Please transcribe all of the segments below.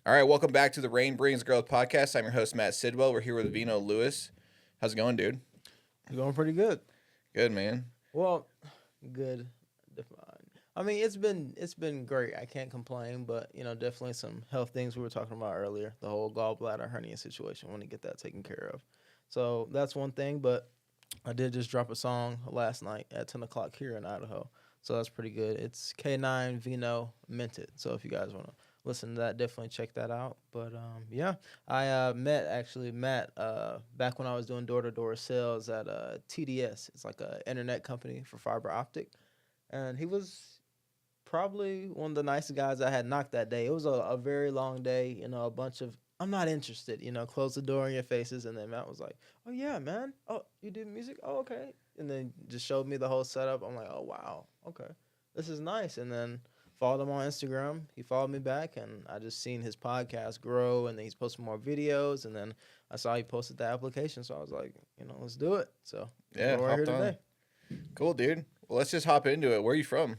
All right, welcome back to the Rain Brings Growth podcast. I'm your host, Matt Sidwell. We're here with Vino Lewis. How's it going, dude? It's going pretty good. Good, man. Well, good. Define. I mean, it's been great. I can't complain, but definitely some health things we were talking about earlier. The whole gallbladder hernia situation. Want to get that taken care of. So that's one thing. But I did just drop a song last night at 10 o'clock here in Idaho. So that's pretty good. It's K9 Vino Minted. So if you guys want to listen to that, definitely check that out. But yeah, I met actually Matt back when I was doing door to door sales at TDS. It's like a internet company for fiber optic, and he was probably one of the nicest guys I had knocked that day. It was a very long day. A bunch of I'm not interested. Close the door in your faces, and then Matt was like, "Oh yeah, man. Oh, you do music? Oh okay." And then just showed me the whole setup. I'm like, "Oh wow, okay, this is nice." And then followed him on Instagram. He followed me back, and I just seen his podcast grow, and then he's posting more videos, and then I saw he posted the application, so I was like, let's do it. So Yeah, we're here hopped on. today. Cool, dude. Well, let's just hop into it. Where are you from?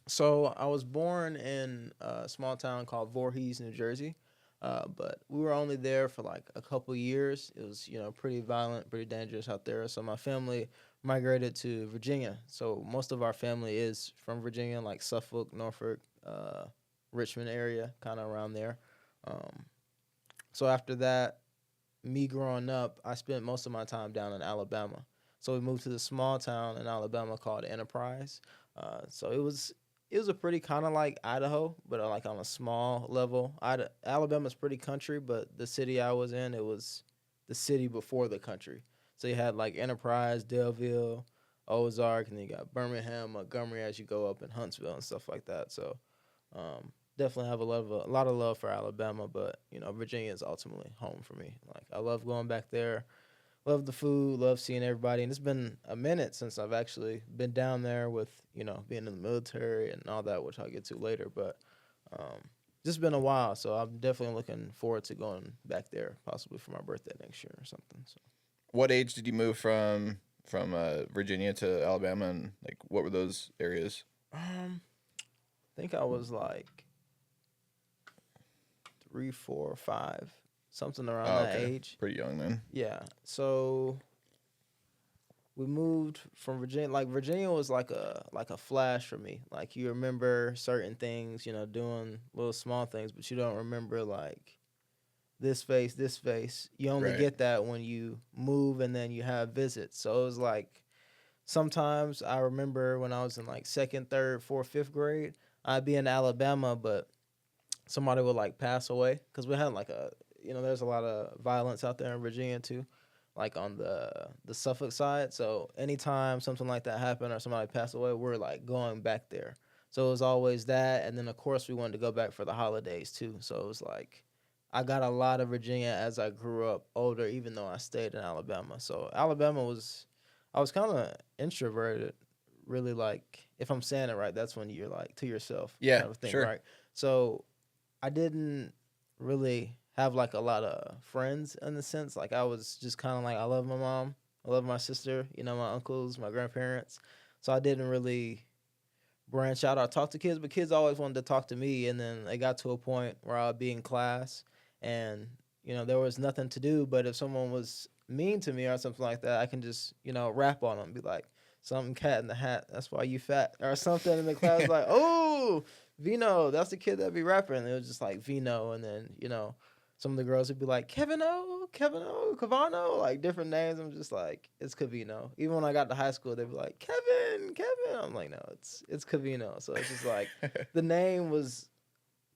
So I was born in a small town called Voorhees, New Jersey. But we were only there for like a couple years. It was, pretty violent, pretty dangerous out there. So my family migrated to Virginia. So most of our family is from Virginia, like Suffolk, Norfolk, Richmond area, kind of around there. Um, so after that, me growing up, I spent most of my time down in Alabama. So we moved to the small town in Alabama called Enterprise. So it was a pretty kind of like Idaho, but like on a small level. Alabama's pretty country, but the city I was in, it was the city before the country. So you had like Enterprise, Delville, Ozark, and then you got Birmingham, Montgomery as you go up in Huntsville and stuff like that. So definitely have a lot of love for Alabama, but Virginia is ultimately home for me. Like I love going back there. Love the food, love seeing everybody, and it's been a minute since I've actually been down there with being in the military and all that, which I'll get to later. But just been a while, so I'm definitely looking forward to going back there, possibly for my birthday next year or something. So What age did you move from Virginia to Alabama, and like what were those areas? I think I was like 3, 4, 5, something around Oh, that okay. age. Pretty young then. Yeah, so we moved from Virginia. Like Virginia was like a flash for me. Like you remember certain things, doing little small things, but you don't remember like this face, this face. You only Right. get that when you move and then you have visits. So it was like sometimes I remember when I was in like second, third, fourth, fifth grade, I'd be in Alabama, but somebody would like pass away because we had like there's a lot of violence out there in Virginia too, like on the Suffolk side. So anytime something like that happened or somebody passed away, we're like going back there. So it was always that, and then of course we wanted to go back for the holidays too. So it was like I got a lot of Virginia as I grew up older, even though I stayed in Alabama. So Alabama was, I was kind of introverted, really like if I'm saying it right, that's when you're like to yourself Yeah, kind of thing, sure. right? So I didn't really have like a lot of friends in the sense. Like I was just kind of like I love my mom, I love my sister, my uncles, my grandparents. So I didn't really branch out or talk to kids, but kids always wanted to talk to me. And then it got to a point where I would be in class, and there was nothing to do. But if someone was mean to me or something like that, I can just rap on them, be like something cat in the hat. That's why you fat or something. In the class, like oh Vino, that's the kid that be rapping. It was just like Vino, and then some of the girls would be like Kevino, Kevino, like different names. I'm just like it's Kevino. Even when I got to high school, they'd be like Kevin. I'm like no, it's Kevino. So it's just like the name was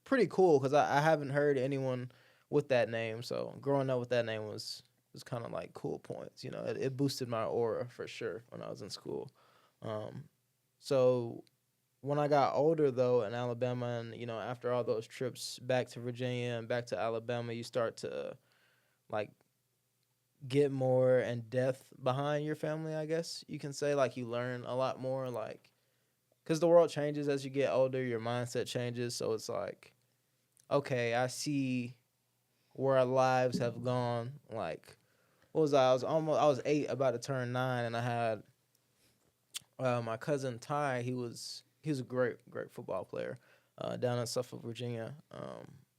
pretty cool because I haven't heard anyone with that name. So growing up with that name was kind of like cool points. It boosted my aura for sure when I was in school. Um, so when I got older though in Alabama, and after all those trips back to Virginia and back to Alabama, you start to like get more in depth behind your family. I guess you can say like you learn a lot more, like because the world changes as you get older, your mindset changes. So it's like okay, I see where our lives have gone. Like what was I was 8, about to turn 9, and I had my cousin Ty. He was a great football player down in Suffolk, Virginia.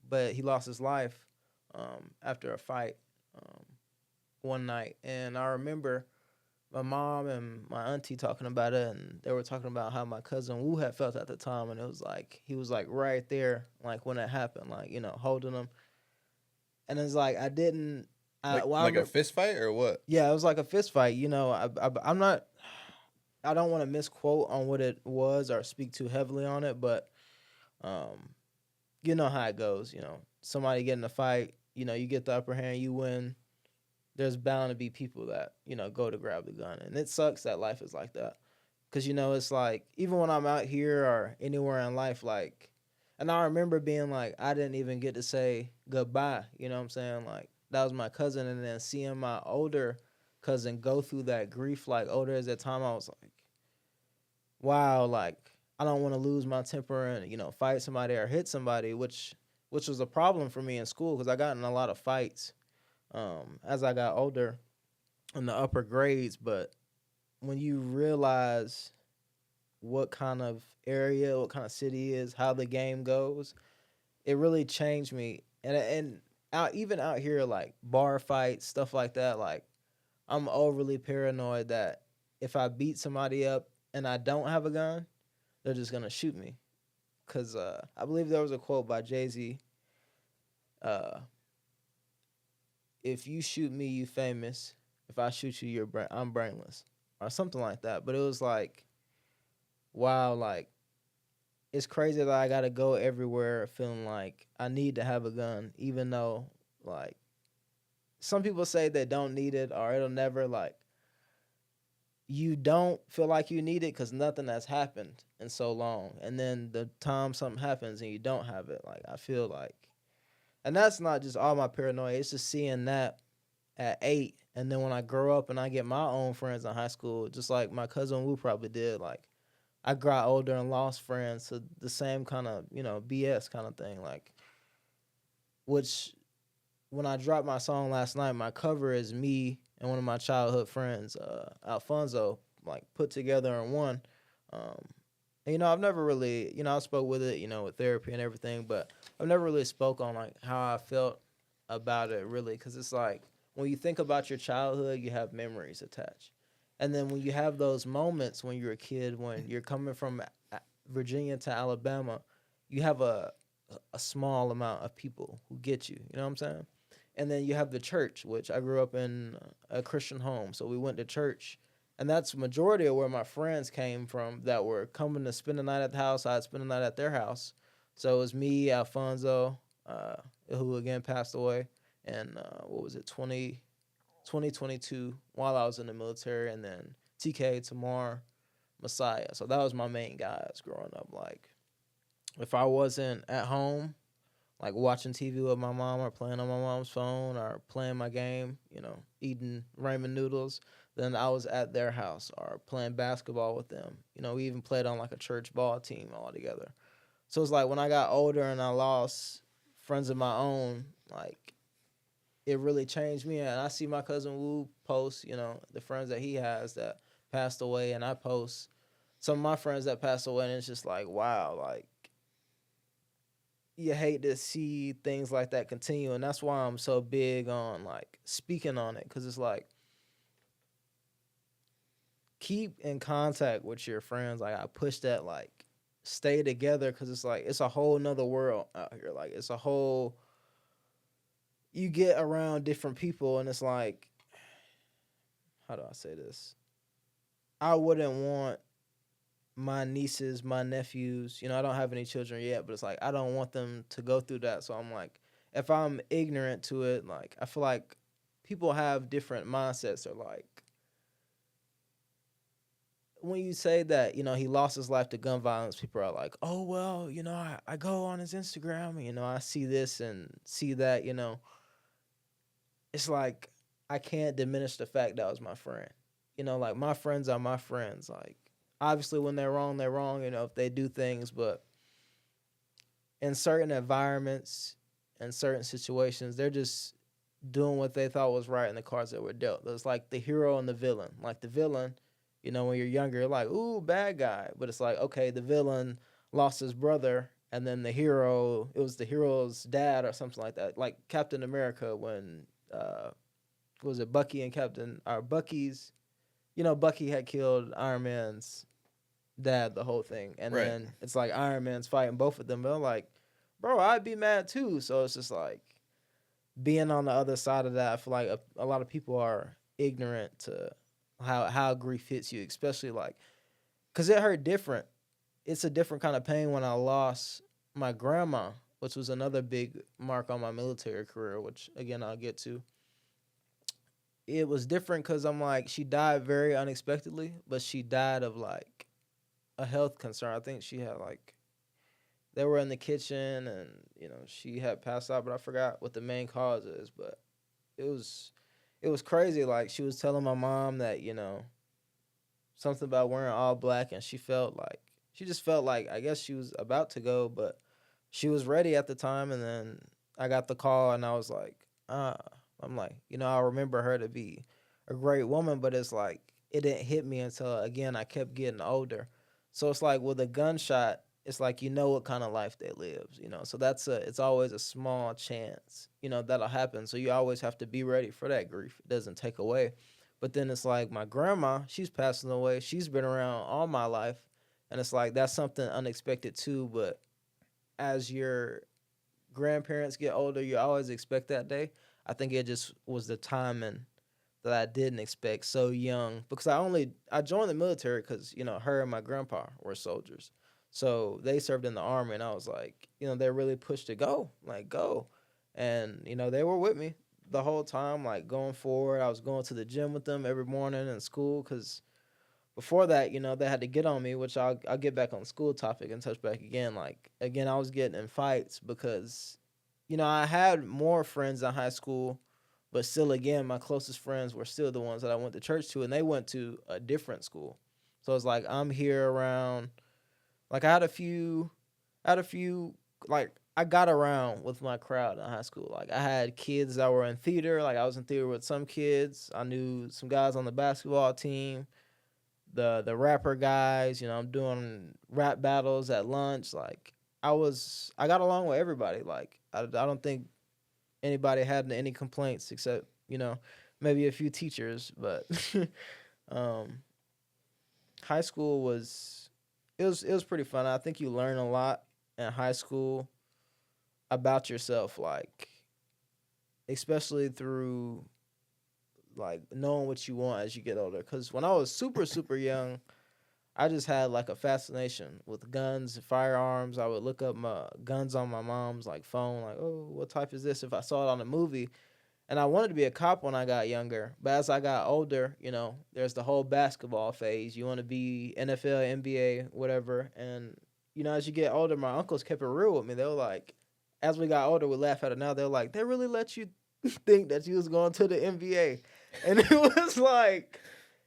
but he lost his life after a fight um, one night. And I remember my mom and my auntie talking about it, and they were talking about how my cousin Wu had felt at the time, and it was like he was like right there, like when it happened, like holding him, and it's like I didn't. Well, Like a fist fight or what? yeah, it was like a fist fight. I'm not. I don't want to misquote on what it was or speak too heavily on it, but um, you know how it goes. Somebody get in a fight. You get the upper hand, you win. There's bound to be people that go to grab the gun, and it sucks that life is like that. Cause it's like even when I'm out here or anywhere in life, like, and I remember being like, I didn't even get to say goodbye. You know what I'm saying? Like that was my cousin, and then seeing my older cousin go through that grief, like older as that time, I was like, wow, like I don't want to lose my temper and fight somebody or hit somebody, which was a problem for me in school because I got in a lot of fights as I got older in the upper grades. But when you realize what kind of area, what kind of city is, how the game goes, it really changed me. And even out here, like bar fights, stuff like that, like I'm overly paranoid that if I beat somebody up and I don't have a gun, they're just gonna shoot me. Cause I believe there was a quote by Jay-Z, uh, "If you shoot me, you famous. If I shoot you, I'm brainless," or something like that. But it was like, wow, like it's crazy that I gotta go everywhere feeling like I need to have a gun, even though like some people say they don't need it or it'll never like you don't feel like you need it because nothing has happened in so long, and then the time something happens and you don't have it, like I feel like, and that's not just all my paranoia. It's just seeing that at 8, and then when I grow up and I get my own friends in high school, just like my cousin Wu probably did, like I got older and lost friends to the same kind of BS kind of thing, like which when I dropped my song last night, my cover is me and one of my childhood friends, Alfonso, like put together in one. Um, and, I've never really, I spoke with it, with therapy and everything, but I've never really spoke on like how I felt about it really, because it's like when you think about your childhood, you have memories attached, and then when you have those moments when you're a kid, when you're coming from Virginia to Alabama, you have a small amount of people who get you. You know what I'm saying? And then you have the church, which I grew up in a Christian home, so we went to church, and that's majority of where my friends came from that were coming to spend the night at the house. I'd spend the night at their house, so it was me, Alfonso, who again passed away, and what was it, 2022 while I was in the military, and then TK, Tamar, Messiah. So that was my main guys growing up. Like if I wasn't at home, like watching TV with my mom or playing on my mom's phone or playing my game, eating ramen noodles, then I was at their house or playing basketball with them. We even played on like a church ball team all together. So it's like when I got older and I lost friends of my own, like it really changed me. And I see my cousin Wu post, the friends that he has that passed away, and I post some of my friends that passed away, and it's just like, wow, like you hate to see things like that continue, and that's why I'm so big on like speaking on it, because it's like keep in contact with your friends. Like I push that, like stay together, because it's like it's a whole nother world out here. Like it's a whole, you get around different people, and it's like, how do I say this? I wouldn't want my nieces, my nephews, I don't have any children yet, but it's like I don't want them to go through that. So I'm like, if I'm ignorant to it, like I feel like people have different mindsets. Or like when you say that, he lost his life to gun violence, people are like, oh well, I go on his Instagram and I see this and see that, it's like I can't diminish the fact that was my friend. Like my friends are my friends. Like obviously when they're wrong, they're wrong, if they do things, but in certain environments and certain situations, they're just doing what they thought was right in the cards that were dealt. It's like the hero and the villain. Like the villain, when you're younger, you're like, ooh, bad guy. But it's like, okay, the villain lost his brother and then the hero, it was the hero's dad or something like that, like Captain America when was it Bucky and Captain or Bucky's, Bucky had killed Iron Man's dad, the whole thing, and Right. then it's like Iron Man's fighting both of them. But I'm like, bro, I'd be mad too. So it's just like being on the other side of that. I feel like a lot of people are ignorant to how grief hits you, especially like because it hurt different. It's a different kind of pain when I lost my grandma, which was another big mark on my military career, which again I'll get to. It was different because I'm like, she died very unexpectedly, but she died of like a health concern. I think she had like, they were in the kitchen and, she had passed out, but I forgot what the main cause is. But it was, it was crazy. Like she was telling my mom that, something about wearing all black, and she just felt like, I guess she was about to go, but she was ready at the time. And then I got the call and I was like, I'm like, I remember her to be a great woman, but it's like it didn't hit me until again I kept getting older. So it's like with a gunshot, it's like what kind of life they live. So it's always a small chance, that'll happen. So you always have to be ready for that grief. It doesn't take away. But then it's like my grandma, she's passing away. She's been around all my life. And it's like that's something unexpected too. But as your grandparents get older, you always expect that day. I think it just was the timing that I didn't expect so young because I joined the military because her and my grandpa were soldiers, so they served in the army, and I was like, they really pushed to go, like go, and they were with me the whole time, like going forward. I was going to the gym with them every morning in school because before that, they had to get on me, which I'll get back on the school topic and touch back again. Like again, I was getting in fights because I had more friends in high school, but still, again, my closest friends were still the ones that I went to church to, and they went to a different school. So it's like I'm here around. Like I had a few. Like I got around with my crowd in high school. Like I had kids that were in theater. Like I was in theater with some kids. I knew some guys on the basketball team. The rapper guys. I'm doing rap battles at lunch. Like I got along with everybody. Like I don't think anybody had any complaints except maybe a few teachers. But um, high school was pretty fun. I think you learn a lot in high school about yourself, like especially through like knowing what you want as you get older. Because when I was super young, I just had like a fascination with guns, firearms. I would look up my guns on my mom's like phone, like, oh, what type is this? If I saw it on a movie, and I wanted to be a cop when I got younger. But as I got older, there's the whole basketball phase. You want to be NFL, NBA, whatever. And as you get older, my uncles kept it real with me. They were like, as we got older, we laugh at it now. They're like, they really let you think that you was going to the NBA, and it was like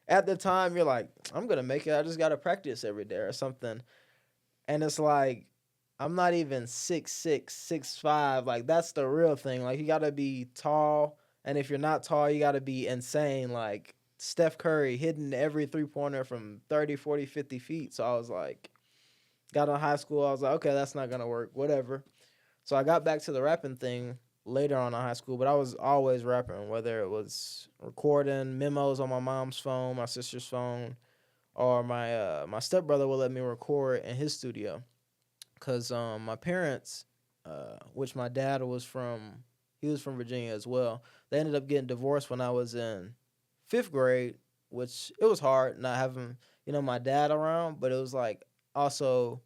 at the time, you're like, I'm gonna make it. I just gotta practice every day or something. And it's like, I'm not even 6'6", 6'5". Like that's the real thing. Like you gotta be tall, and if you're not tall, you gotta be insane. Like Steph Curry hitting every 3-pointer from 30, 40, 50 feet. So I was like, got on high school. I was like, okay, that's not gonna work. Whatever. So I got back to the rapping thing later on in high school, but I was always rapping, whether it was recording memos on my mom's phone, my sister's phone, or my stepbrother would let me record in his studio. Cause my parents, which my dad he was from Virginia as well. They ended up getting divorced when I was in 5th grade, which it was hard not having my dad around, but it was like also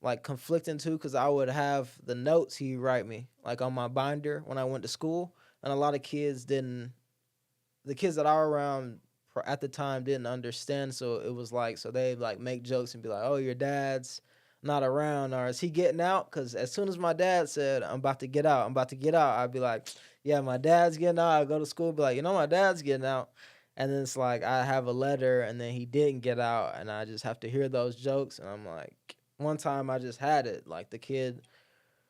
like conflicting too, because I would have the notes he write me like on my binder when I went to school, and a lot of kids didn't. The kids that I were around at the time didn't understand, so it was like so they like make jokes and be like, "Oh, your dad's not around, or is he getting out?" Because as soon as my dad said, "I'm about to get out, I'm about to get out," I'd be like, "Yeah, my dad's getting out." I go to school, be like, my dad's getting out." And then it's like I have a letter, and then he didn't get out, and I just have to hear those jokes, and I'm like, one time I just had it. Like the kid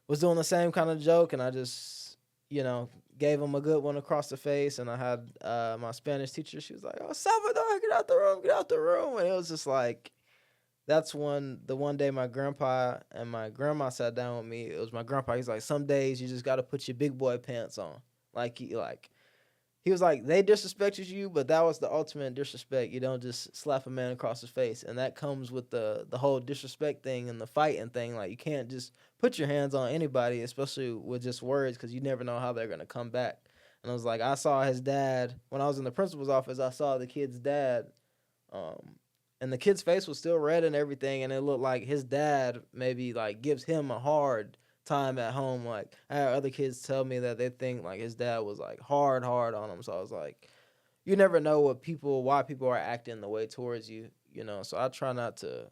was doing the same kind of joke, and I just, gave him a good one across the face. And I had my Spanish teacher. She was like, "Oh, Salvador, get out the room, get out the room." And it was just like, that's the one day my grandpa and my grandma sat down with me. It was my grandpa. He's like, some days you just got to put your big boy pants on. Like he was like, they disrespected you, but that was the ultimate disrespect. You don't just slap a man across his face, and that comes with the whole disrespect thing and the fighting thing. Like, you can't just put your hands on anybody, especially with just words, because you never know how they're gonna come back. And I was like, I saw his dad when I was in the principal's office. I saw the kid's dad, um, and the kid's face was still red and everything, and it looked like his dad maybe like gives him a hard time at home. Like, I had other kids tell me that they think like his dad was like hard on him. So I was like, you never know why people are acting the way towards you, you know. So I try not to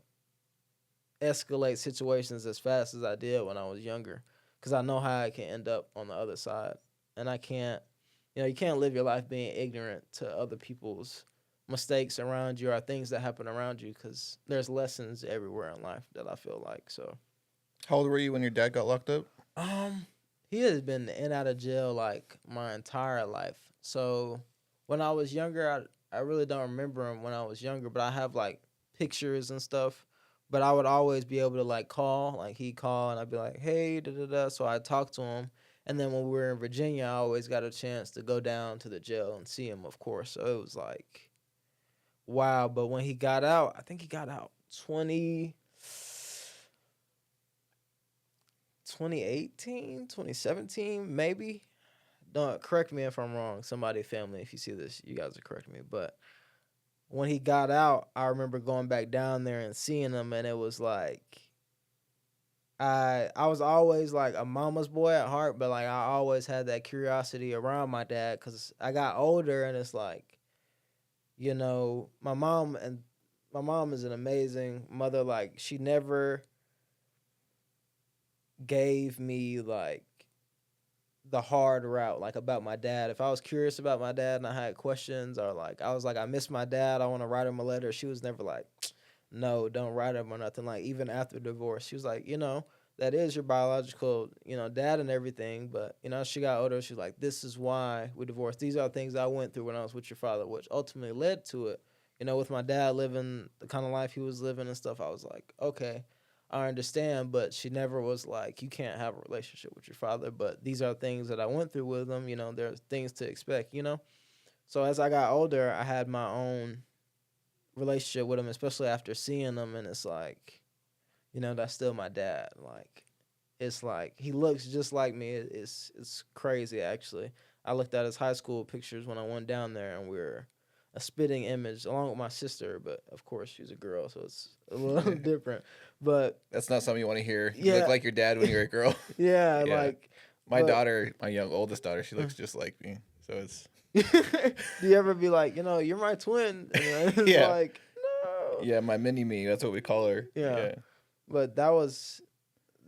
escalate situations as fast as I did when I was younger, because I know how I can end up on the other side, and I can't, you can't live your life being ignorant to other people's mistakes around you or things that happen around you, because there's lessons everywhere in life that I feel like. So How old were you when your dad got locked up? Um, he has been in and out of jail like my entire life. So when I was younger, I really don't remember him when I was younger, but I have like pictures and stuff. But I would always be able to like call, like he'd call and I'd be like, hey, da da da. So I'd talk to him. And then when we were in Virginia, I always got a chance to go down to the jail and see him, of course. So it was like, wow. But when he got out, I think he got out 2018, 2017, maybe. Don't correct me if I'm wrong. Somebody, family, if you see this, you guys will correct me. But when he got out, I remember going back down there and seeing him, and it was like I was always like a mama's boy at heart, but like I always had that curiosity around my dad because I got older, and it's like, my mom is an amazing mother. Like, she never gave me like the hard route, like about my dad. If I was curious about my dad and I had questions, or like I was like, I miss my dad, I want to write him a letter, she was never like, no, don't write him or nothing. Like, even after divorce, she was like, that is your biological, dad and everything. But as she got older, she's like, this is why we divorced. These are things I went through when I was with your father, which ultimately led to it. With my dad living the kind of life he was living and stuff, I was like, okay, I understand. But she never was like, you can't have a relationship with your father. But these are things that I went through with him. There's things to expect. So as I got older, I had my own relationship with him, especially after seeing him. And it's like, that's still my dad. Like, it's like he looks just like me. It's crazy, actually. I looked at his high school pictures when I went down there, and we were a spitting image, along with my sister. But of course, she's a girl, so it's a little different. But That's not something you want to hear. You yeah, look like your dad when you're a girl. yeah, Yeah. like My but daughter, my young oldest daughter, she looks just like me. So it's do you ever be like, you're my twin? And then it's yeah, like, no. yeah, my mini me. That's what we call her. Yeah. Yeah. But that was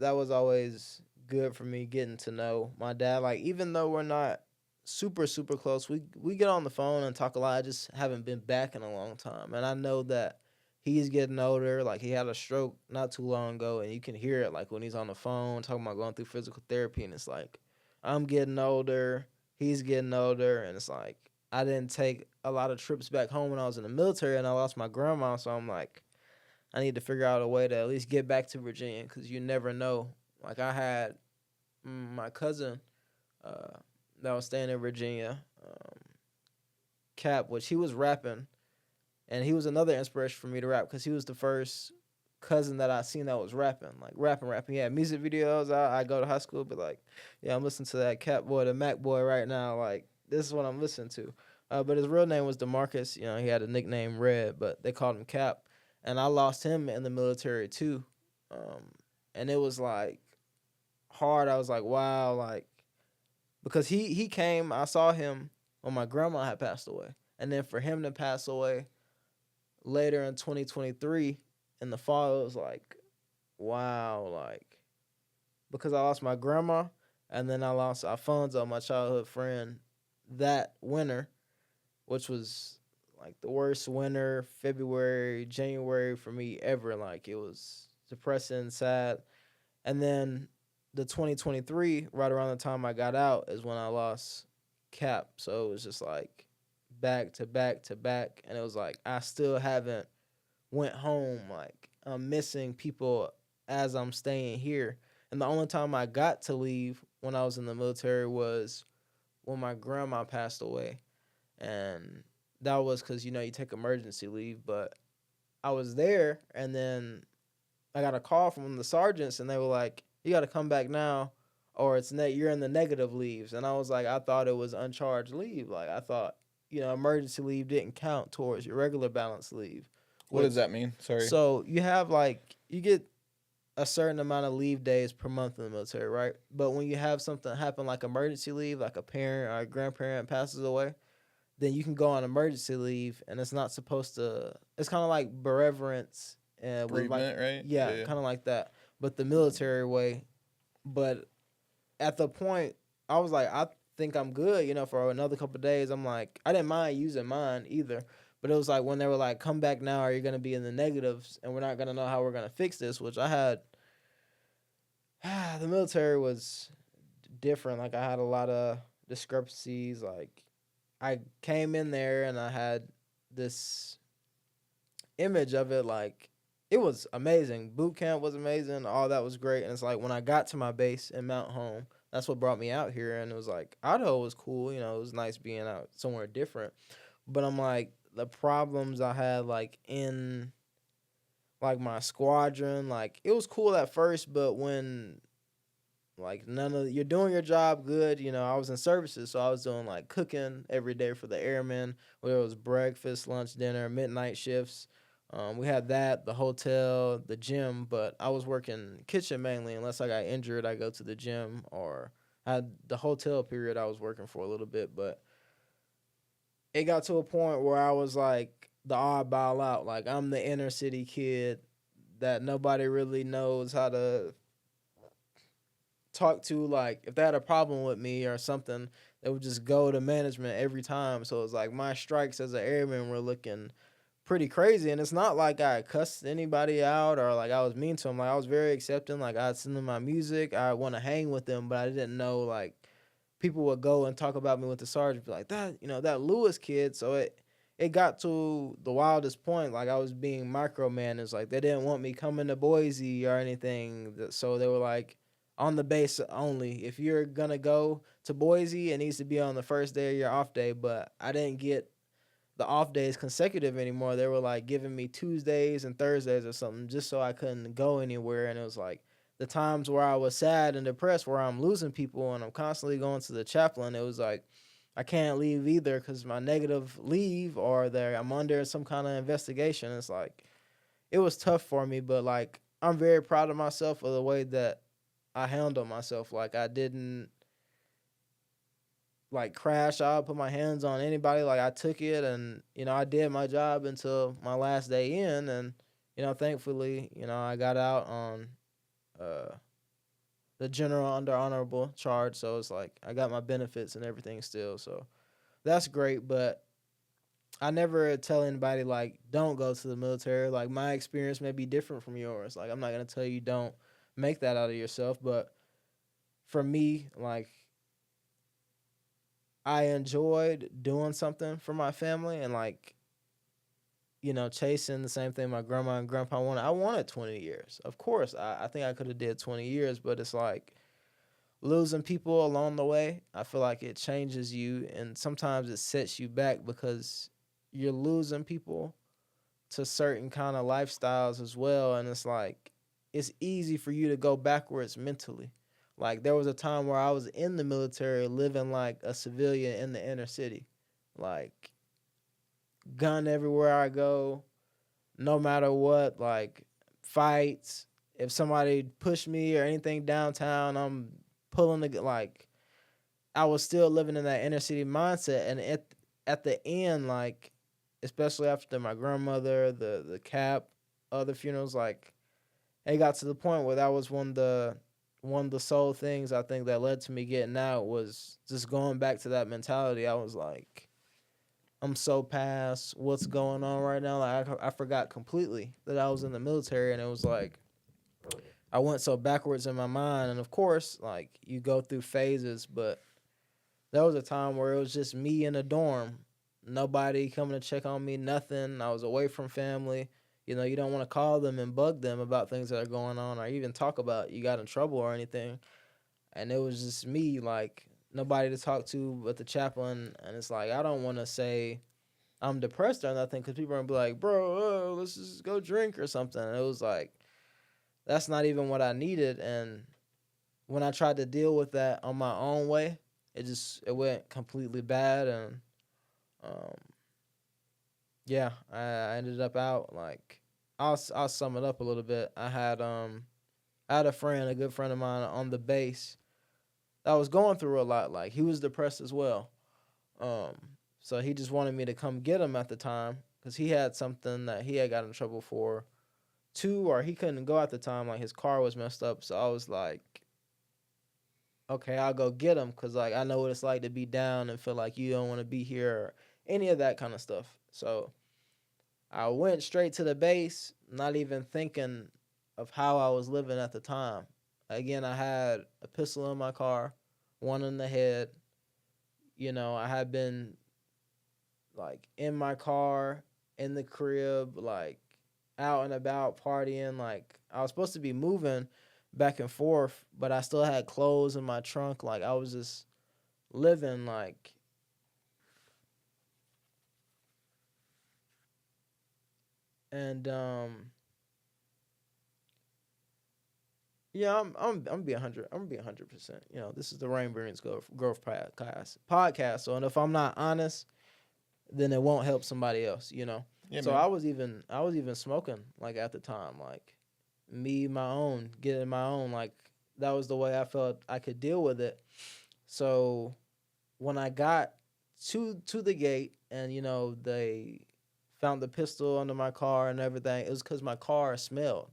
always good for me, getting to know my dad. Like, even though we're not super super close, we get on the phone and talk a lot. I just haven't been back in a long time, and I know that he's getting older. Like, he had a stroke not too long ago, and you can hear it like when he's on the phone talking about going through physical therapy. And it's like, I'm getting older, he's getting older, and it's like, I didn't take a lot of trips back home when I was in the military, and I lost my grandma. So I'm like, I need to figure out a way to at least get back to Virginia, because you never know. Like, I had my cousin uh, that was staying in Virginia, Cap, which he was rapping, and he was another inspiration for me to rap, because he was the first cousin that I seen that was rapping, like rapping. He had music videos. I go to high school, be like, yeah, I'm listening to that Cap boy, the Mac boy right now. Like, this is what I'm listening to. But his real name was DeMarcus. He had a nickname Red, but they called him Cap. And I lost him in the military too. And it was like hard. I was like, wow, like, because he came, I saw him when my grandma had passed away. And then for him to pass away later in 2023 in the fall, it was like, wow, like, because I lost my grandma, and then I lost Alfonso, my childhood friend, that winter, which was like the worst winter, February, January for me ever. Like, it was depressing, sad. And then the 2023, right around the time I got out, is when I lost Cap. So it was just like back to back to back. And it was like, I still haven't went home. Like, I'm missing people as I'm staying here. And the only time I got to leave when I was in the military was when my grandma passed away. And that was because, you take emergency leave. But I was there, and then I got a call from the sergeants, and they were like, "You got to come back now, or you're in the negative leaves." And I was like, I thought it was uncharged leave. Like I thought, emergency leave didn't count towards your regular balance leave. What does Which that mean? Sorry. so you have you get a certain amount of leave days per month in the military, right? But when you have something happen like emergency leave, like a parent or a grandparent passes away, then you can go on emergency leave, and it's not supposed to. It's kind of like bereavement, and with Bereavement, right? yeah, Yeah. kind of like that, but the military way. But at the point, I was like, I think I'm good, for another couple of days. I'm like, I didn't mind using mine either. But it was like when they were like, come back now or you're going to be in the negatives and we're not going to know how we're going to fix this, which I had. The military was different. Like, I had a lot of discrepancies. Like, I came in there and I had this image of it. Like, it was amazing. Boot camp was amazing. All that was great. And it's like when I got to my base in Mount Home, that's what brought me out here. And it was like, Idaho was cool. It was nice being out somewhere different. But I'm like, the problems I had, like, in, like, my squadron, like, it was cool at first, but when, like, you're doing your job good, I was in services, so I was doing, like, cooking every day for the airmen, whether it was breakfast, lunch, dinner, midnight shifts. We had that, the hotel, the gym, but I was working kitchen mainly. Unless I got injured, I go to the gym, or I had the hotel period I was working for a little bit, but it got to a point where I was like the oddball out. Like, I'm the inner city kid that nobody really knows how to talk to. Like, if they had a problem with me or something, they would just go to management every time. So it's like my strikes as an airman were looking pretty crazy. And it's not like I cussed anybody out or like I was mean to them. Like, I was very accepting. Like, I'd send them my music. I want to hang with them, but I didn't know, like, people would go and talk about me with the sergeant, be like, that Lewis kid. So it got to the wildest point. Like, I was being micromanaged. Like, they didn't want me coming to Boise or anything. So they were like, on the base only. If you're gonna go to Boise, it needs to be on the first day of your off day. But I didn't get the off days consecutive anymore. They were like giving me Tuesdays and Thursdays or something just so I couldn't go anywhere. And it was like the times where I was sad and depressed, where I'm losing people and I'm constantly going to the chaplain. It was like I can't leave either because my negative leave, or I'm under some kind of investigation. It's like it was tough for me, but like I'm very proud of myself for the way that I handled myself. Like, I didn't like crash out, put my hands on anybody. Like, I took it, and I did my job until my last day in, and thankfully, I got out on uh the general under honorable charge. So it's like I got my benefits and everything still. So that's great, but I never tell anybody like don't go to the military. Like, my experience may be different from yours. Like, I'm not gonna tell you don't make that out of yourself, but for me, like, I enjoyed doing something for my family and like, chasing the same thing my grandma and grandpa wanted. I wanted 20 years. Of course, I think I could have did 20 years, but it's like losing people along the way. I feel like it changes you, and sometimes it sets you back because you're losing people to certain kind of lifestyles as well. And it's like, it's easy for you to go backwards mentally. Like, there was a time where I was in the military living like a civilian in the inner city. Like, gun everywhere I go, no matter what, like, fights. If somebody pushed me or anything downtown, I'm pulling like, I was still living in that inner city mindset. And at the end, like, especially after my grandmother, the cap, other funerals, like, it got to the point where that was one of the sole things I think that led to me getting out, was just going back to that mentality. I was like, I'm so past what's going on right now. Like, I forgot completely that I was in the military, and it was like I went so backwards in my mind. And of course, like, you go through phases, but there was a time where it was just me in a dorm, nobody coming to check on me, nothing. I was away from family. You don't want to call them and bug them about things that are going on, or even talk about you got in trouble or anything. And it was just me, like nobody to talk to but the chaplain. And it's like I don't want to say I'm depressed or nothing because people are gonna be like, bro, let's just go drink or something. And it was like that's not even what I needed. And when I tried to deal with that on my own way, it went completely bad. And um, yeah, I ended up out. Like I'll sum it up a little bit. I had a good friend of mine on the base that was going through a lot. Like he was depressed as well. Um, so he just wanted me to come get him at the time because he had something that he had got in trouble for too, or he couldn't go at the time. Like his car was messed up. So I was like, okay, I'll go get him because like I know what it's like to be down and feel like you don't want to be here or any of that kind of stuff. So I went straight to the base, not even thinking of how I was living at the time. Again, I had a pistol in my car, one in the head. I had been like in my car, in the crib, like out and about partying. Like I was supposed to be moving back and forth, but I still had clothes in my trunk. Like I was just living like and yeah, I'm be 100. I'm gonna be 100%. This is the Rain Brilliance Growth podcast. So, and if I'm not honest, then it won't help somebody else. Yeah, So man. I was even smoking like at the time, like me my own, getting my own. Like that was the way I felt I could deal with it. So when I got to the gate, and they found the pistol under my car and everything, it was because my car smelled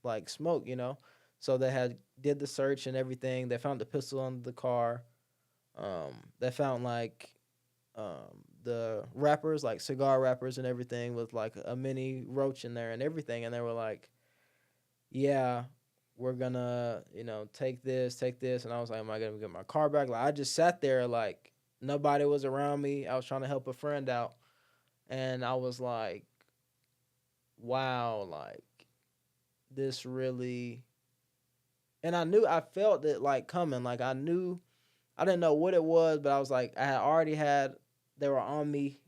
like smoke. So they had did the search and everything. They found the pistol under the car. They found like the wrappers, like cigar wrappers and everything, with like a mini roach in there and everything. And they were like, "Yeah, we're gonna, take this." And I was like, "Am I gonna get my car back?" Like I just sat there, like nobody was around me. I was trying to help a friend out, and I was like, "Wow, like this really." And I felt it like coming. Like I knew, I didn't know what it was, but I was like, I had already had. They were on me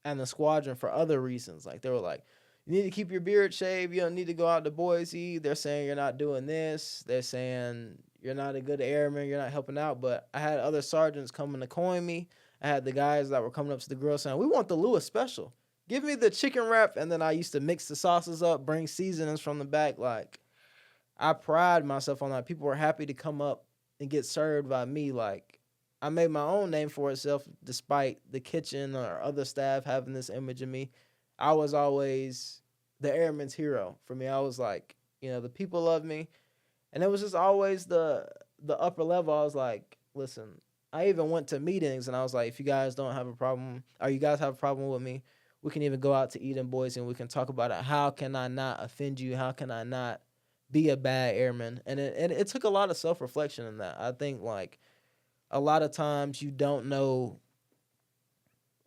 and the squadron for other reasons. Like they were like, you need to keep your beard shaved. You don't need to go out to Boise. They're saying you're not doing this. They're saying you're not a good airman. You're not helping out. But I had other sergeants coming to coin me. I had the guys that were coming up to the grill saying, we want the Lewis special. Give me the chicken wrap. And then I used to mix the sauces up, bring seasonings from the back. Like I pride myself on that. People were happy to come up and get served by me. Like I made my own name for itself, despite the kitchen or other staff having this image of me. I was always the airman's hero. For me, I was like, the people love me, and it was just always the upper level. I was like, listen, I even went to meetings and I was like, if you guys don't have a problem, or you guys have a problem with me, we can even go out to eat in Boise and we can talk about it. How can I not offend you? How can I not be a bad airman? And it took a lot of self reflection in that. I think like a lot of times you don't know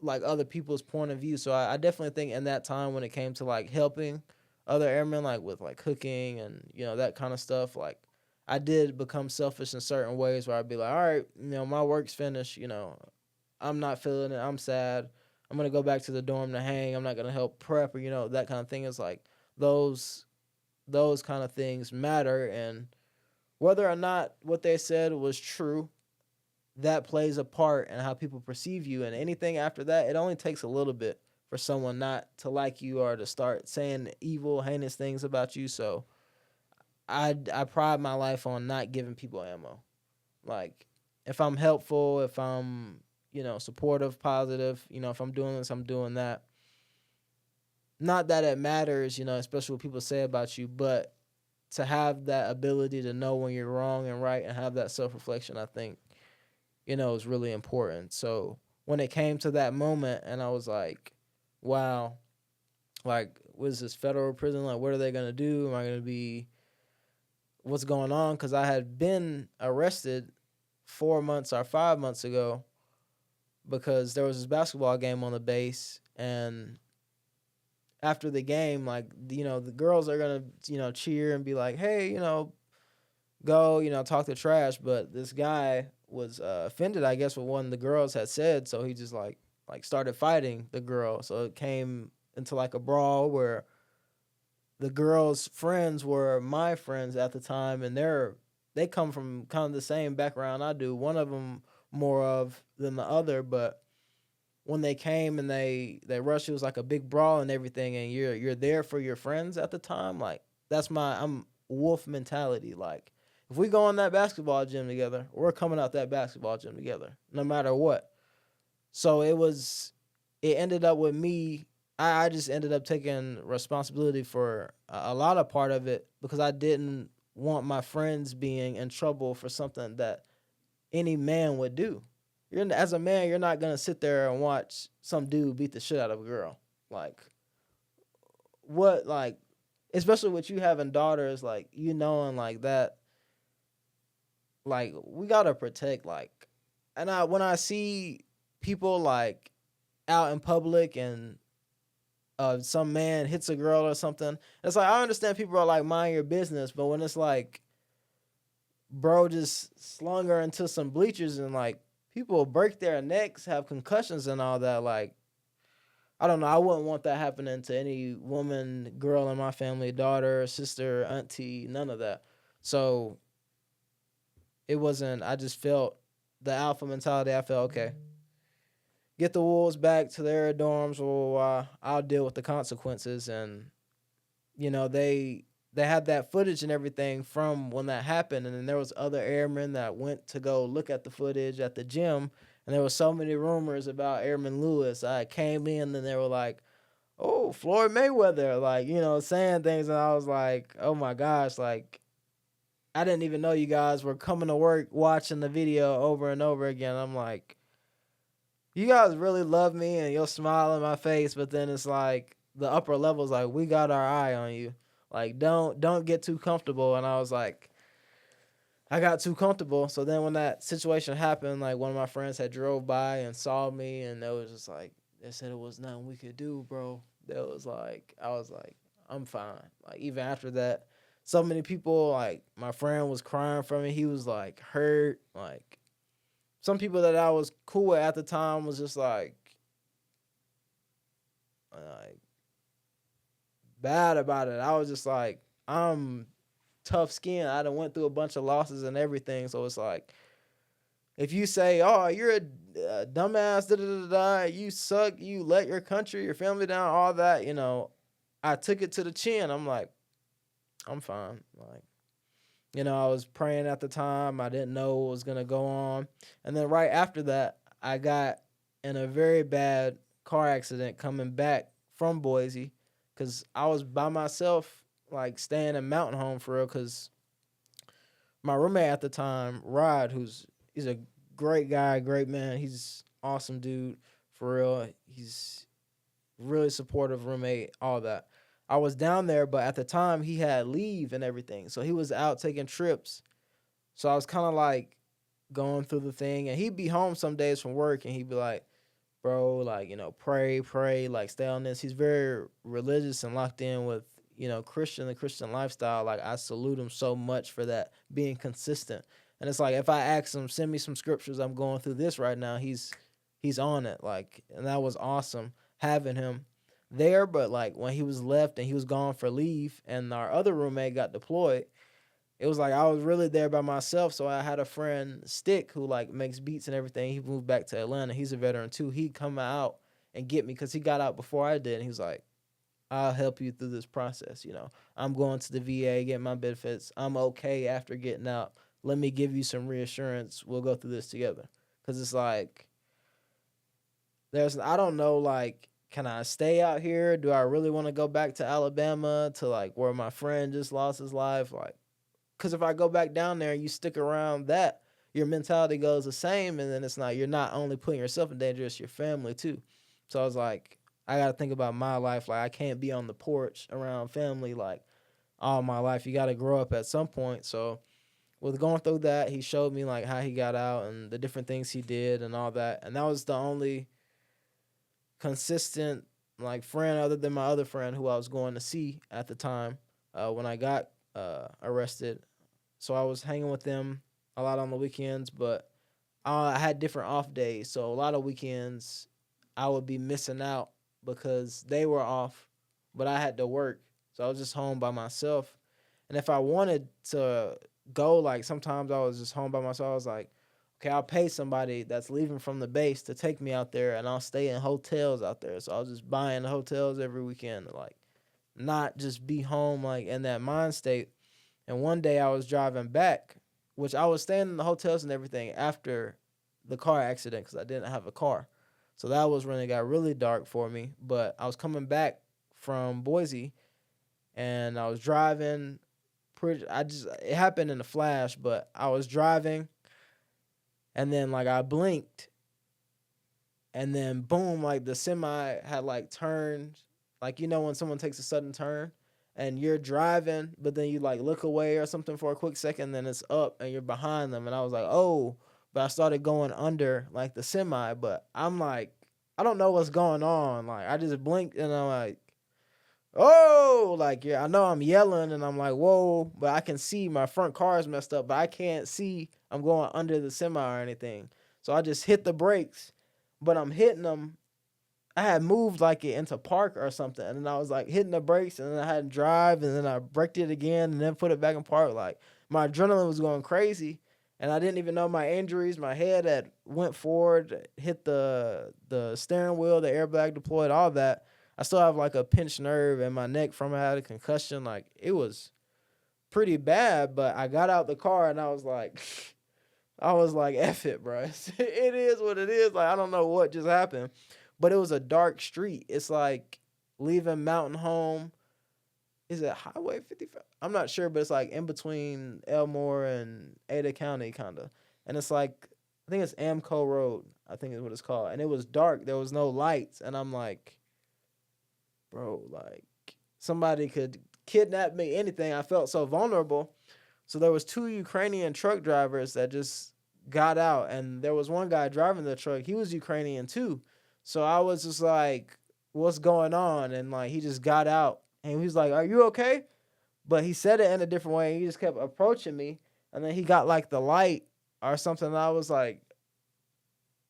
like other people's point of view. So I definitely think in that time when it came to like helping other airmen, like with like cooking and that kind of stuff, like I did become selfish in certain ways where I'd be like, all right, my work's finished. I'm not feeling it. I'm sad. I'm gonna go back to the dorm to hang. I'm not gonna help prep or that kind of thing. Is like those kind of things matter, and whether or not what they said was true, that plays a part in how people perceive you. And anything after that, it only takes a little bit for someone not to like you or to start saying evil, heinous things about you. So I pride my life on not giving people ammo. Like if I'm helpful, if I'm supportive, positive, if I'm doing this, I'm doing that. Not that it matters, especially what people say about you, but to have that ability to know when you're wrong and right and have that self reflection, I think is really important. So when it came to that moment and I was like, wow, like, what is this federal prison? Like, what are they going to do? Am I going to be, what's going on? Because I had been arrested 4 months or 5 months ago because there was this basketball game on the base and after the game, like, the girls are gonna, cheer and be like, hey, go, talk to trash. But this guy was offended, I guess, with one the girls had said, so he just like started fighting the girl. So it came into like a brawl where the girls' friends were my friends at the time, and they come from kind of the same background I do. One of them more of than the other, but when they came and they rushed, it was like a big brawl and everything, and you're there for your friends at the time. Like, I'm wolf mentality. Like, if we go in that basketball gym together, we're coming out that basketball gym together, no matter what. So it ended up with me. I just ended up taking responsibility for a lot of part of it because I didn't want my friends being in trouble for something that any man would do. As a man, you're not gonna sit there and watch some dude beat the shit out of a girl. Like, what? Like, especially with you having daughters, like, knowing like that. Like, we gotta protect. Like, and when I see people like out in public and some man hits a girl or something, it's like, I understand people are like, mind your business, but when it's like, bro just slung her into some bleachers and like people break their necks, have concussions and all that, like, I don't know. I wouldn't want that happening to any woman, girl in my family, daughter, sister, auntie, none of that. So it wasn't, I just felt the alpha mentality. I felt, okay, get the wolves back to their dorms, or I'll deal with the consequences. And, they had that footage and everything from when that happened, and then there was other airmen that went to go look at the footage at the gym, and there was so many rumors about Airman Lewis. I came in and they were like, oh, Floyd Mayweather, like, saying things, and I was like, oh my gosh, like, I didn't even know you guys were coming to work watching the video over and over again. I'm like, you guys really love me and you'll smile in my face, but then it's like the upper levels, like, we got our eye on you. Like, don't get too comfortable. And I was like, I got too comfortable. So then when that situation happened, like, one of my friends had drove by and saw me, and they was just like, they said it was nothing we could do, bro. That was like, I was like, I'm fine. Like, even after that, so many people, like, my friend was crying for me. He was like hurt. Like, some people that I was cool with at the time was just like bad about it. I was just like, I'm tough skin. I done went through a bunch of losses and everything. So it's like, if you say, oh, you're a dumbass, da da da da, you suck, you let your country, your family down, all that, I took it to the chin. I'm like, I'm fine. Like, I was praying at the time. I didn't know what was gonna go on. And then right after that, I got in a very bad car accident coming back from Boise, because I was by myself, like, staying in Mountain Home for real, because my roommate at the time, Rod, he's a great guy, great man. He's awesome dude, for real. He's really supportive roommate, all that. I was down there, but at the time he had leave and everything, so he was out taking trips. So I was kind of like going through the thing, and he'd be home some days from work, and he'd be like, "Bro, like, pray, like, stay on this." He's very religious and locked in with, the Christian lifestyle. Like, I salute him so much for that, being consistent. And it's like, if I ask him, send me some scriptures, I'm going through this right now, he's on it. Like, and that was awesome having him there. But like, when he was left and he was gone for leave, and our other roommate got deployed, it was like I was really there by myself. So I had a friend, Stick, who like makes beats and everything. He moved back to Atlanta. He's a veteran too. He'd come out and get me because he got out before I did. And he was like, I'll help you through this process. I'm going to the VA, getting my benefits. I'm okay after getting out. Let me give you some reassurance. We'll go through this together. Because it's like, I don't know, like, can I stay out here? Do I really want to go back to Alabama, to like where my friend just lost his life? Like, because if I go back down there and you stick around that, your mentality goes the same, and then you're not only putting yourself in danger, it's your family too. So I was like, I got to think about my life. Like, I can't be on the porch around family like all my life. You got to grow up at some point. So with going through that, he showed me like how he got out and the different things he did and all that. And that was the only consistent like friend other than my other friend who I was going to see at the time when I got arrested. So I was hanging with them a lot on the weekends, but I had different off days. So a lot of weekends I would be missing out because they were off, but I had to work. So I was just home by myself. And if I wanted to go, like sometimes I was just home by myself. I was like, okay, I'll pay somebody that's leaving from the base to take me out there and I'll stay in hotels out there. So I was just buying hotels every weekend, like not just be home like in that mind state. And one day I was driving back, which I was staying in the hotels and everything after the car accident because I didn't have a car. So that was when it got really dark for me. But I was coming back from Boise and I was driving it happened in a flash, but I was driving and then like I blinked and then boom, like the semi had like turned, like when someone takes a sudden turn and you're driving, but then you like look away or something for a quick second, then it's up and you're behind them, and I was like, oh, but I started going under like the semi, but I'm like, I don't know what's going on, like I just blinked and I'm like, oh, like yeah, I know I'm yelling and I'm like, whoa, but I can see my front car is messed up, but I can't see I'm going under the semi or anything, so I just hit the brakes, but I'm hitting them. I had moved like it into park or something, and then I was like hitting the brakes, and then I had to drive, and then I braked it again, and then put it back in park. Like my adrenaline was going crazy, and I didn't even know my injuries. My head had went forward, hit the steering wheel, the airbag deployed, all that. I still have like a pinched nerve in my neck from I had a concussion. Like it was pretty bad, but I got out the car and I was like, F it, bro. It is what it is. Like I don't know what just happened. But it was a dark street. It's like leaving Mountain Home. Is it Highway 55? I'm not sure, but it's like in between Elmore and Ada County, kind of. And it's like, I think it's Amco Road, I think is what it's called. And it was dark. There was no lights. And I'm like, bro, like somebody could kidnap me, anything. I felt so vulnerable. So there was two Ukrainian truck drivers that just got out. And there was one guy driving the truck. He was Ukrainian too. So I was just like, what's going on? And like, he just got out and he was like, are you okay? But he said it in a different way. He just kept approaching me. And then he got like the light or something. And I was like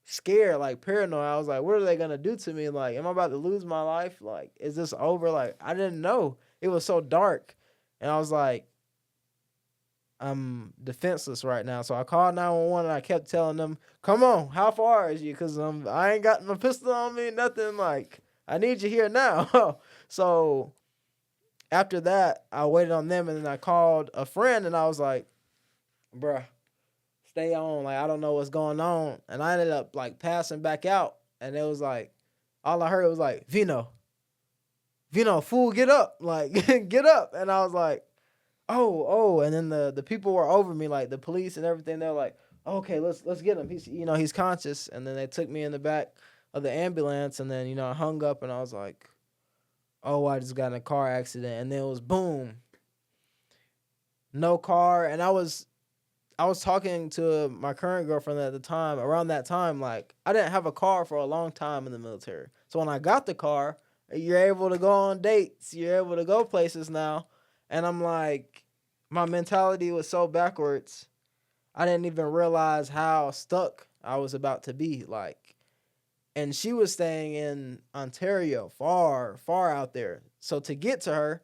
scared, like paranoid. I was like, what are they going to do to me? Like, am I about to lose my life? Like, is this over? Like, I didn't know. It was so dark. And I was like, I'm defenseless right now. So I called 911 and I kept telling them, come on, how far is you? Because I ain't got no pistol on me, nothing. Like, I need you here now. So after that, I waited on them and then I called a friend and I was like, bruh, stay on. Like, I don't know what's going on. And I ended up like passing back out. And it was like, all I heard was like, Vino, fool, get up. Like, get up. And I was like, oh, and then the people were over me, like the police and everything. They're like, okay, let's get him. He's conscious. And then they took me in the back of the ambulance, and then I hung up, and I was like, oh, I just got in a car accident, and then it was boom, no car, and I was talking to my current girlfriend at the time. Around that time, like I didn't have a car for a long time in the military, so when I got the car, you're able to go on dates, you're able to go places now. And I'm like, my mentality was so backwards. I didn't even realize how stuck I was about to be. Like, and she was staying in Ontario, far, far out there. So to get to her,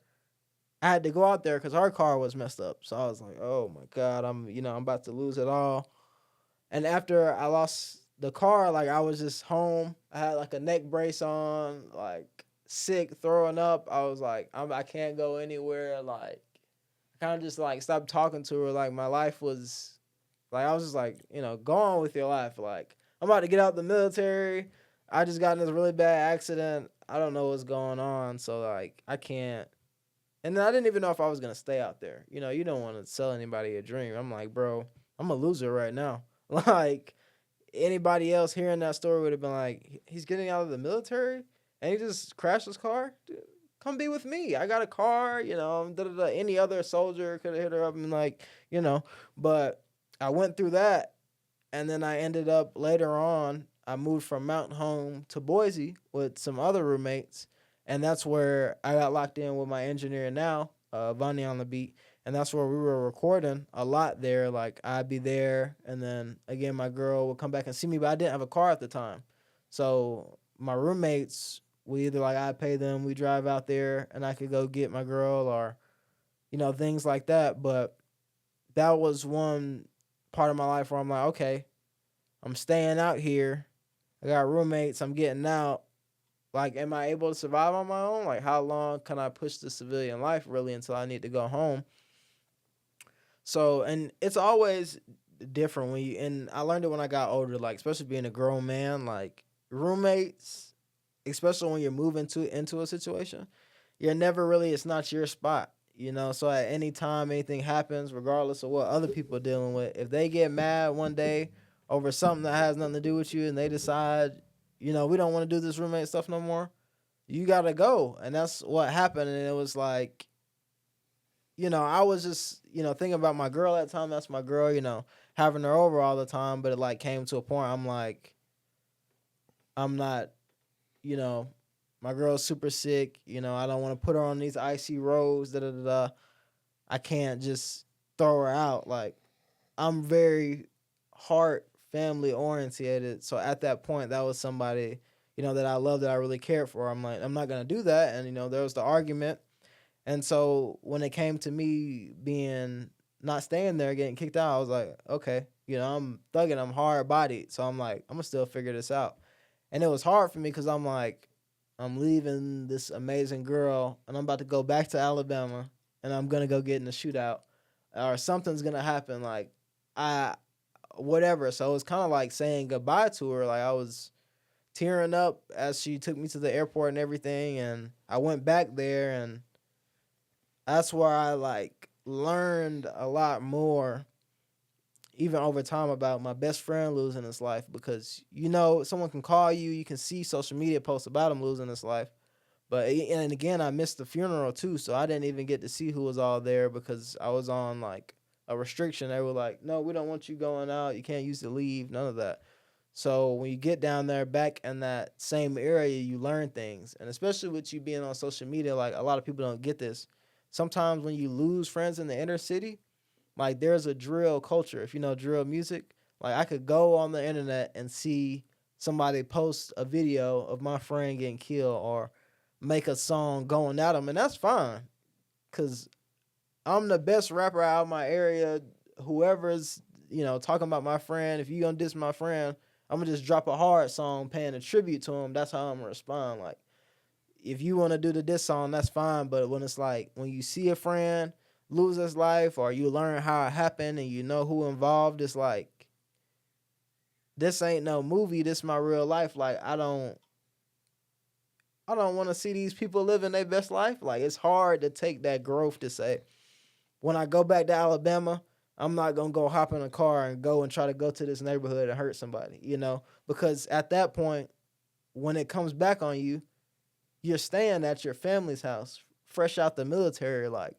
I had to go out there because her car was messed up. So I was like, oh my God, I'm about to lose it all. And after I lost the car, like I was just home. I had like a neck brace on, like sick, throwing up. I was like, I can't go anywhere. Like, I kind of just like stopped talking to her. Like, my life was like, I was just like, go on with your life. Like, I'm about to get out the military. I just got in this really bad accident. I don't know what's going on. So, like, I can't. And then I didn't even know if I was going to stay out there. You don't want to sell anybody a dream. I'm like, bro, I'm a loser right now. Like, anybody else hearing that story would have been like, he's getting out of the military? And he just crashed his car? Dude, come be with me. I got a car, Any other soldier could have hit her up and But I went through that, and then I ended up later on, I moved from Mountain Home to Boise with some other roommates. And that's where I got locked in with my engineer now, Vani on the beat. And that's where we were recording a lot there. Like I'd be there, and then again my girl would come back and see me, but I didn't have a car at the time. So my roommates, we either like I pay them, we drive out there, and I could go get my girl, or things like that. But that was one part of my life where I'm like, okay, I'm staying out here. I got roommates. I'm getting out. Like, am I able to survive on my own? Like, how long can I push the civilian life really until I need to go home? So, and it's always different when you, and I learned it when I got older, like, especially being a grown man, like, roommates, especially when you're moving into a situation, you're never really, it's not your spot, So, at any time anything happens, regardless of what other people are dealing with, if they get mad one day over something that has nothing to do with you and they decide, we don't want to do this roommate stuff no more, you gotta go. And that's what happened. And it was like, I was just, thinking about my girl at the time. That's my girl, having her over all the time. But it like came to a point. I'm like, I'm not, you know, my girl's super sick. I don't want to put her on these icy roads. Da da da. Da. I can't just throw her out. Like, I'm very heart family oriented. So at that point, that was somebody, that I love, that I really cared for. I'm like, I'm not gonna do that. And there was the argument. And so when it came to me being not staying there, getting kicked out, I was like, okay, I'm thugging, I'm hard bodied. So I'm like, I'm gonna still figure this out. And it was hard for me because I'm like, I'm leaving this amazing girl and I'm about to go back to Alabama and I'm gonna go get in a shootout or something's gonna happen. Like, I, whatever. So it was kind of like saying goodbye to her. Like, I was tearing up as she took me to the airport and everything. And I went back there, and that's where I like learned a lot more, even over time, about my best friend losing his life. Because someone can call you, you can see social media posts about him losing his life, but and again, I missed the funeral too, so I didn't even get to see who was all there because I was on like a restriction. They were like, no, we don't want you going out, you can't use the leave, none of that. So when you get down there back in that same area, you learn things. And especially with you being on social media, like a lot of people don't get this. Sometimes when you lose friends in the inner city, like there's a drill culture. If you know drill music, like I could go on the internet and see somebody post a video of my friend getting killed or make a song going at them, and that's fine. Cause I'm the best rapper out of my area. Whoever's talking about my friend, if you gonna diss my friend, I'm gonna just drop a hard song paying a tribute to him. That's how I'm gonna respond. Like, if you want to do the diss song, that's fine. But when it's like when you see a friend lose his life, or you learn how it happened and you know who involved, it's like, this ain't no movie. This is my real life. Like, I don't want to see these people living their best life. Like, it's hard to take that growth to say, when I go back to Alabama, I'm not gonna go hop in a car and go and try to go to this neighborhood and hurt somebody, because at that point, when it comes back on you, you're staying at your family's house, fresh out the military. Like,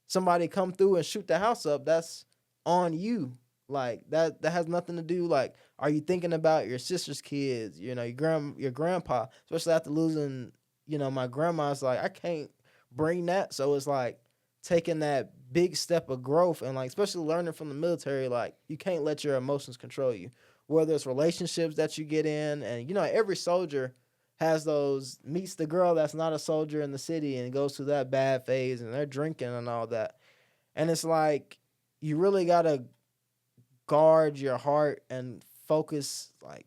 somebody come through and shoot the house up, that's on you. Like, that has nothing to do. Like, are you thinking about your sister's kids? Your grandpa, especially after losing. My grandma's like, I can't bring that. So it's like taking that big step of growth, and like especially learning from the military. Like, you can't let your emotions control you. Whether it's relationships that you get in, and every soldier has those, meets the girl that's not a soldier in the city and goes through that bad phase and they're drinking and all that. And it's like, you really gotta guard your heart and focus like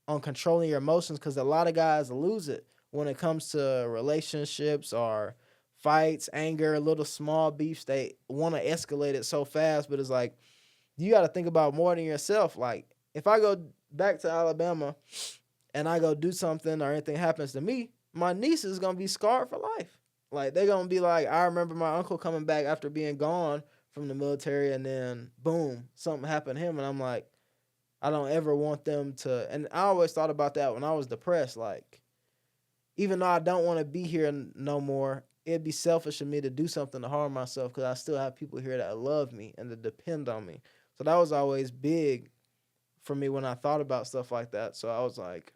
on controlling your emotions, because a lot of guys lose it when it comes to relationships or fights, anger, little small beefs. They want to escalate it so fast, but it's like, you got to think about more than yourself. Like, if I go back to Alabama and I go do something or anything happens to me, my niece is gonna be scarred for life. Like, they're gonna be like, I remember my uncle coming back after being gone from the military, and then boom, something happened to him, and I'm like, I don't ever want them to. And I always thought about that when I was depressed. Like, even though I don't want to be here no more, it'd be selfish of me to do something to harm myself, because I still have people here that love me and that depend on me. So that was always big for me when I thought about stuff like that. So I was like,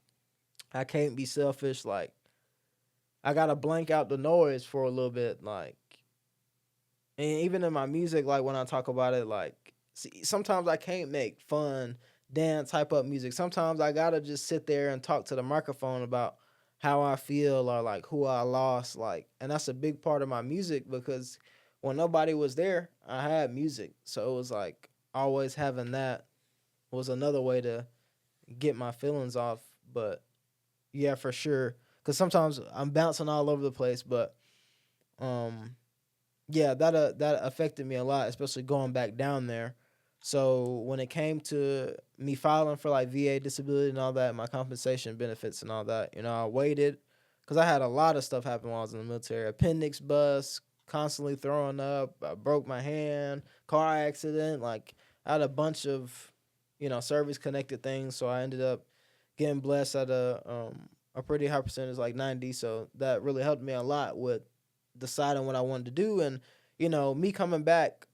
I can't be selfish. Like, I gotta blank out the noise for a little bit, like, and even in my music, like when I talk about it, like, see, sometimes I can't make fun, dance, hype up music. Sometimes I gotta just sit there and talk to the microphone about how I feel or like who I lost, like, and that's a big part of my music because when nobody was there, I had music, so it was like always having that was another way to get my feelings off. But yeah, for sure, because sometimes I'm bouncing all over the place, but um yeah, that affected me a lot, especially going back down there. So when it came to me filing for like VA disability and all that, my compensation benefits and all that, I waited because I had a lot of stuff happen while I was in the military. Appendix bust, constantly throwing up. I broke my hand, car accident. Like I had a bunch of, service connected things. So I ended up getting blessed at a pretty high percentage, like 90. So that really helped me a lot with deciding what I wanted to do. And, me coming back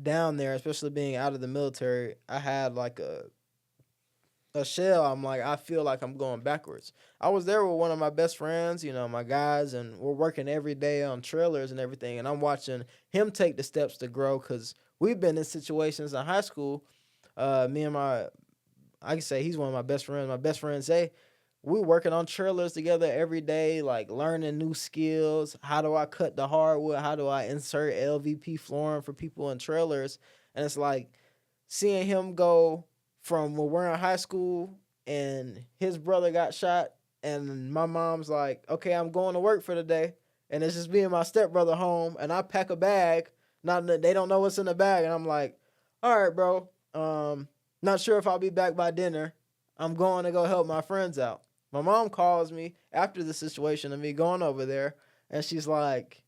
down there, especially being out of the military, I had like a shell. I'm like, I feel like I'm going backwards. I was there with one of my best friends, my guys, and we're working every day on trailers and everything. And I'm watching him take the steps to grow because we've been in situations in high school. Me and I can say he's one of my best friends. My best friend say we working on trailers together every day, like learning new skills. How do I cut the hardwood? How do I insert LVP flooring for people in trailers? And it's like seeing him go from when we're in high school and his brother got shot, and my mom's like, okay, I'm going to work for the day. And it's just me and my stepbrother home, and I pack a bag. Not that they don't know what's in the bag, and I'm like, all right, bro. Not sure if I'll be back by dinner. I'm going to go help my friends out. My mom calls me after the situation of me going over there, and she's like,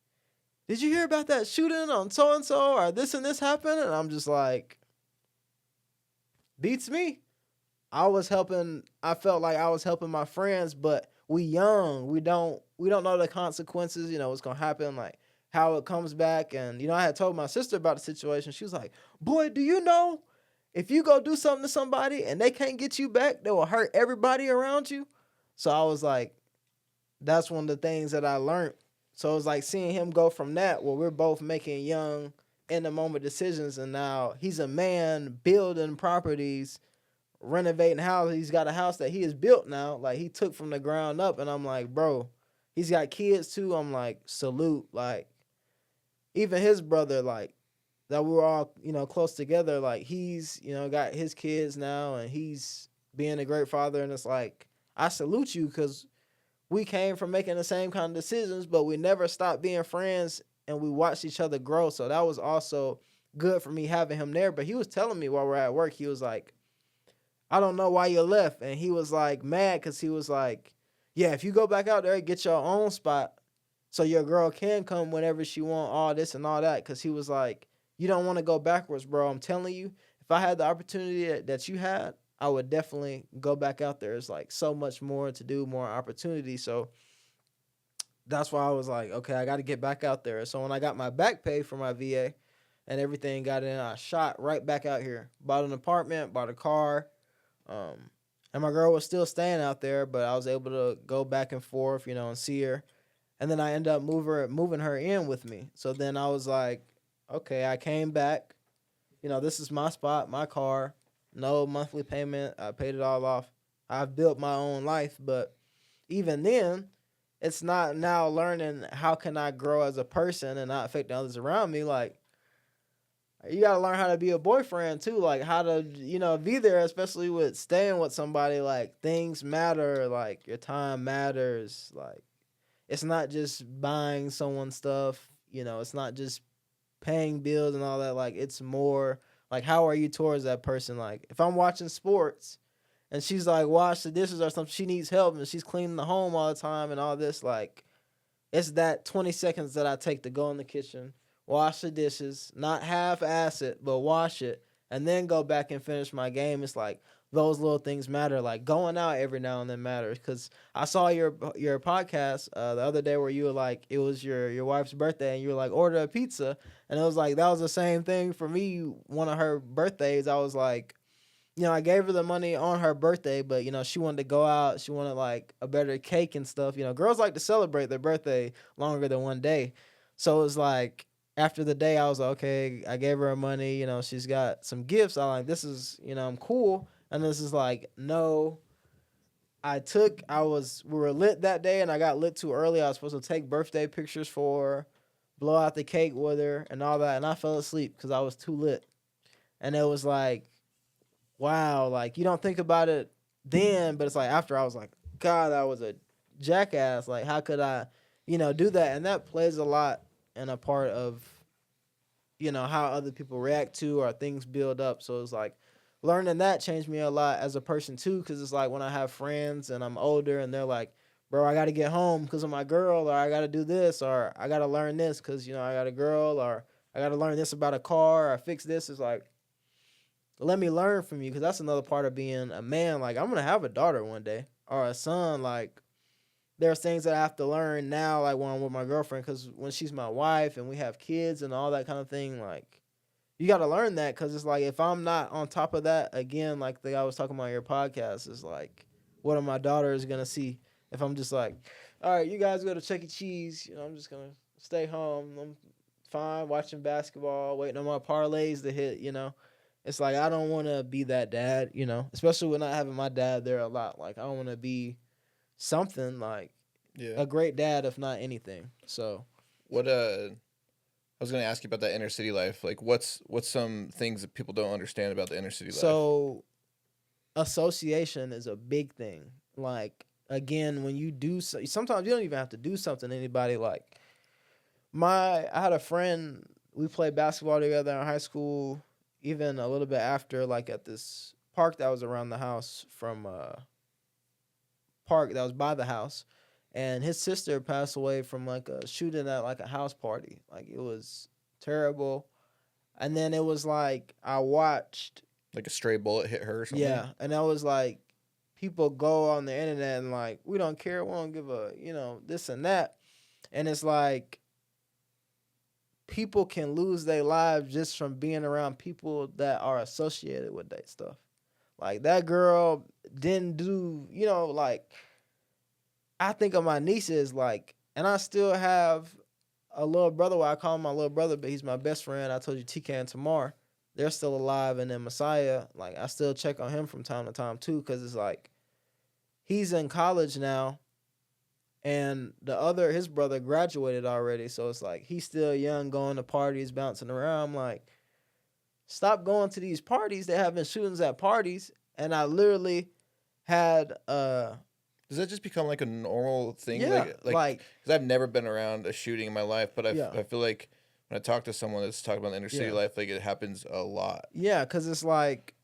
did you hear about that shooting on so and so or this and this happened? And I'm just like, beats me. I felt like I was helping my friends, but we young. We don't know the consequences, what's gonna happen, like how it comes back. And I had told my sister about the situation. She was like, boy, do you know if you go do something to somebody and they can't get you back, they will hurt everybody around you. So I was like, that's one of the things that I learned. So it was like seeing him go from that, where we're both making young, in the moment decisions, and now he's a man building properties, renovating houses. He's got a house that he has built now, like he took from the ground up. And I'm like, bro, he's got kids too. I'm like, salute. Like even his brother, like that we were all, close together. Like he's, got his kids now and he's being a great father. And it's like, I salute you because we came from making the same kind of decisions, but we never stopped being friends and we watched each other grow. So that was also good for me having him there. But he was telling me while we're at work, he was like, I don't know why you left. And he was like mad because he was like, yeah, if you go back out there, get your own spot so your girl can come whenever she want, all this and all that. Because he was like, you don't want to go backwards, bro. I'm telling you, if I had the opportunity that you had, I would definitely go back out there. It's like so much more to do, more opportunity. So that's why I was like, okay, I got to get back out there. So when I got my back pay for my VA and everything got in, I shot right back out here. Bought an apartment, bought a car. Um, and my girl was still staying out there, but I was able to go back and forth, and see her. And then I ended up moving her in with me. So then I was like, okay, I came back. This is my spot, my car, no monthly payment. I paid it all off. I've built my own life, but even then, it's not now learning how can I grow as a person and not affect others around me. Like you gotta learn how to be a boyfriend too, like how to, be there, especially with staying with somebody. Like things matter, like your time matters. Like it's not just buying someone stuff, it's not just paying bills and all that. Like it's more like how are you towards that person? Like if I'm watching sports and she's like wash the dishes or something, she needs help and she's cleaning the home all the time and all this, like it's that 20 seconds that I take to go in the kitchen, wash the dishes, not half ass it, but wash it, and then go back and finish my game. It's like those little things matter. Like going out every now and then matters. Because I saw your podcast the other day where you were like, it was your wife's birthday, and you were like, order a pizza, and it was like that was the same thing for me. One of her birthdays, I was like, I gave her the money on her birthday, but she wanted to go out. She wanted like a better cake and stuff. Girls like to celebrate their birthday longer than one day. So it was like after the day, I was like, okay, I gave her her money. She's got some gifts. I like this is, I'm cool. And this is like, no, we were lit that day and I got lit too early. I was supposed to take birthday pictures for her, blow out the cake with her and all that. And I fell asleep because I was too lit. And it was like, wow, like you don't think about it then, but it's like after I was like, God, I was a jackass. Like, how could I, do that? And that plays a lot in a part of, how other people react to or things build up. So it's like learning that changed me a lot as a person too, because it's like when I have friends and I'm older and they're like, bro, I got to get home because of my girl, or I got to do this, or I got to learn this because, I got a girl, or I got to learn this about a car, or fix this. It's like, let me learn from you, because that's another part of being a man. Like, I'm going to have a daughter one day or a son. Like, there's things that I have to learn now, like when I'm with my girlfriend, because when she's my wife and we have kids and all that kind of thing, like, you got to learn that, because it's like if I'm not on top of that, again, like the guy was talking about your podcast, is like, what are my daughters going to see if I'm just like, all right, you guys go to Chuck E. Cheese, I'm just going to stay home. I'm fine watching basketball, waiting on my parlays to hit, It's like I don't want to be that dad, especially when not having my dad there a lot. Like I want to be something like a great dad, if not anything. So, what I was gonna ask you about that inner city life. Like, what's some things that people don't understand about the inner city life? So, association is a big thing. Like again, when you do, sometimes you don't even have to do something to anybody. Like I had a friend. We played basketball together in high school. Even a little bit after, like at this park that was around the house from park that was by the house, and his sister passed away from like a shooting at like a house party. Like it was terrible. And then it was like I watched like a stray bullet hit her or something. Yeah, and I was like, people go on the internet and like, we don't care, we don't give a this and that, and it's like people can lose their lives just from being around people that are associated with that stuff. Like that girl didn't do, like I think of my nieces, like, and I still have a little brother. Well, I call him my little brother, but he's my best friend. I told you TK and Tamar, they're still alive, and then Messiah, like I still check on him from time to time too, because it's like he's in college now. And his brother graduated already. So it's like, he's still young, going to parties, bouncing around. I'm like, stop going to these parties. They're having shootings at parties. And I literally had, does that just become like a normal thing? Yeah. Like, because I've never been around a shooting in my life, but I feel like when I talk to someone that's talking about the inner city life, like it happens a lot. Yeah. Cause it's like,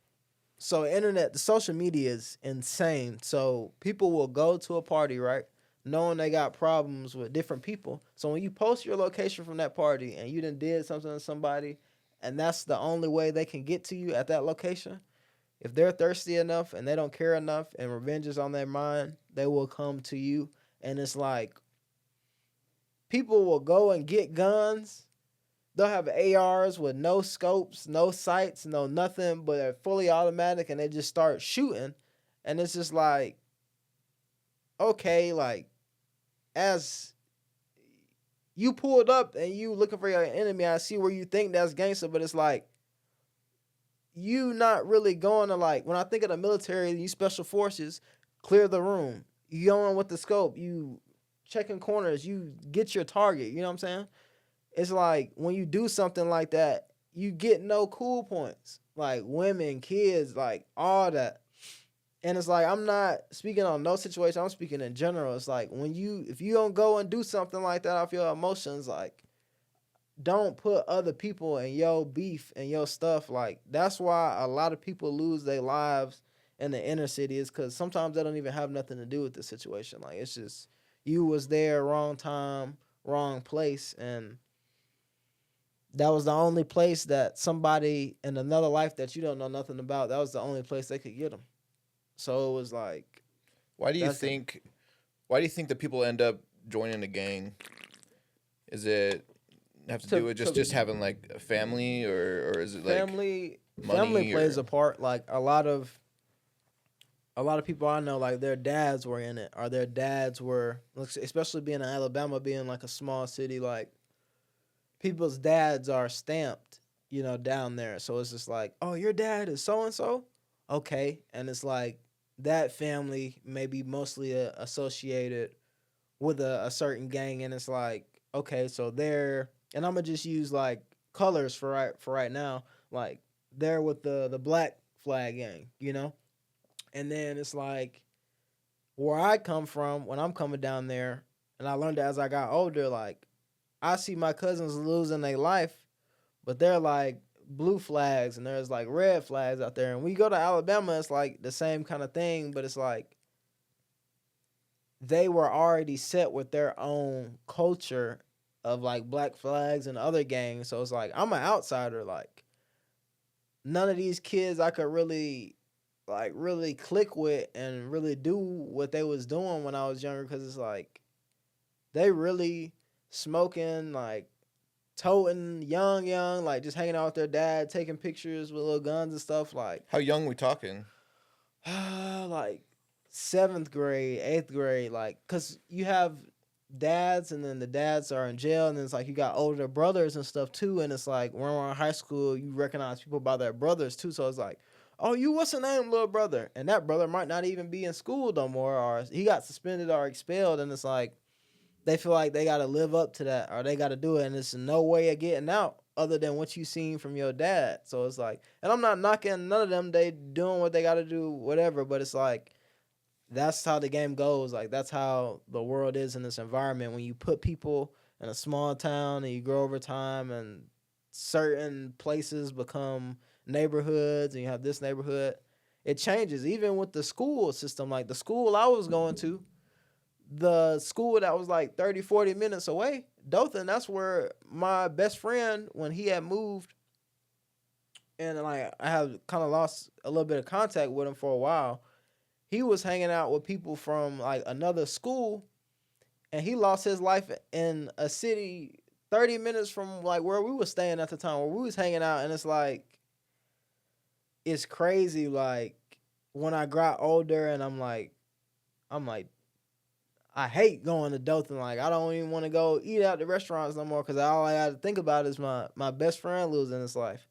so the social media is insane. So people will go to a party, right, knowing they got problems with different people. So when you post your location from that party and you did something to somebody, and that's the only way they can get to you at that location, if they're thirsty enough and they don't care enough and revenge is on their mind, they will come to you. And it's like, people will go and get guns. They'll have ARs with no scopes, no sights, no nothing, but they're fully automatic, and they just start shooting. And it's just like, okay, like, as you pulled up and you looking for your enemy, I see where you think that's gangster, but it's like, you not really going to, like, when I think of the military, you special forces, clear the room. You going with the scope. You checking corners. You get your target. You know what I'm saying? It's like, when you do something like that, you get no cool points. Like, women, kids, like, all that. And it's like, I'm not speaking on no situation. I'm speaking in general. It's like, if you don't go and do something like that off your emotions, like, don't put other people in your beef and your stuff. Like, that's why a lot of people lose their lives in the inner city, is because sometimes they don't even have nothing to do with the situation. Like, it's just, you was there, wrong time, wrong place, and that was the only place that somebody in another life that you don't know nothing about, that was the only place they could get them. So it was like, why do you think that people end up joining a gang? Is it have to do with just having like a family, or is it like family? family money plays or a part. Like a lot of people I know, like their dads were in it, or their dads were, especially being in Alabama, being like a small city, like people's dads are stamped, down there. So it's just like, oh, your dad is so and so, okay, and it's like that family may be mostly associated with a certain gang, and it's like, okay, so they're, and I'm gonna just use like colors for right now, like they're with the black flag gang, and then it's like where I come from when I'm coming down there, and I learned that as I got older, like I see my cousins losing their life, but they're like blue flags and there's like red flags out there. And when you go to Alabama, it's like the same kind of thing, but it's like they were already set with their own culture of like black flags and other gangs. So it's like I'm an outsider. Like none of these kids I could really click with and really do what they was doing when I was younger, because it's like they really smoking, like toting, young, like just hanging out with their dad, taking pictures with little guns and stuff. Like, how young we talking? like seventh grade, eighth grade, like, cause you have dads, and then the dads are in jail, and then it's like you got older brothers and stuff too, and it's like when we're in high school, you recognize people by their brothers too. So it's like, oh, you what's the name, little brother? And that brother might not even be in school no more, or he got suspended or expelled, and it's like they feel like they got to live up to that, or they got to do it, and it's no way of getting out other than what you seen from your dad. So it's like, and I'm not knocking none of them, they doing what they got to do, whatever, but it's like that's how the game goes. Like that's how the world is in this environment. When you put people in a small town and you grow over time, and certain places become neighborhoods, and you have this neighborhood, it changes. Even with the school system, like the school I was going to, the school that was like 30, 40 minutes away, Dothan, that's where my best friend, when he had moved, and like I have kind of lost a little bit of contact with him for a while, he was hanging out with people from like another school, and he lost his life in a city 30 minutes from like where we were staying at the time, where we was hanging out. And it's like, it's crazy. Like when I got older, and I'm like, I hate going to Dothan. Like I don't even want to go eat out the restaurants no more, because all I got to think about is my best friend losing his life.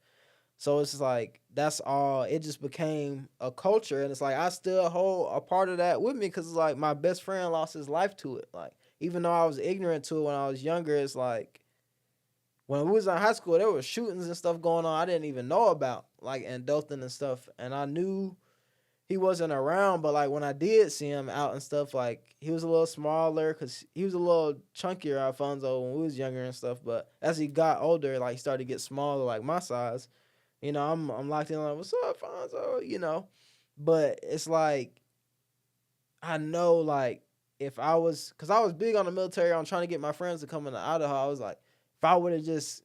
So it's just like that's all. It just became a culture, and it's like I still hold a part of that with me, because it's like my best friend lost his life to it. Like even though I was ignorant to it when I was younger, it's like when we was in high school, there was shootings and stuff going on I didn't even know about, like in Dothan and stuff, and I knew he wasn't around, but like when I did see him out and stuff, like he was a little smaller, because he was a little chunkier, Alfonso, when we was younger and stuff. But as he got older, like he started to get smaller, like my size. I'm locked in, like, what's up, Alfonso? But it's like I know, like if I was, because I was big on the military, I'm trying to get my friends to come into Idaho. I was like, if I would have just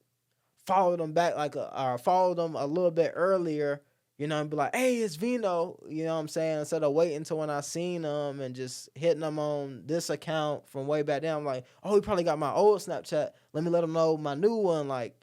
followed them back, like or followed them a little bit earlier, and be like, hey, it's Vino, you know what I'm saying? Instead of waiting until when I seen them and just hitting them on this account from way back then. I'm like, oh, he probably got my old Snapchat. Let me let him know my new one. Like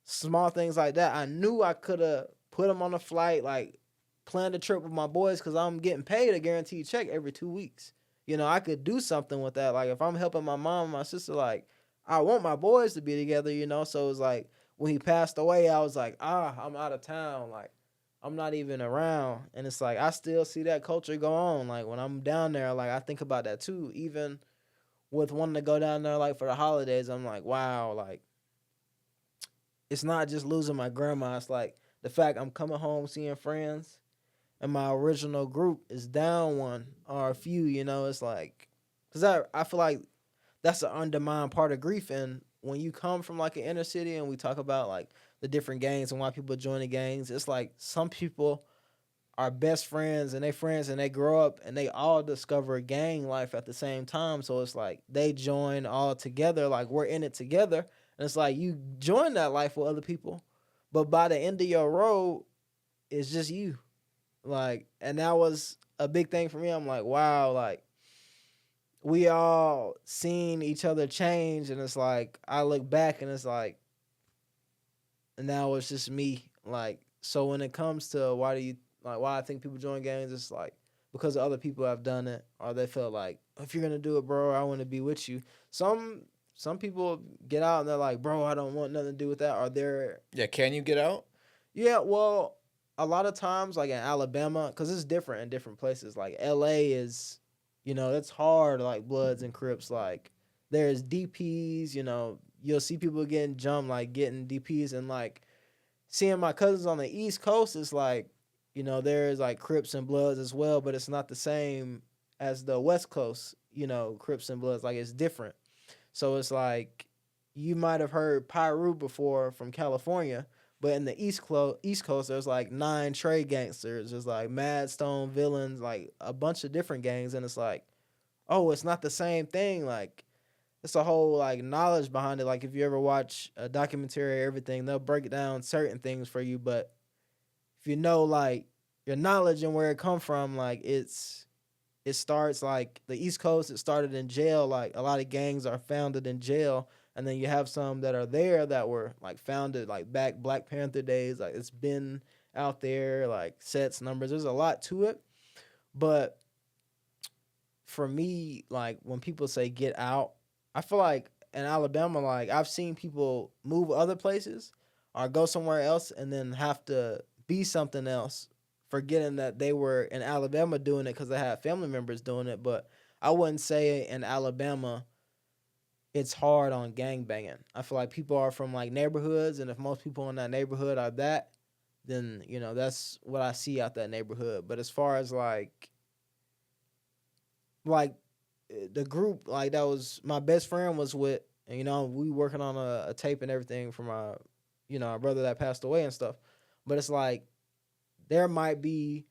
small things like that. I knew I could have put him on a flight, like planned a trip with my boys, because I'm getting paid a guaranteed check every 2 weeks. I could do something with that. Like if I'm helping my mom and my sister, like I want my boys to be together, So it's like when he passed away, I was like, I'm out of town. Like I'm not even around. And it's like I still see that culture go on. Like when I'm down there, like I think about that too. Even with wanting to go down there like for the holidays, I'm like, wow, like it's not just losing my grandma. It's like the fact I'm coming home seeing friends, and my original group is down one or a few. It's like, because I feel like that's an undermined part of grief. And when you come from like an inner city, and we talk about like the different gangs and why people join the gangs, it's like some people are best friends, and they grow up and they all discover gang life at the same time. So it's like they join all together, like we're in it together. And it's like you join that life with other people, but by the end of your road, it's just you. Like, and that was a big thing for me. I'm like, wow, like we all seen each other change, and it's like I look back and it's like, and now it's just me. Like So when it comes to why I think people join gangs, it's like because other people have done it, or they feel like if you're gonna do it, bro, I want to be with you. Some people get out and they're like, bro, I don't want nothing to do with that. Or they're can you get out? Yeah, well, a lot of times, like in Alabama, because it's different in different places. Like LA is, it's hard. Like Bloods and Crips. Like there's DPs. You'll see people getting jumped, like getting DPs, and like seeing my cousins on the East Coast is like, there's like Crips and Bloods as well, but it's not the same as the West Coast. Crips and Bloods. Like it's different. So it's like you might have heard Pyru before from California, but in the East Coast, there's like 9 trade gangsters. There's like Mad Stone villains, like a bunch of different gangs, and it's like, oh, it's not the same thing. Like it's a whole like knowledge behind it. Like if you ever watch a documentary or everything, they'll break down certain things for you. But if you know like your knowledge and where it come from, like it starts like the East Coast. It started in jail. Like a lot of gangs are founded in jail, and then you have some that are there that were like founded like back Black Panther days. Like it's been out there, like sets, numbers. There's a lot to it, but for me, like when people say get out, I feel like in Alabama, like I've seen people move other places or go somewhere else and then have to be something else, forgetting that they were in Alabama doing it because they had family members doing it. But I wouldn't say in Alabama it's hard on gang banging. I feel like people are from like neighborhoods, and if most people in that neighborhood are that, then that's what I see out that neighborhood. But as far as like the group like that was my best friend was with, and we working on a tape and everything for my our brother that passed away and stuff. But it's like there might be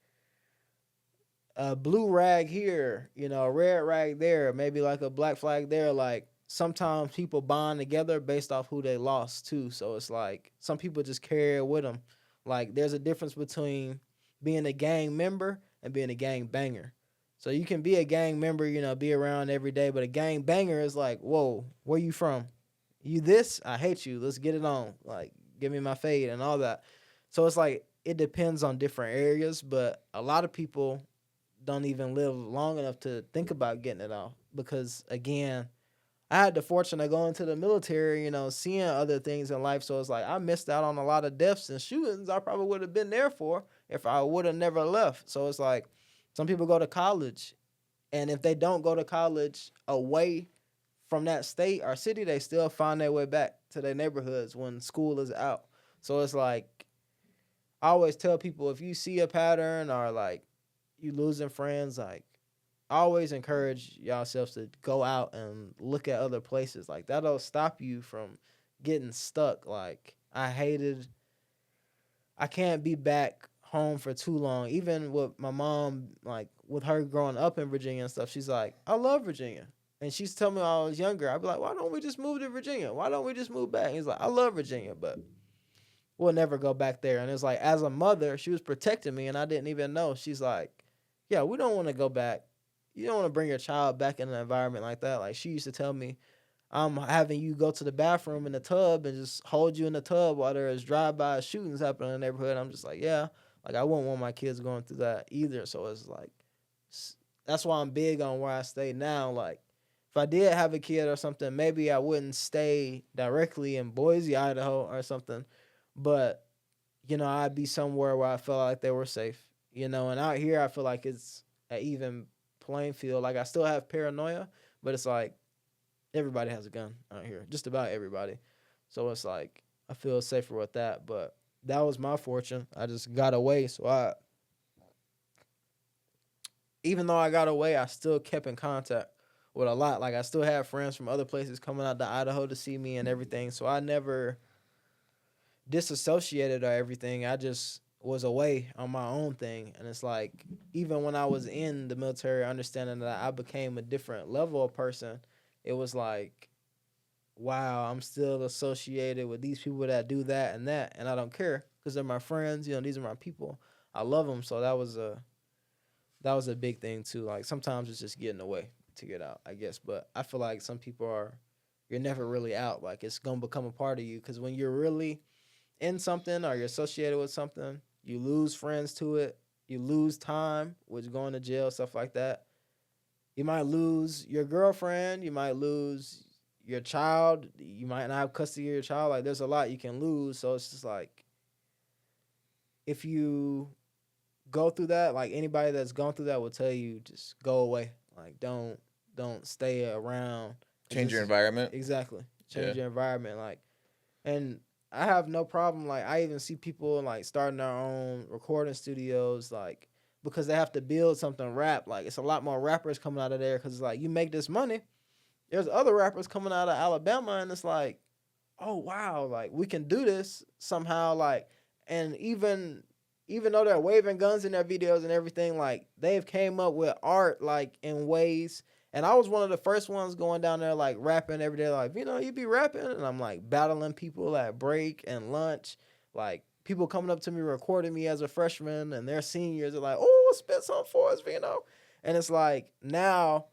a blue rag here, a red rag there, maybe like a black flag there. Like sometimes people bond together based off who they lost too. So it's like some people just carry it with them. Like there's a difference between being a gang member and being a gang banger. So you can be a gang member, be around every day, but a gang banger is like, whoa, where you from? You this? I hate you. Let's get it on. Like, give me my fade and all that. So it's like it depends on different areas, but a lot of people don't even live long enough to think about getting it off because again, I had the fortune of going to the military, seeing other things in life. So it's like I missed out on a lot of deaths and shootings I probably would have been there for if I would have never left. So it's like some people go to college, and if they don't go to college away from that state or city, they still find their way back to their neighborhoods when school is out. So it's like I always tell people if you see a pattern or like you losing friends, like I always encourage yourselves to go out and look at other places. Like that'll stop you from getting stuck. Like I can't be back home for too long. Even with my mom, like with her growing up in Virginia and stuff, she's like, I love Virginia. And she's telling me when I was younger, I'd be like, why don't we just move to Virginia? Why don't we just move back? And he's like, I love Virginia, but we'll never go back there. And it's like, as a mother, she was protecting me and I didn't even know. She's like, yeah, we don't want to go back. You don't want to bring your child back in an environment like that. Like she used to tell me, I'm having you go to the bathroom in the tub and just hold you in the tub while there is drive-by shootings happening in the neighborhood. I'm just like, yeah, like I wouldn't want my kids going through that either. So it's like, that's why I'm big on where I stay now. Like if I did have a kid or something, maybe I wouldn't stay directly in Boise, Idaho or something. But, I'd be somewhere where I felt like they were safe, and out here I feel like it's an even playing field. Like I still have paranoia, but it's like everybody has a gun out here, just about everybody. So it's like I feel safer with that. But that was my fortune. I just got away. So even though I got away, I still kept in contact with a lot. Like I still had friends from other places coming out to Idaho to see me and everything. So I never disassociated or everything. I just was away on my own thing. And it's like, even when I was in the military, understanding that I became a different level of person, it was like, wow, I'm still associated with these people that do that, and I don't care because they're my friends. These are my people. I love them. So that was a big thing too. Like sometimes it's just getting away to get out, I guess. But I feel like some people you're never really out. Like it's gonna become a part of you because when you're really in something or you're associated with something, you lose friends to it. You lose time, which going to jail, stuff like that. You might lose your girlfriend. You might lose your child. You might not have custody of your child. Like, there's a lot you can lose. So it's just like, if you go through that, like anybody that's gone through that will tell you, just go away. Like, don't stay around. Change your environment. Exactly. Change your environment. Like, and I have no problem. Like, I even see people like starting their own recording studios, like, because they have to build something rap. Like, it's a lot more rappers coming out of there because, like, you make this money. There's other rappers coming out of Alabama, and it's like, oh, wow, like, we can do this somehow. Like, and even though they're waving guns in their videos and everything, like, they've came up with art, like, in ways. And I was one of the first ones going down there, like, rapping every day, like, you know, you be rapping. And I'm, like, battling people at break and lunch. Like, people coming up to me, recording me as a freshman, and they're seniors. They're like, oh, spit something for us, Vino. And it's like, now,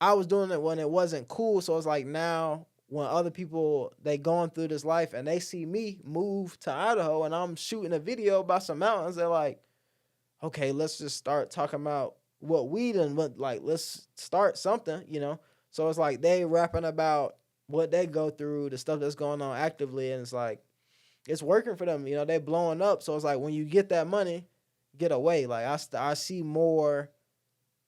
I was doing it when it wasn't cool. So it's like, now, when other people, they going through this life, and they see me move to Idaho, and I'm shooting a video about some mountains, they're like, okay, let's just start talking about what we done, but like, let's start something, you know? So it's like they rapping about what they go through, the stuff that's going on actively, and it's like, it's working for them, you know, they blowing up. So it's like, when you get that money, get away. Like, I see more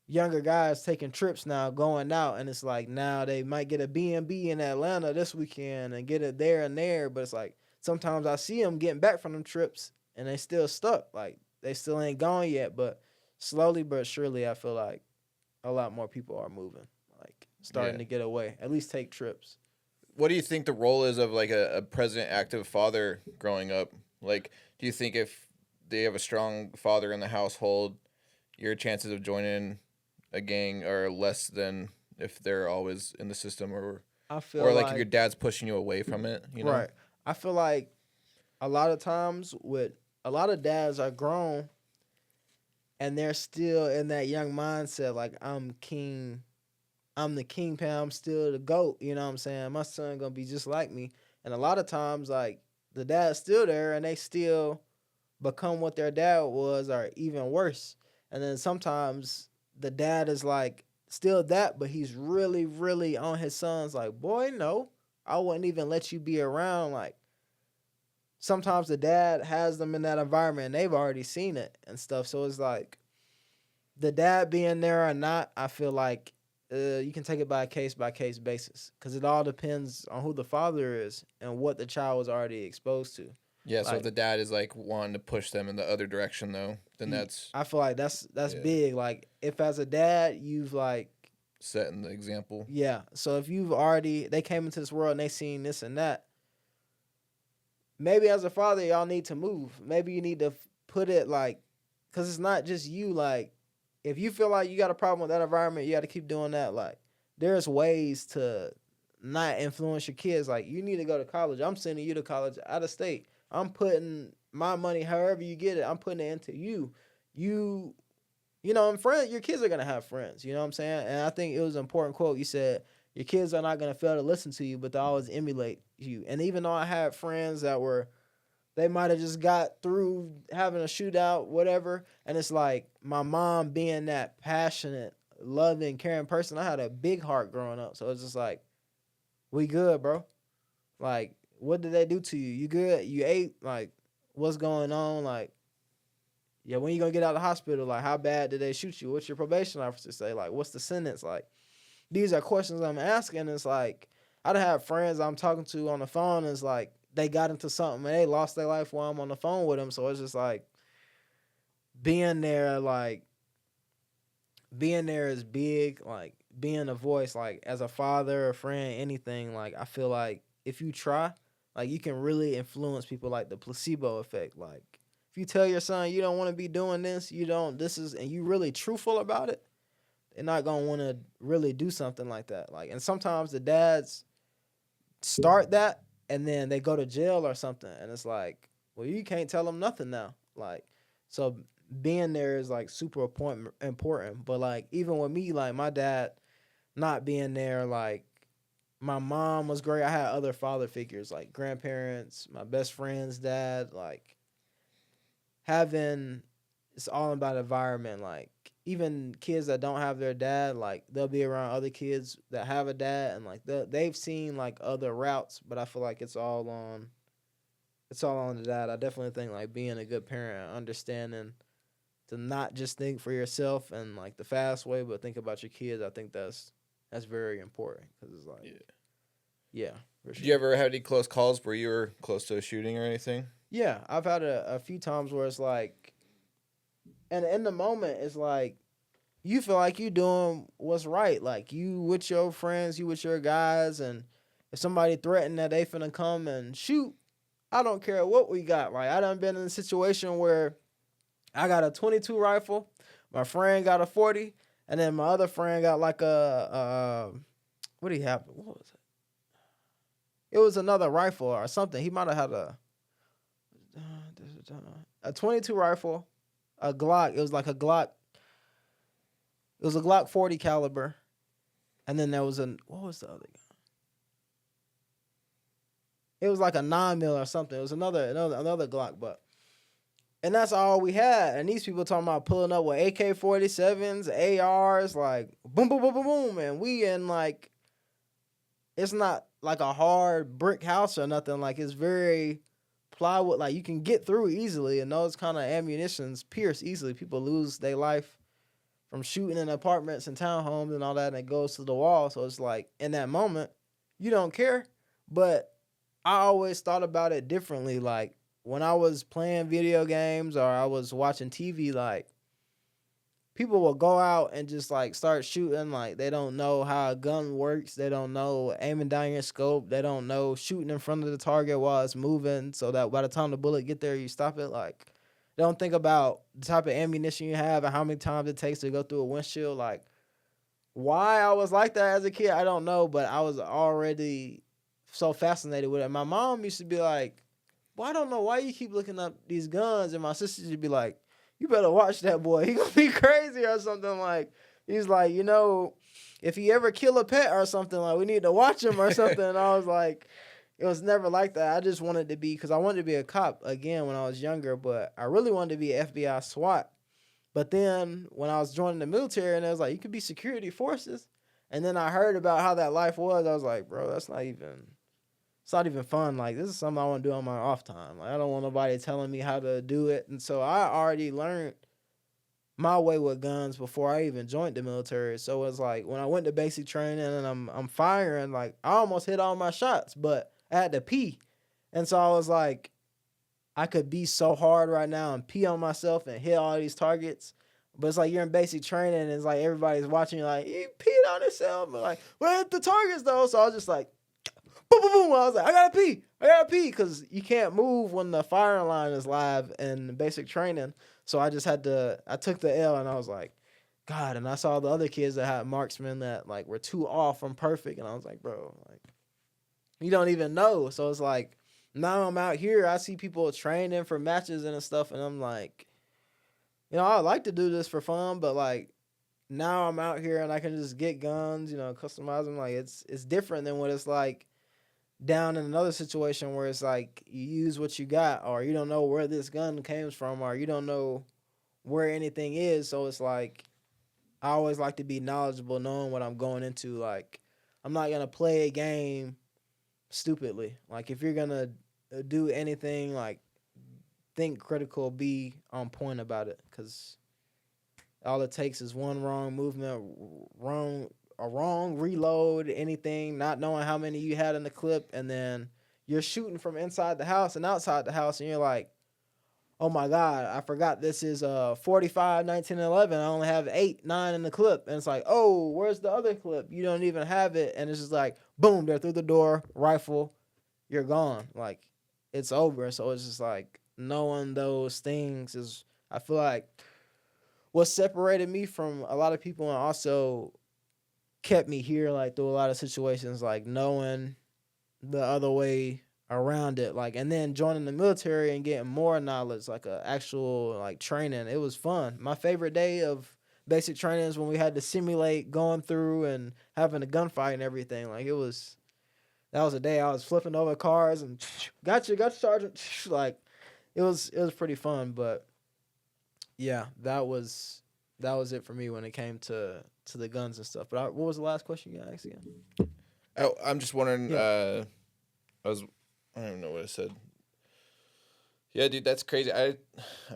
younger guys taking trips now, going out, and it's like, now they might get a B&B in Atlanta this weekend and get it there and there, but it's like, sometimes I see them getting back from them trips, and they still stuck. Like, they still ain't gone yet, but slowly but surely, I feel like a lot more people are moving, like, starting to get away, at least take trips. What do you think the role is of, like, a present active father growing up? Like, do you think if they have a strong father in the household, your chances of joining a gang are less than if they're always in the system, or like if your dad's pushing you away from it, you know? Right. I feel like a lot of times with a lot of dads are grown and they're still in that young mindset, like, I'm king, I'm the kingpin, I'm still the GOAT, you know what I'm saying? My son gonna be just like me. And a lot of times, like, the dad's still there and they still become what their dad was or even worse. And then sometimes the dad is like still that, but he's really, really on his sons, like, boy, no, I wouldn't even let you be around. Like, sometimes the dad has them in that environment and they've already seen it and stuff. So it's like, the dad being there or not, I feel like you can take it by case basis, because it all depends on who the father is and what the child was already exposed to. Yeah, so if the dad is like wanting to push them in the other direction, though, then that's... I feel like that's big. Like, if as a dad, you've like... setting the example. Yeah, so if you've already... they came into this world and they seen this and that, maybe as a father, y'all need to move. Maybe you need to put it like... because it's not just you. Like, if you feel like you got a problem with that environment, you got to keep doing that. Like, there's ways to not influence your kids. Like, you need to go to college. I'm sending you to college out of state. I'm putting my money, however you get it, I'm putting it into you. You know, and friends, your kids are going to have friends. You know what I'm saying? And I think it was an important quote. You said, your kids are not going to fail to listen to you, but they always emulate you. And even though I had friends that were, they might have just got through having a shootout, whatever. And it's like, my mom being that passionate, loving, caring person, I had a big heart growing up. So it's just like, we good, bro. Like, what did they do to you? You good? You ate? Like, what's going on? Like, yeah, when you gonna get out of the hospital? Like, how bad did they shoot you? What's your probation officer say? Like, what's the sentence? Like, these are questions I'm asking. It's like, I done have friends I'm talking to on the phone, and it's like, they got into something and they lost their life while I'm on the phone with them. So it's just like, being there is big. Like, being a voice, like, as a father, a friend, anything. Like, I feel like if you try, like, you can really influence people, like the placebo effect. Like, if you tell your son you don't want to be doing this, and you really truthful about it, they're not going to want to really do something like that. Like, and sometimes the dads start that and then they go to jail or something. And it's like, well, you can't tell them nothing now. Like, so being there is like super important. But like, even with me, like, my dad not being there, like, My mom was great. I had other father figures like grandparents, my best friend's dad. Like having, it's all about environment. Like even kids that don't have their dad, like they'll be around other kids that have a dad, and like they've seen like other routes. But I feel like it's all on the dad. I definitely think like being a good parent, understanding to not just think for yourself and like the fast way, but think about your kids. I think that's very important because it's like, Yeah. yeah, for Did you sure. ever have any close calls where you were close to a shooting or anything? Yeah, I've had a few times where it's like, and in the moment, it's like you feel like you doing what's right. Like you with your friends, you with your guys, and if somebody threatened that they finna come and shoot, I don't care what we got. Like I done been in a situation where I got a 22 rifle, my friend got a 40, and then my other friend got like what do you have? What was it? It was another rifle or something. He might have had a 22 rifle, a Glock. It was like a Glock. It was a Glock 40 caliber, and then there was what was the other gun? It was like a 9 mil or something. It was another Glock, but and that's all we had. And these people talking about pulling up with AK-47s, ARs, like boom, boom, boom, boom, boom, and we in like it's not like a hard brick house or nothing. Like it's very plywood. Like you can get through easily, and those kind of ammunitions pierce easily. People lose their life from shooting in apartments and townhomes and all that, and it goes to the wall. So it's like in that moment, you don't care. But I always thought about it differently. Like when I was playing video games or I was watching TV, like people will go out and just like start shooting. Like they don't know how a gun works. They don't know aiming down your scope. They don't know shooting in front of the target while it's moving, so that by the time the bullet get there, you stop it. Like they don't think about the type of ammunition you have and how many times it takes to go through a windshield. Like why I was like that as a kid, I don't know, but I was already so fascinated with it. My mom used to be like, well, I don't know why you keep looking up these guns. And my sister would be like, you better watch that boy. He gonna be crazy or something. Like, he's like, if he ever kill a pet or something, like, we need to watch him or something. And I was like, it was never like that. I just wanted to be, because I wanted to be a cop again when I was younger, but I really wanted to be an FBI SWAT. But then when I was joining the military and it was like, you could be security forces. And then I heard about how that life was. I was like, bro, it's not even fun. Like this is something I want to do on my off time. Like I don't want nobody telling me how to do it. And so I already learned my way with guns before I even joined the military. So it's like when I went to basic training and I'm firing, like I almost hit all my shots, but I had to pee. And so I was like, I could be so hard right now and pee on myself and hit all these targets. But it's like you're in basic training and it's like everybody's watching you like, he peed on himself. But like, well, hit the targets though. So I was just like, boom, boom, boom. I was like, I gotta pee, because you can't move when the firing line is live in basic training. So I just I took the L and I was like, God. And I saw the other kids that had marksmen that like were too off from perfect. And I was like, bro, like, you don't even know. So it's like, now I'm out here, I see people training for matches and stuff. And I'm like, I like to do this for fun, but like, now I'm out here and I can just get guns, customize them. Like it's different than what it's like down in another situation where it's like you use what you got or you don't know where this gun came from or you don't know where anything is. So it's like I always like to be knowledgeable, knowing what I'm going into. Like I'm not gonna play a game stupidly. Like if you're gonna do anything, like think critical, be on point about it, because all it takes is one wrong movement, a wrong reload, anything, not knowing how many you had in the clip, and then you're shooting from inside the house and outside the house, and you're like, oh my God, I forgot this is 45, 19, and 11. I only have 8, 9 in the clip. And it's like, oh, where's the other clip? You don't even have it. And it's just like, boom, they're through the door, rifle, you're gone. Like, it's over. So it's just like, knowing those things is, I feel like, what separated me from a lot of people and also kept me here, like, through a lot of situations, like, knowing the other way around it, like, and then joining the military and getting more knowledge, like a actual like training. It was fun. My favorite day of basic training is when we had to simulate going through and having a gunfight and everything. Like it was That was a day I was flipping over cars and got your sergeant. Like it was pretty fun, but yeah, that was it for me when it came to the guns and stuff. But what was the last question you asked again? I'm just wondering. Yeah. I was. I don't even know what I said. Yeah, dude, that's crazy. I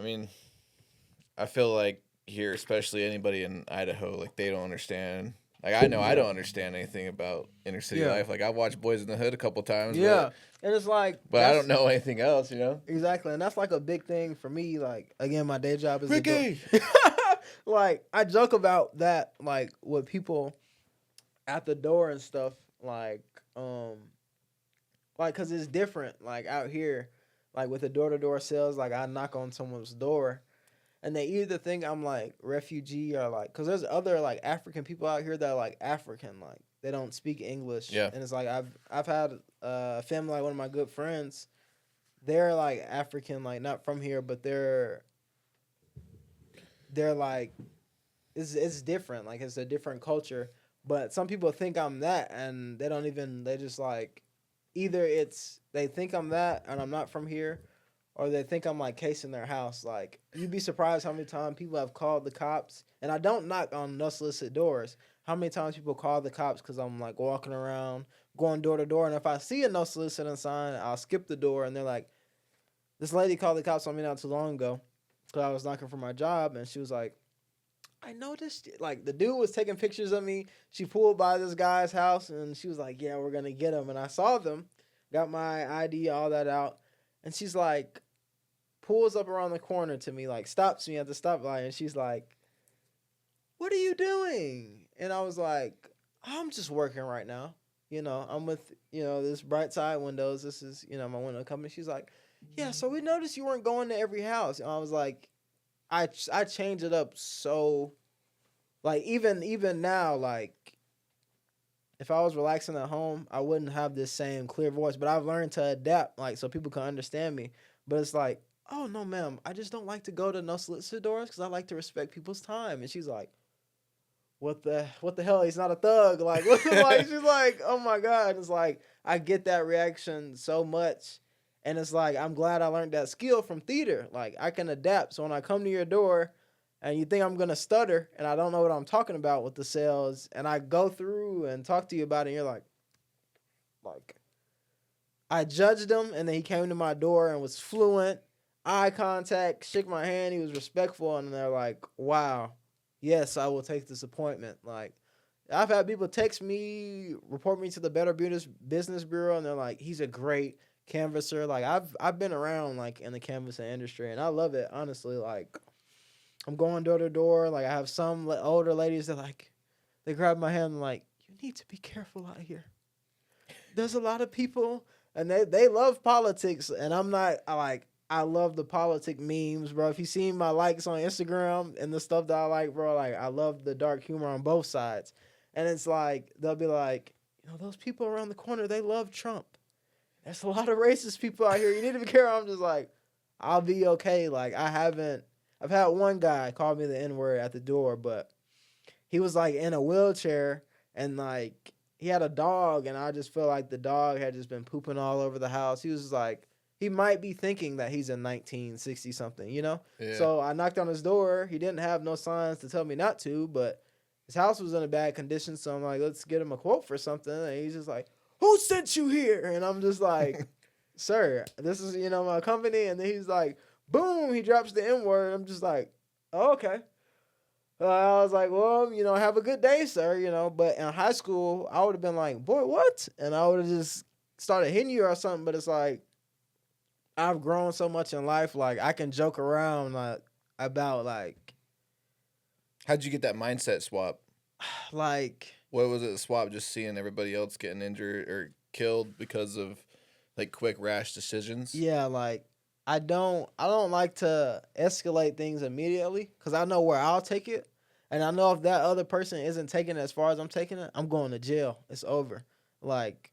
mean, I feel like here, especially anybody in Idaho, like they don't understand. Like I know I don't understand anything about inner city Yeah. life. Like I've watched Boys in the Hood a couple times. Yeah, and it's like, but I don't know anything else. You know. Exactly, and that's like a big thing for me. Like again, my day job is Ricky. Like I joke about that, like with people at the door and stuff, like because it's different. Like out here, like with the door-to-door sales, like I knock on someone's door, and they either think I'm like refugee or like, because there's other like African people out here that are like African, like they don't speak English. Yeah. And it's like I've had a family, like one of my good friends, they're like African, like not from here, but they're like it's different, like it's a different culture. But some people think I'm that, and they just like either it's they think I'm that and I'm not from here, or they think I'm like casing their house. Like you'd be surprised how many times people have called the cops, and I don't knock on no solicit doors. How many times people call the cops because I'm like walking around, going door to door, and if I see a no soliciting sign, I'll skip the door, and they're like, "This lady called the cops on me not too long ago because I was knocking for my job," and she was like, "I noticed, like the dude was taking pictures of me. She pulled by this guy's house, and she was like, 'Yeah, we're gonna get him.'" And I saw them, got my ID, all that out, and she's like, pulls up around the corner to me, like stops me at the stoplight, and she's like, "What are you doing?" And I was like, "I'm just working right now. I'm with, this Bright Side Windows. This is, my window company." She's like, "Yeah, so we noticed you weren't going to every house." And I was like, I changed it up so, like even now, like if I was relaxing at home, I wouldn't have this same clear voice. But I've learned to adapt, like so people can understand me. But it's like, "Oh no, ma'am, I just don't like to go to no solicitor doors because I like to respect people's time." And she's like, what the hell? He's not a thug. Like, like she's like, "Oh my God." It's like I get that reaction so much, and it's like I'm glad I learned that skill from theater. Like I can adapt. So when I come to your door, and you think I'm gonna stutter and I don't know what I'm talking about with the sales, and I go through and talk to you about it, and you're like I judged him, and then he came to my door and was fluent, eye contact, shook my hand. He was respectful, and they're like, "Wow. Yes, I will take this appointment." Like, I've had people text me, report me to the Better Business Bureau, and they're like, "He's a great canvasser." Like, I've been around like in the canvassing industry, and I love it. Honestly, like, I'm going door to door. Like, I have some older ladies that like, they grab my hand and like, "You need to be careful out here. There's a lot of people," and they love politics, and I'm not like. I love the politic memes, bro. If you seen my likes on Instagram and the stuff that I like, bro, like I love the dark humor on both sides. And it's like they'll be like, "Those people around the corner, they love Trump. There's a lot of racist people out here. You need to be careful." I'm just like, I'll be okay. Like I've had one guy call me the N-word at the door, but he was like in a wheelchair and like he had a dog, and I just feel like the dog had just been pooping all over the house. He was just like, he might be thinking that he's in 1960 something, Yeah. So I knocked on his door. He didn't have no signs to tell me not to, but his house was in a bad condition. So I'm like, let's get him a quote for something. And he's just like, "Who sent you here?" And I'm just like, "Sir, this is, my company." And then he's like, boom, he drops the N-word. I'm just like, "Oh, okay." I was like, "Well, have a good day, sir." But in high school, I would have been like, "Boy, what?" And I would have just started hitting you or something. But it's like, I've grown so much in life, like I can joke around about like How'd you get that mindset swap? like What was it? Swap just seeing everybody else getting injured or killed because of like quick rash decisions. yeah, like I don't like to escalate things immediately because I know where I'll take it, and I know if that other person isn't taking it as far as I'm taking it, I'm going to jail. It's over. Like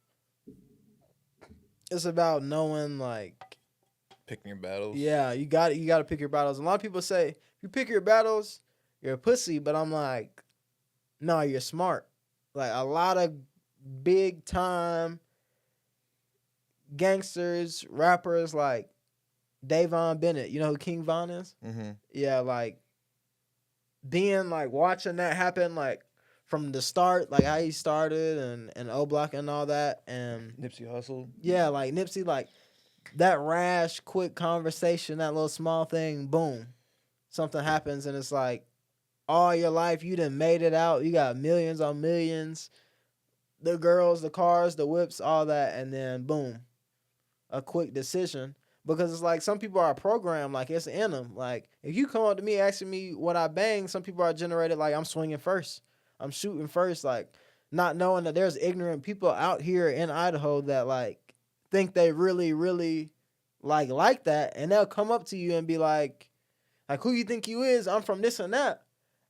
it's about knowing like Picking your battles. yeah, you got to pick your battles. A lot of people say if you pick your battles, you're a pussy, but I'm like, no, you're smart. Like a lot of big time gangsters, rappers like Davon Bennett. You know who King Von is? Mm-hmm. Yeah, like being like watching that happen, like from the start, like how he started and O Block and all that, and Nipsey Hussle. yeah, like Nipsey, like that rash, quick conversation, that little small thing, boom, something happens, and it's like all your life you done made it out, you got millions on millions, the girls, the cars, the whips, all that, and then boom, a quick decision. Because it's like some people are programmed, like it's in them. Like if you come up to me asking me what I bang, some people are generated like I'm swinging first, I'm shooting first, like not knowing that there's ignorant people out here in Idaho that like think they really, really like that, and they'll come up to you and be like who you think you is? I'm from this and that,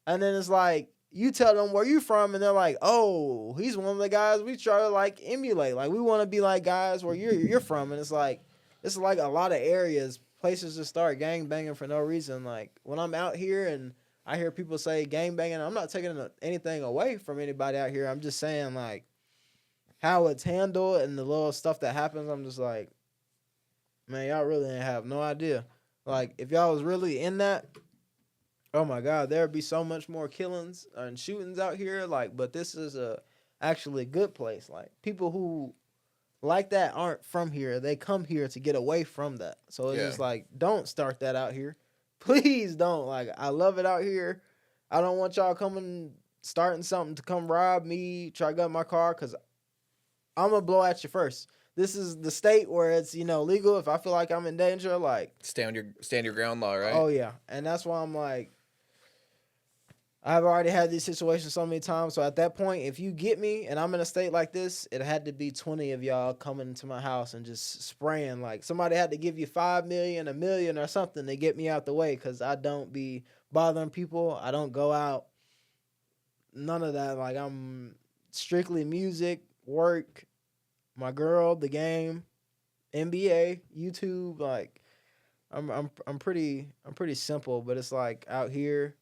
and then it's like you tell them where you from, and they're like, oh, he's one of the guys we try to like emulate. Like we want to be like guys where you're from, and it's like a lot of areas, places to start gang banging for no reason. Like when I'm out here and I hear people say gang banging, I'm not taking anything away from anybody out here. I'm just saying like how it's handled and the little stuff that happens. I'm just like, man, y'all really ain't have no idea. Like if y'all was really in that, oh my God, there'd be so much more killings and shootings out here. Like, but this is a actually good place. Like people who like that aren't from here. They come here to get away from that. So it's just like, don't start that out here. Please don't. Like, I love it out here. I don't want y'all coming, starting something to come rob me, try to get my car, because I'm going to blow at you first. This is the state where it's, legal. If I feel like I'm in danger, like... Stand your ground law, right? Oh, yeah. And that's why I'm like... I've already had these situations so many times. So at that point, if you get me and I'm in a state like this, it had to be 20 of y'all coming to my house and just spraying. Like somebody had to give you $5 million, $1 million or something to get me out the way, because I don't be bothering people. I don't go out. None of that. Like I'm strictly music, work, my girl, the game, NBA, YouTube. Like I'm pretty simple, but it's like out here.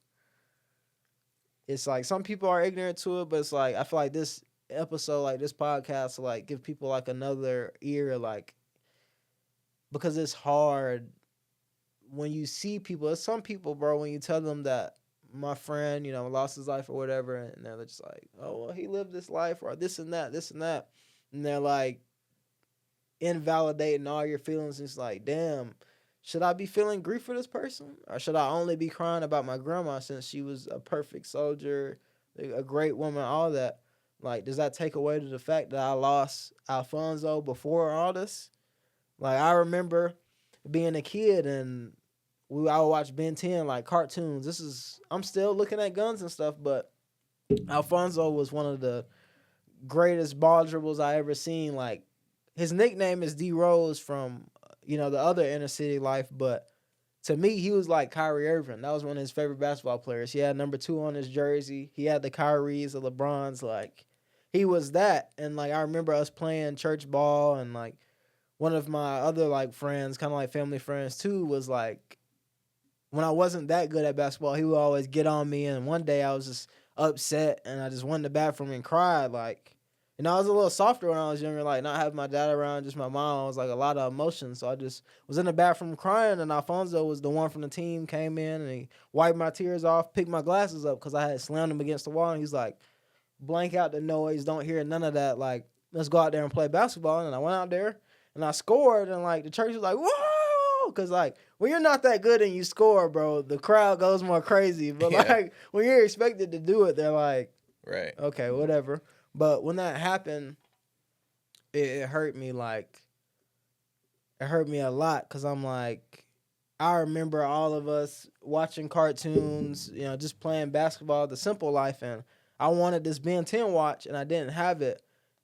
It's like some people are ignorant to it, but it's like I feel like this episode, like this podcast, will like give people like another ear, like because it's hard when you see people. There's some people, bro, when you tell them that my friend, lost his life or whatever, and they're just like, oh, well, he lived this life or this and that, and they're like invalidating all your feelings. It's like, damn. Should I be feeling grief for this person? Or should I only be crying about my grandma since she was a perfect soldier, a great woman, all that? Like, does that take away to the fact that I lost Alfonso before all this? Like, I remember being a kid and I would watch Ben 10, like, cartoons. I'm still looking at guns and stuff, but Alfonso was one of the greatest ball dribbles I ever seen. Like, his nickname is D Rose from... the other inner city life, but to me, he was like Kyrie Irving. That was one of his favorite basketball players. He had number 2 on his jersey. He had the Kyries, the LeBrons. Like, he was that. And like, I remember us playing church ball, and like, one of my other like friends, kind of like family friends too, was like, when I wasn't that good at basketball, he would always get on me. And one day I was just upset, and I just went in the bathroom and cried. Like, I was a little softer when I was younger, like not having my dad around, just my mom. I was like a lot of emotions. So I just was in the bathroom crying, and Alfonso was the one from the team, came in and he wiped my tears off, picked my glasses up because I had slammed them against the wall. And he's like, blank out the noise, don't hear none of that. Like, let's go out there and play basketball. And I went out there and I scored, and like the church was like, whoa! Because like when you're not that good and you score, bro, the crowd goes more crazy. But like when you're expected to do it, they're like, right, okay, whatever. But when that happened, it hurt me. Like, it hurt me a lot because I'm like, I remember all of us watching cartoons, just playing basketball, the simple life. And I wanted this Ben 10 watch, and I didn't have it.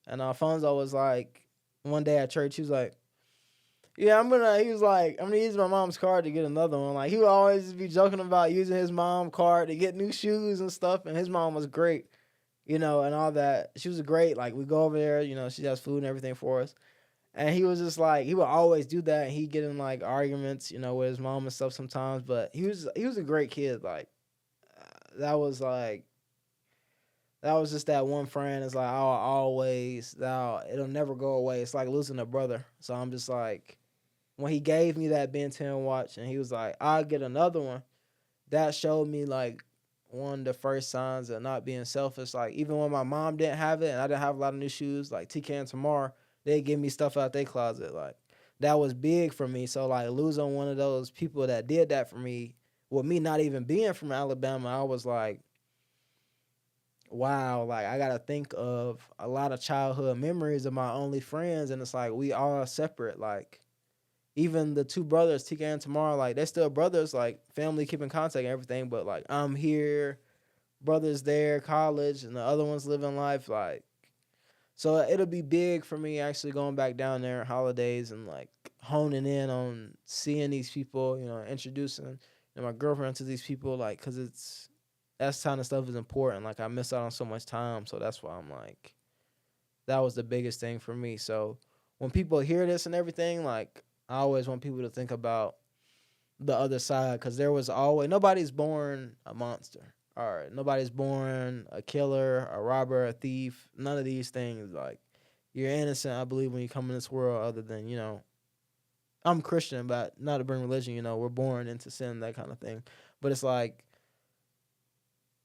And Alfonso was like, one day at church, he was like, yeah, I'm going to use my mom's card to get another one. Like, he would always be joking about using his mom's card to get new shoes and stuff. And his mom was great. And all that. She was great. Like, we go over there, she has food and everything for us. And he was just like, he would always do that. And he'd get in like arguments, with his mom and stuff sometimes. But he was a great kid. Like, that was like, that was just that one friend. It's like I'll always that it'll never go away. It's like losing a brother. So I'm just like when he gave me that Ben 10 watch and he was like, I'll get another one, that showed me like one of the first signs of not being selfish. Like even when my mom didn't have it and I didn't have a lot of new shoes, like TK and Tamar, they'd give me stuff out their closet. Like that was big for me. So like losing one of those people that did that for me, with me not even being from Alabama, I was like, wow, like I gotta think of a lot of childhood memories of my only friends, and it's like we all separate. Like even the two brothers, TK and Tamar, like they're still brothers, like family keep in contact and everything, but like I'm here, brothers there, college, and the other ones living life. Like so it'll be big for me actually going back down there holidays and like honing in on seeing these people, introducing my girlfriend to these people, like because it's that kind of stuff is important. Like I miss out on so much time, so that's why I'm like that was the biggest thing for me. So when people hear this and everything, like I always want people to think about the other side because there was always nobody's born a monster. All right, nobody's born a killer, a robber, a thief. None of these things. Like you're innocent, I believe, when you come in this world. Other than I'm Christian, but not to bring religion. We're born into sin, that kind of thing. But it's like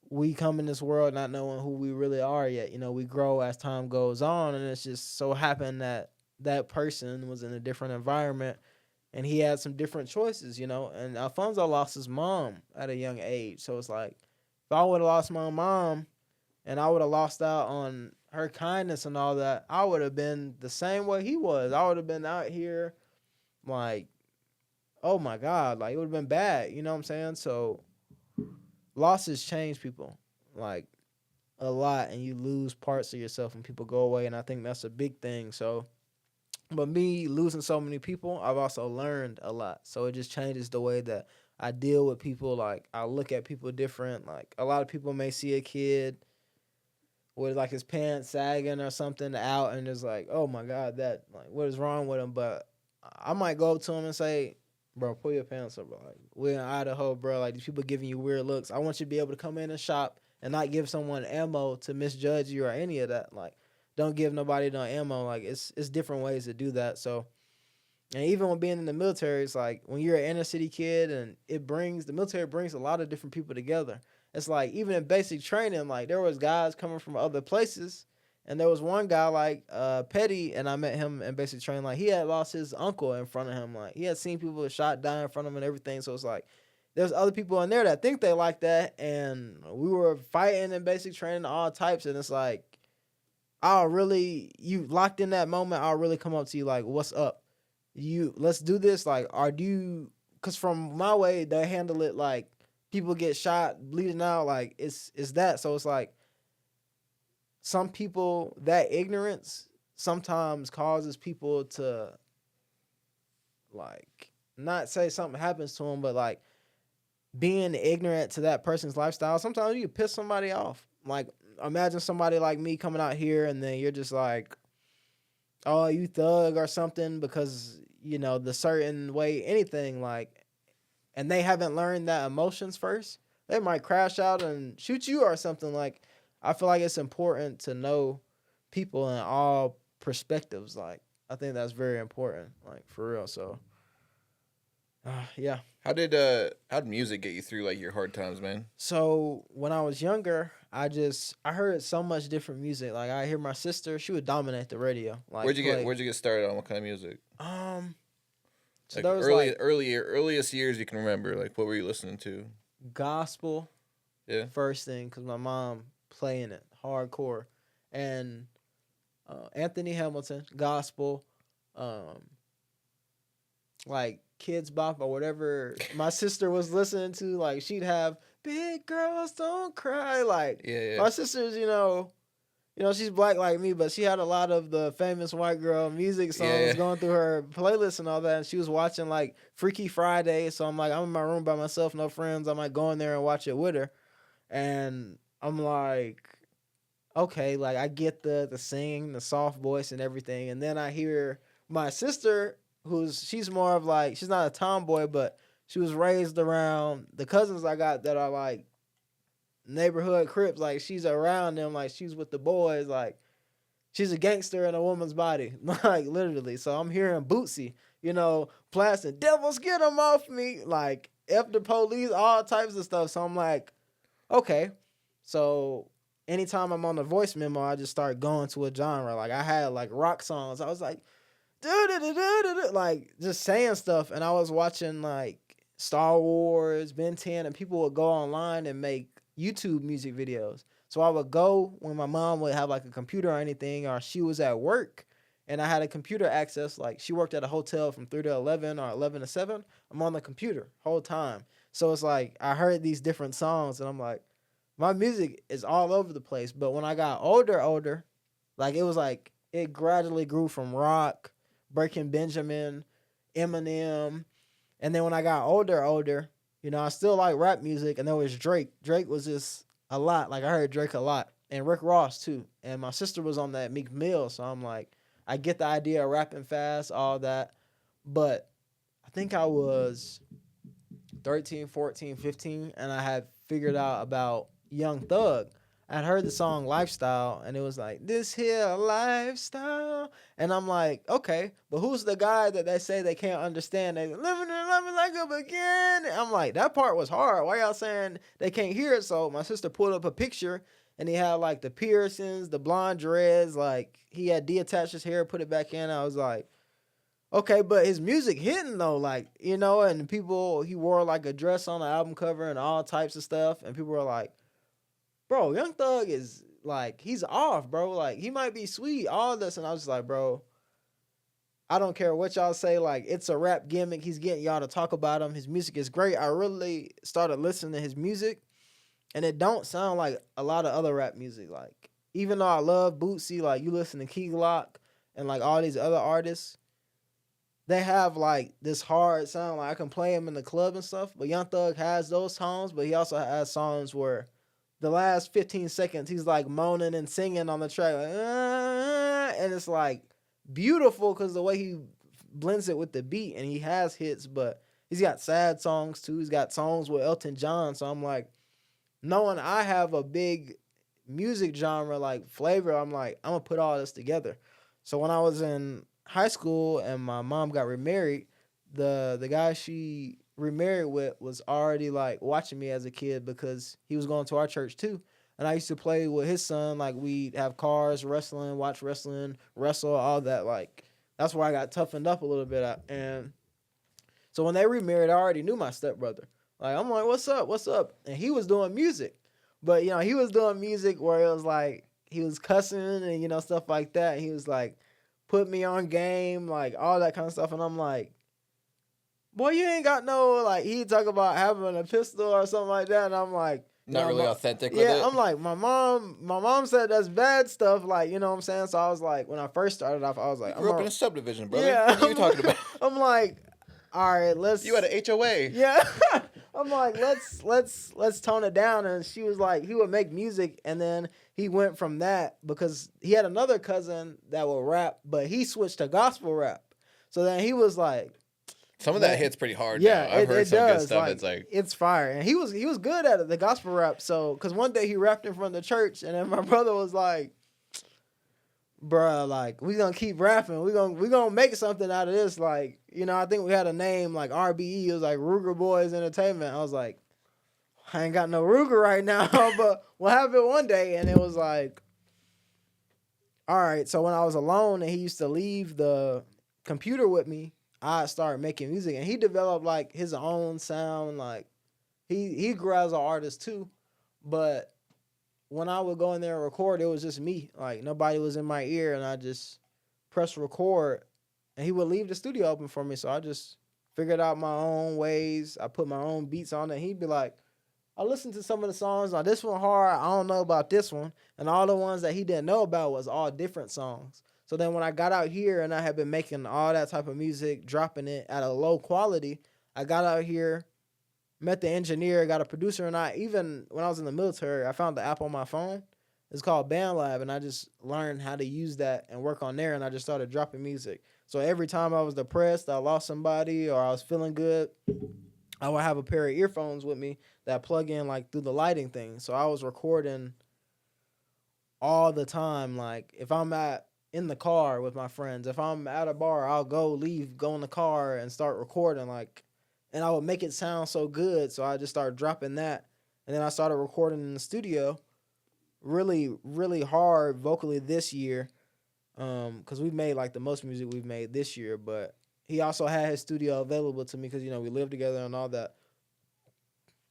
we come in this world not knowing who we really are yet. We grow as time goes on, and it's just so happened that that person was in a different environment and he had some different choices, And Alfonso lost his mom at a young age. So it's like, if I would have lost my mom and I would have lost out on her kindness and all that, I would have been the same way he was. I would have been out here like, oh my God, like it would have been bad. You know what I'm saying? So losses change people like a lot, and you lose parts of yourself when people go away. And I think that's a big thing. So but me losing so many people, I've also learned a lot. So it just changes the way that I deal with people. Like I look at people different. Like a lot of people may see a kid with like his pants sagging or something out, and it's like, oh my God, that like what is wrong with him? But I might go up to him and say, bro, pull your pants up, bro. Like we're in Idaho, bro. Like these people giving you weird looks. I want you to be able to come in and shop and not give someone ammo to misjudge you or any of that. Like don't give nobody no ammo. Like it's different ways to do that. So and even when being in the military, it's like when you're an inner city kid and the military brings a lot of different people together. It's like even in basic training, like there was guys coming from other places, and there was one guy like Petty, and I met him in basic training. Like he had lost his uncle in front of him. Like he had seen people shot die in front of him and everything. So it's like there's other people in there that think they like that, and we were fighting in basic training all types, and it's like you locked in that moment. I'll really come up to you like, what's up? Let's do this. Like, because from my way, they handle it like people get shot, bleeding out. Like, it's that. So it's like some people, that ignorance sometimes causes people to, like, not say something happens to them, but like being ignorant to that person's lifestyle, sometimes you can piss somebody off. Like, imagine somebody like me coming out here and then you're just like, oh, you thug or something because, the certain way, anything like, and they haven't learned that emotions first. They might crash out and shoot you or something. Like, I feel like it's important to know people in all perspectives. Like, I think that's very important, like, for real. So, yeah. How'd music get you through like your hard times, man? So when I was younger, I heard so much different music. Like I hear my sister, she would dominate the radio. Like Where'd you get started on what kind of music? So Like there was like earliest years you can remember. Like what were you listening to? gospel, Yeah. first thing, because my mom playing it hardcore, and Anthony Hamilton, gospel, um, like Kids Bop or whatever my sister was listening to. Like she'd have Big Girls Don't Cry. Like Yeah. my sister's, she's black like me, but she had a lot of the famous white girl music songs going through her playlist and all that. And she was watching like Freaky Friday. So I'm like, I'm in my room by myself, no friends. I might go in there and watch it with her. And I'm like, okay, like I get the singing, the soft voice and everything. And then I hear my sister, she's more of like, she's not a tomboy, but she was raised around the cousins I got that are like neighborhood Crips. Like, she's around them. Like, she's with the boys. Like, she's a gangster in a woman's body. Like, literally. So I'm hearing Bootsy, blasting, devils get them off me. Like, F the police, all types of stuff. So I'm like, okay. So anytime I'm on the voice memo, I just start going to a genre. Like, I had, like, rock songs. I was like, like, just saying stuff. And I was watching, like, Star Wars, Ben 10, and people would go online and make YouTube music videos. So I would go when my mom would have, like, a computer or anything, or she was at work and I had a computer access. Like, she worked at a hotel from 3 to 11 or 11 to 7. I'm on the computer whole time. So it's like I heard these different songs and I'm like, my music is all over the place. But when I got older, like, it was like it gradually grew from rock, Breaking Benjamin, Eminem. And then when I got older, I still like rap music. And there was Drake. Drake was just a lot. Like, I heard Drake a lot. And Rick Ross, too. And my sister was on that Meek Mill. So I'm like, I get the idea of rapping fast, all that. But I think I was 13, 14, 15. And I had figured out about Young Thug. I heard the song Lifestyle, and it was like, this here lifestyle. And I'm like, okay, but who's the guy that they say they can't understand? They living and loving like a beginning. I'm like, that part was hard. Why y'all saying they can't hear it? So my sister pulled up a picture, and he had, like, the piercings, the blonde dreads. Like, he had detached his hair, put it back in. I was like, okay, but his music hitting, though. Like, and people, he wore, like, a dress on the album cover and all types of stuff. And people were like, bro, Young Thug is, like, he's off, bro. Like, he might be sweet, all this. And I was just like, bro, I don't care what y'all say. Like, it's a rap gimmick. He's getting y'all to talk about him. His music is great. I really started listening to his music, and it don't sound like a lot of other rap music. Like, even though I love Bootsy, like, you listen to Key Glock and, like, all these other artists, they have, like, this hard sound. Like, I can play him in the club and stuff, but Young Thug has those songs, but he also has songs where the last 15 seconds, he's, like, moaning and singing on the track. Like, and it's, like, beautiful because the way he blends it with the beat, and he has hits, but he's got sad songs, too. He's got songs with Elton John. So I'm like, knowing I have a big music genre, like, flavor, I'm like, I'm going to put all this together. So when I was in high school and my mom got remarried, the guy she remarried with was already, like, watching me as a kid because he was going to our church too. And I used to play with his son. Like, we'd have cars, wrestling, watch wrestling, wrestle, all that. Like, that's where I got toughened up a little bit at. And so when they remarried, I already knew my stepbrother. Like, I'm like, what's up? What's up? And he was doing music. But, he was doing music where it was like he was cussing and, stuff like that. And he was like, put me on game, like, all that kind of stuff. And I'm like, boy, you ain't got no, like, he talk about having a pistol or something like that. And I'm like, Not really authentic with it. Yeah, I'm like, my mom said that's bad stuff. Like, you know what I'm saying? So I was like, when I first started off, I was like, You grew up in a subdivision, brother. Yeah, What are you talking about? I'm like, all right, let's. You had an HOA. Yeah. I'm like, let's tone it down. And she was like, he would make music, and then he went from that because he had another cousin that would rap, but he switched to gospel rap. So then he was like, some of that hits pretty hard. Yeah, now. I've heard some does. good stuff. Like, it's like, it's fire, and he was good at it, the gospel rap. So, because one day he rapped in front of the church, and then my brother was like, "Bruh, like, we gonna keep rapping. We gonna make something out of this." Like, I think we had a name like RBE. It was like Ruger Boys Entertainment. I was like, I ain't got no Ruger right now, but we'll have it one day. And it was like, all right. So when I was alone and he used to leave the computer with me, I started making music, and he developed like his own sound. Like, he grew as an artist too, but when I would go in there and record, it was just me. Like, nobody was in my ear, and I just press record, and he would leave the studio open for me. So I just figured out my own ways. I put my own beats on it. He'd be like, I listened to some of the songs. Now, this one hard. I don't know about this one. And all the ones that he didn't know about was all different songs. So then when I got out here and I had been making all that type of music, dropping it at a low quality, I got out here, met the engineer, got a producer, and even when I was in the military, I found the app on my phone. It's called BandLab, and I just learned how to use that and work on there, and I just started dropping music. So every time I was depressed, I lost somebody, or I was feeling good, I would have a pair of earphones with me that plug in like through the lighting thing. So I was recording all the time. Like if I'm at in the car with my friends, if I'm at a bar, I'll go in the car and start recording. Like, and I would make it sound so good. So I just started dropping that, and then I started recording in the studio, really hard vocally this year. Because we've made like the most music we've made this year, but he also had his studio available to me because we live together and all that.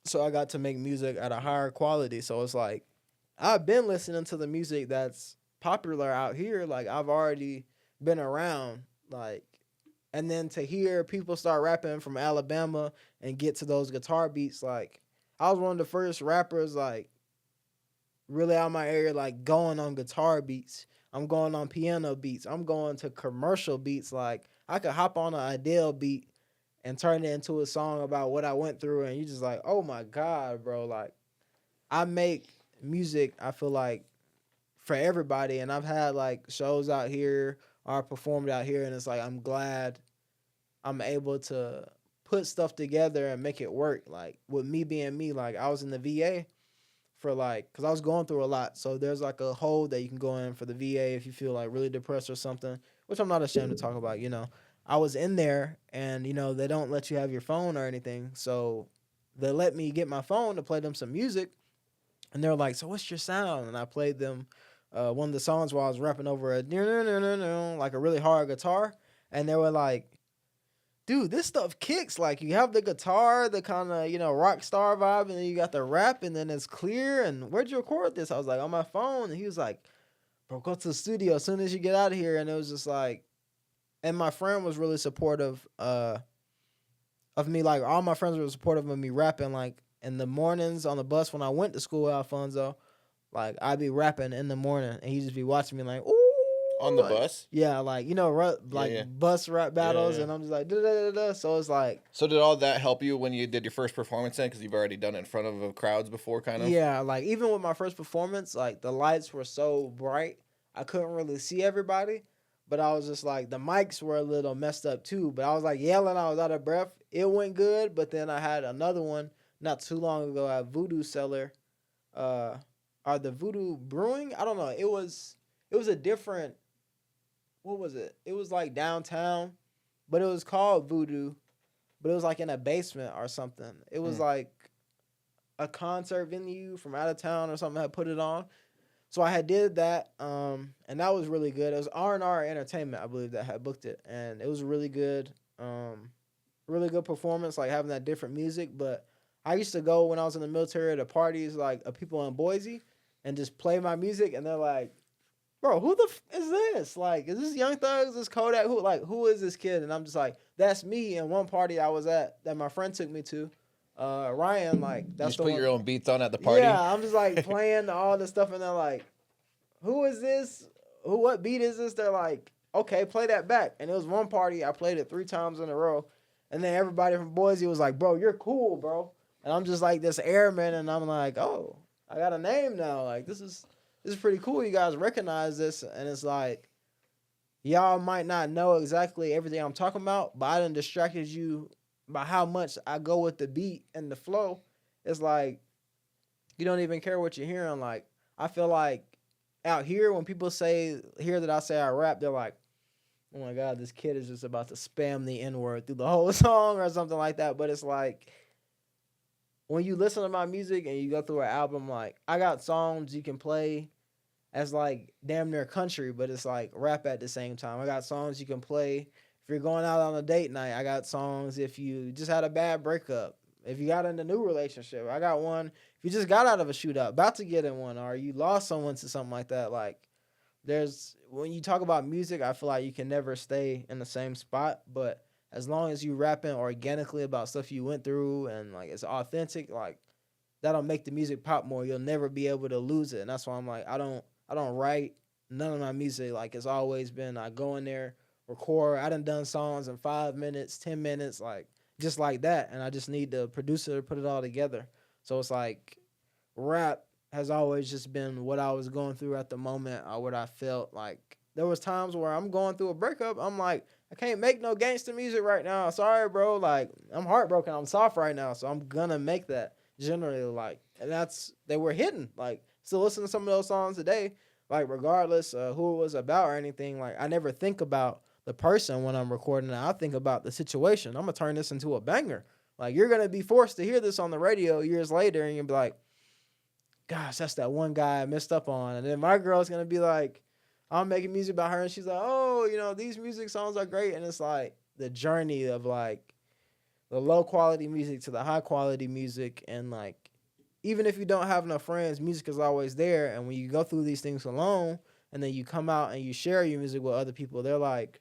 So I got to make music at a higher quality. So it's like I've been listening to the music that's popular out here. Like I've already been around. Like, and then to hear people start rapping from Alabama and get to those guitar beats, like I was one of the first rappers like really out of my area, like going on guitar beats. I'm going on piano beats. I'm going to commercial beats. Like I could hop on an Adele beat and turn it into a song about what I went through, and you just like, oh my god, bro. Like I make music. I feel like for everybody, and I've had like shows out here or performed out here, and it's like I'm glad I'm able to put stuff together and make it work. Like with me being me, like I was in the VA for like, cause I was going through a lot. So there's like a hole that you can go in for the VA if you feel like really depressed or something, which I'm not ashamed to talk about. I was in there, and they don't let you have your phone or anything, so they let me get my phone to play them some music, and they're like, "So what's your sound?" And I played them one of the songs where I was rapping over like a really hard guitar, and they were like, dude, this stuff kicks. Like you have the guitar, the kind of rock star vibe, and then you got the rap, and then it's clear. And where'd you record this? I was like, on my phone. And he was like, bro, go to the studio as soon as you get out of here. And it was just like, and my friend was really supportive of me. Like all my friends were supportive of me rapping. Like in the mornings on the bus when I went to school, Alfonso, like I'd be rapping in the morning, and he'd just be watching me like, ooh. On the Like, bus? yeah, like Yeah, yeah. bus rap battles, Yeah. and I'm just like da da da da. So it's like, So did all that help you when you did your first performance then? Because you've already done it in front of crowds before, kind of? yeah, like even with my first performance, like the lights were so bright, I couldn't really see everybody. But I was just like, the mics were a little messed up too. But I was like yelling, I was out of breath. It went good. But then I had another one not too long ago at Voodoo Cellar, uh, or the Voodoo Brewing. I don't know. It was a different. What was it? It was like downtown, but it was called Voodoo. But it was like in a basement or something. It was Mm. like a concert venue from out of town or something had put it on. So I had did that, and that was really good. It was R&R Entertainment, I believe, that had booked it, and it was really good performance, like having that different music. But I used to go when I was in the military to parties like of people in Boise, and just play my music, and they're like, "Bro, who the is this? Like, is this Young Thug? Is this Kodak? Who is this kid?" And I'm just like, "That's me." And one party I was at that my friend took me to, Ryan, like You that's just the put one. your own beats on at the party? Yeah, I'm just like playing all this stuff, and they're like, "Who is this? What beat is this?" They're like, "Okay, play that back." And it was one party I played it 3 times in a row, and then everybody from Boise was like, "Bro, you're cool, bro." And I'm just like this airman, and I'm like, "Oh, I got a name now. Like this is pretty cool. You guys recognize this." And it's like, y'all might not know exactly everything I'm talking about, but I done distracted you by how much I go with the beat and the flow. It's like you don't even care what you're hearing. Like I feel like out here when people hear that I say I rap, they're like, "Oh my god, this kid is just about to spam the N word through the whole song or something like that." But it's like when you listen to my music and you go through an album, like I got songs you can play as like damn near country, but it's like rap at the same time. I got songs you can play if you're going out on a date night. I got songs if you just had a bad breakup. If you got in a new relationship, I got one. If you just got out of a shootout, about to get in one, or you lost someone to something like that, like there's when you talk about music, I feel like you can never stay in the same spot. But as long as you rapping organically about stuff you went through and like it's authentic, like that'll make the music pop more. You'll never be able to lose it. And that's why I'm like, I don't write none of my music. Like it's always been I go in there, record. I done songs in 5 minutes, 10 minutes, like just like that. And I just need the producer to put it all together. So it's like rap has always just been what I was going through at the moment or what I felt like there was times where I'm going through a breakup. I'm like, I can't make no gangster music right now. Sorry, bro. Like, I'm heartbroken. I'm soft right now. So I'm gonna make that generally, like, and they were hidden. Like, still listen to some of those songs today. Like, regardless who it was about or anything, like, I never think about the person when I'm recording it. I think about the situation. I'm gonna turn this into a banger. Like, you're gonna be forced to hear this on the radio years later, and you'll be like, gosh, that's that one guy I messed up on. And then my girl's gonna be like, I'm making music about her, and she's like, oh, these music songs are great. And it's like the journey of like the low quality music to the high quality music. And like, even if you don't have enough friends, music is always there. And when you go through these things alone, and then you come out and you share your music with other people, they're like,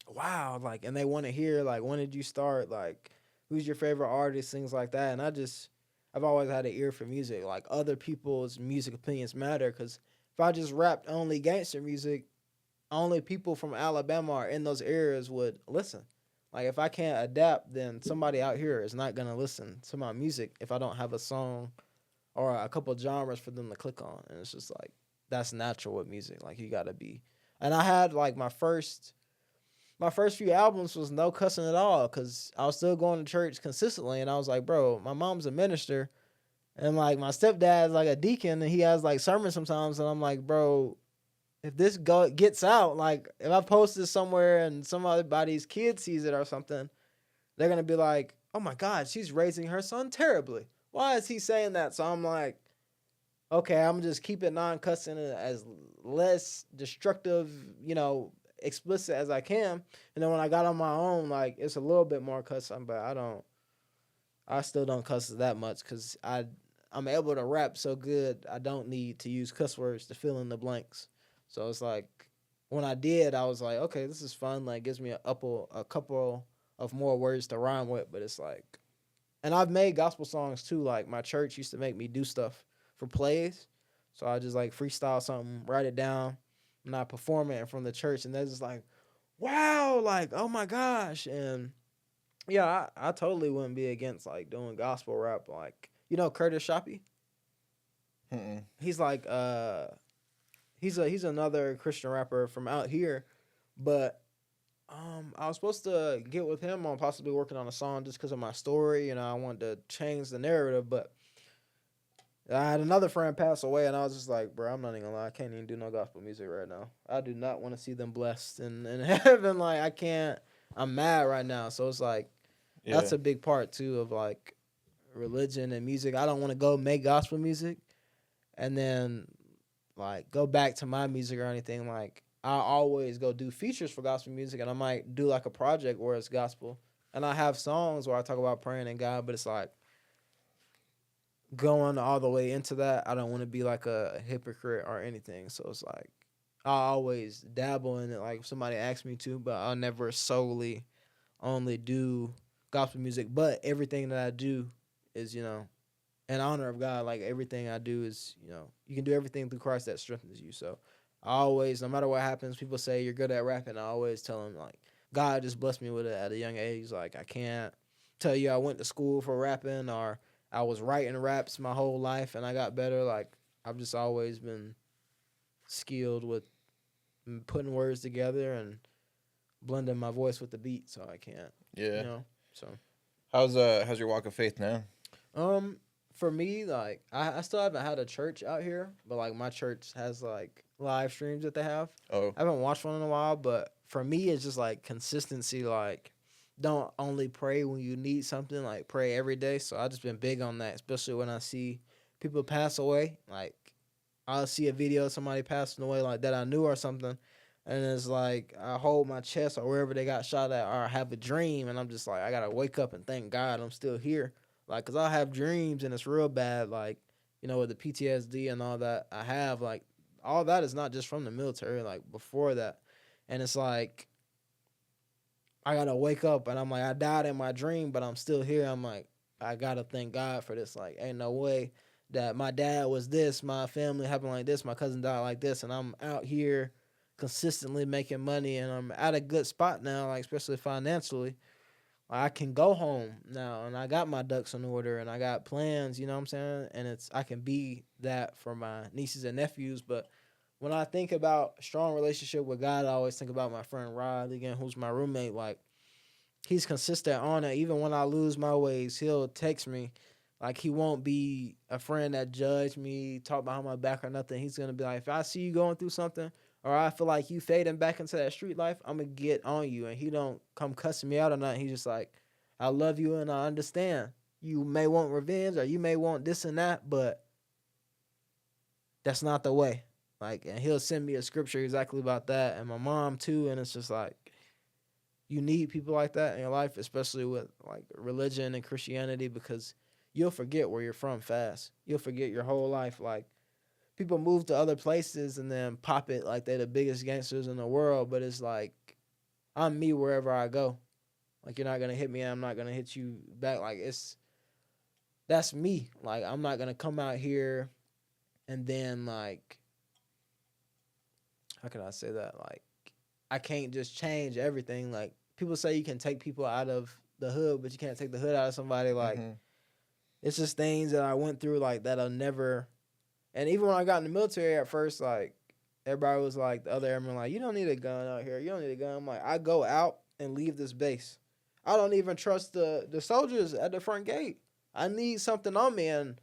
wow, like, and they want to hear, like, when did you start? Like, who's your favorite artist? Things like that. And I've always had an ear for music. Like, other people's music opinions matter, because if I just rapped only gangster music, only people from Alabama or in those areas would listen. Like, if I can't adapt, then somebody out here is not gonna listen to my music if I don't have a song or a couple genres for them to click on. And it's just like, that's natural with music. Like, you gotta be. And I had like my first few albums was no cussing at all, because I was still going to church consistently. And I was like, bro, my mom's a minister, and like my stepdad's like a deacon, and he has like sermons sometimes. And I'm like, bro, if this gets out, like if I post this somewhere and somebody's kid sees it or something, they're gonna be like, oh my God, she's raising her son terribly. Why is he saying that? So I'm like, okay, I'm just keeping non-cussing as less destructive, explicit as I can. And then when I got on my own, like, it's a little bit more cussing, but I still don't cuss that much, because I'm able to rap so good. I don't need to use cuss words to fill in the blanks. So it's like, when I did, I was like, okay, this is fun. Like, gives me a couple of more words to rhyme with. But it's like, and I've made gospel songs too. Like, my church used to make me do stuff for plays. So I just like freestyle something, write it down, and I perform it in front of the church. And they're just like, wow, like, oh my gosh. And yeah, I totally wouldn't be against like doing gospel rap. Like, Curtis Shoppy? Mm-mm. He's like, he's another Christian rapper from out here. But I was supposed to get with him on possibly working on a song just because of my story. I wanted to change the narrative, but I had another friend pass away, and I was just like, bro, I'm not even gonna lie, I can't even do no gospel music right now. I do not want to see them blessed in heaven. Like, I can't. I'm mad right now. So it's like, that's Yeah. a big part too of like religion and music. I don't want to go make gospel music and then like go back to my music or anything. Like, I always go do features for gospel music, and I might do like a project where it's gospel, and I have songs where I talk about praying in God, but it's like going all the way into that. I don't want to be like a hypocrite or anything. So it's like, I always dabble in it, like if somebody asks me to, but I'll never solely only do gospel music. But everything that I do is, in honor of God. Like, everything I do is, you can do everything through Christ that strengthens you. So I always, no matter what happens, people say you're good at rapping. I always tell them, like, God just blessed me with it at a young age. Like, I can't tell you I went to school for rapping, or I was writing raps my whole life and I got better. Like, I've just always been skilled with putting words together and blending my voice with the beat, so I can't, Yeah. So How's your walk of faith now? um for me, like, I still haven't had a church out here, but like my church has like live streams that they have. Oh, I haven't watched one in a while, but for me it's just like consistency. Like, don't only pray when you need something, like pray every day. So I just been big on that, especially when I see people pass away. Like, I'll see a video of somebody passing away like that I knew or something, and it's like I hold my chest or wherever they got shot at, or I have a dream, and I'm just like, I gotta wake up and thank God I'm still here. Like, cause I have dreams and it's real bad. Like, with the PTSD and all that I have, like, all that is not just from the military. Like, before that, and it's like I gotta wake up and I'm like, I died in my dream, but I'm still here. I'm like, I gotta thank God for this. Like, ain't no way that my dad was this, my family happened like this, my cousin died like this, and I'm out here consistently making money, and I'm at a good spot now, like, especially financially. I can go home now, and I got my ducks in order, and I got plans. You know what I'm saying? And I can be that for my nieces and nephews, but when I think about strong relationship with God, I always think about my friend Rod again, who's my roommate. Like he's consistent on it. Even when I lose my ways, he'll text me. Like he won't be a friend that judge me, talk behind my back or nothing. He's gonna be like, if I see you going through something, or I feel like you fading back into that street life, I'm gonna get on you. And he don't come cussing me out or nothing. He's just like, I love you and I understand. You may want revenge or you may want this and that, but that's not the way. Like, and he'll send me a scripture exactly about that, and my mom too. And it's just like, you need people like that in your life, especially with like religion and Christianity, because you'll forget where you're from fast. You'll forget your whole life. Like people move to other places and then pop it like they're the biggest gangsters in the world, but it's like I'm me wherever I go. Like you're not gonna hit me, and I'm not gonna hit you back. Like that's me. Like I'm not gonna come out here and then like how can I say that? Like I can't just change everything. Like people say you can take people out of the hood, but you can't take the hood out of somebody. Like it's just things that I went through like that'll never. And even when I got in the military at first, like everybody was like, the other airmen like, you don't need a gun out here. You don't need a gun. I'm like, I go out and leave this base. I don't even trust the soldiers at the front gate. I need something on me. And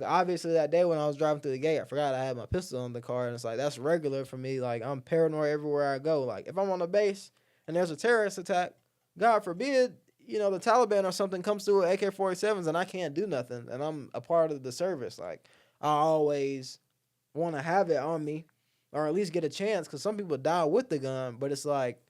obviously that day when I was driving through the gate, I forgot I had my pistol in the car. And it's like, that's regular for me. Like I'm paranoid everywhere I go. Like if I'm on a base and there's a terrorist attack, God forbid, the Taliban or something comes through with AK-47s and I can't do nothing. And I'm a part of the service. Like I always want to have it on me or at least get a chance, because some people die with the gun, but it's like,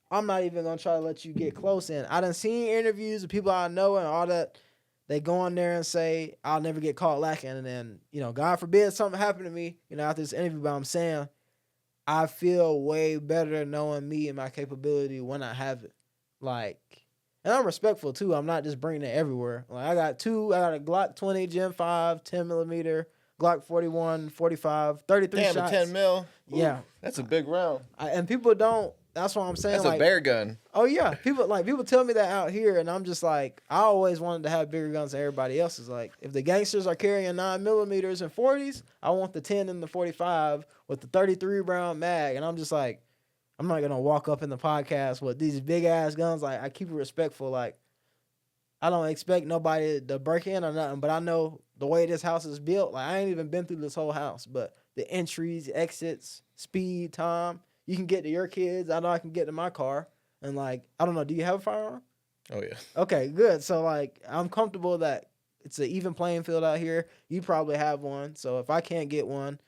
I'm not even going to try to let you get close in. I done seen interviews of people I know and all that. They go on there and say, I'll never get caught lacking. And then, God forbid something happened to me, after this interview, but I'm saying I feel way better knowing me and my capability when I have it. Like, and I'm respectful too. I'm not just bringing it everywhere. Like I got a Glock 20 Gen 5, 10 millimeter, Glock 41, 45, 33 Damn, shots. a 10 mil. Ooh, yeah. That's a big round. And people don't, that's what I'm saying. That's like, a bear gun. Oh yeah. People tell me that out here, and I'm just like, I always wanted to have bigger guns than everybody else. Is like, if the gangsters are carrying 9 millimeters and 40s, I want the 10 and the 45 with the 33 round mag. And I'm just like, I'm not gonna walk up in the podcast with these big ass guns. Like I keep it respectful. Like I don't expect nobody to break in or nothing, but I know the way this house is built. Like I ain't even been through this whole house, but the entries, exits, speed, time, you can get to your kids. I know I can get to my car. And like, I don't know, do you have a firearm? Oh yeah. Okay, good. So like, I'm comfortable that it's an even playing field out here. You probably have one. So if I can't get one,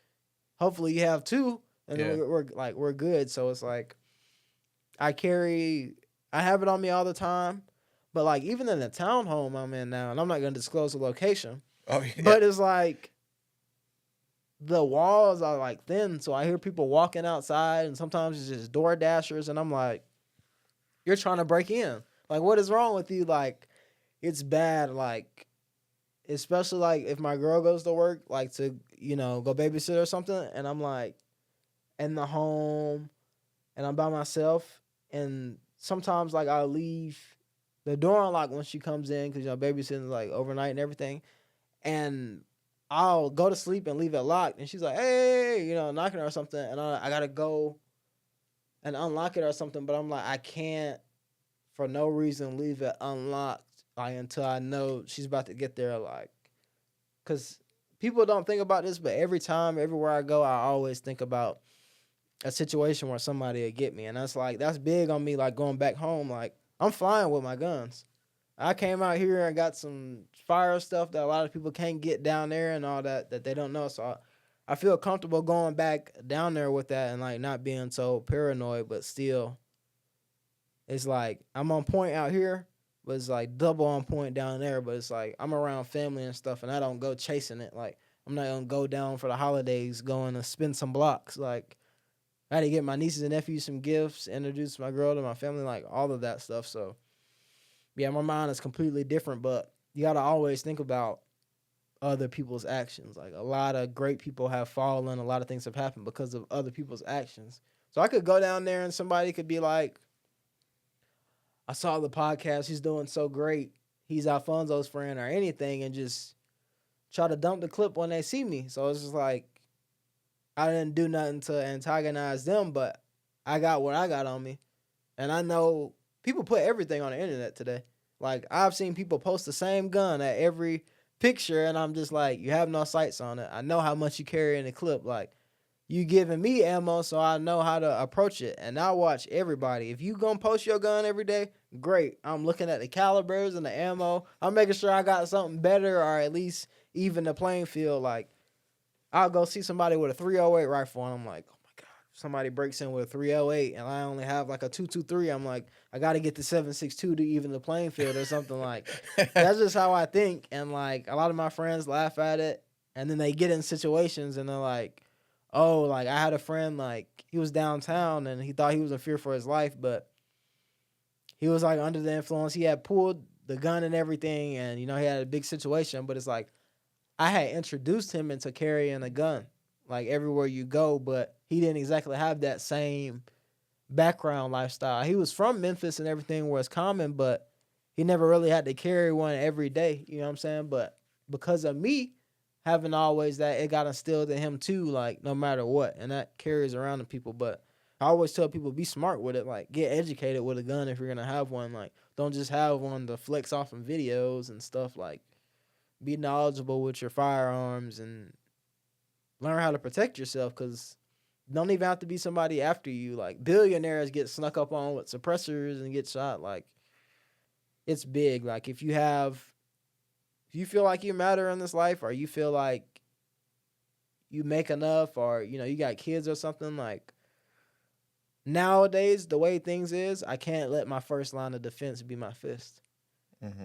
hopefully you have two, and then we're good. So it's like, I have it on me all the time. But like, even in the townhome I'm in now, and I'm not gonna disclose the location. Oh yeah. But it's like, the walls are like thin, so I hear people walking outside, and sometimes it's just door dashers, and I'm like, you're trying to break in. Like, what is wrong with you? Like, it's bad. Like, especially like if my girl goes to work, like to, go babysit or something, and I'm like in the home and I'm by myself, and sometimes like I'll leave the door unlocked when she comes in, because, babysitting like overnight and everything, and I'll go to sleep and leave it locked, and she's like, hey, knocking or something, and I gotta go and unlock it or something, but I'm like, I can't for no reason leave it unlocked like until I know she's about to get there, like, because people don't think about this, but everywhere I go, I always think about a situation where somebody will get me, and that's big on me. Like going back home, like I'm flying with my guns. I came out here and got some fire stuff that a lot of people can't get down there and all that they don't know. So I feel comfortable going back down there with that and like not being so paranoid, but still it's like I'm on point out here, but it's like double on point down there. But it's like I'm around family and stuff, and I don't go chasing it. Like I'm not gonna go down for the holidays going to spin some blocks. Like I had to get my nieces and nephews some gifts, introduce my girl to my family, like all of that stuff. So yeah, my mind is completely different, but you got to always think about other people's actions. Like a lot of great people have fallen, a lot of things have happened because of other people's actions. So I could go down there and somebody could be like, I saw the podcast, he's doing so great, he's Alfonso's friend or anything, and just try to dump the clip when they see me. So it's just like, I didn't do nothing to antagonize them, but I got what I got on me. And I know people put everything on the internet today. Like I've seen people post the same gun at every picture, and I'm just like, you have no sights on it. I know how much you carry in the clip. Like you giving me ammo, so I know how to approach it. And I watch everybody. If you gonna post your gun every day, great. I'm looking at the calibers and the ammo. I'm making sure I got something better, or at least even the playing field. Like I'll go see somebody with a 308 rifle, and I'm like, oh my god, somebody breaks in with a 308, and I only have like a 223. I'm like, I got to get the 762 to even the playing field or something. Like that's just how I think, and like a lot of my friends laugh at it, and then they get in situations, and they're like, oh, like I had a friend like he was downtown, and he thought he was in fear for his life, but he was like under the influence. He had pulled the gun and everything, and he had a big situation, but it's like I had introduced him into carrying a gun, like everywhere you go, but he didn't exactly have that same background lifestyle. He was from Memphis and everything where it's common, but he never really had to carry one every day. You know what I'm saying? But because of me having always that, it got instilled in him too, like no matter what. And that carries around to people. But I always tell people be smart with it. Like get educated with a gun if you're gonna have one. Like don't just have one to flex off in videos and stuff. Like be knowledgeable with your firearms and learn how to protect yourself because don't even have to be somebody after you. Like billionaires get snuck up on with suppressors and get shot. Like it's big. Like if you feel like you matter in this life or you feel like you make enough or you got kids or something, like nowadays the way things is, I can't let my first line of defense be my fist.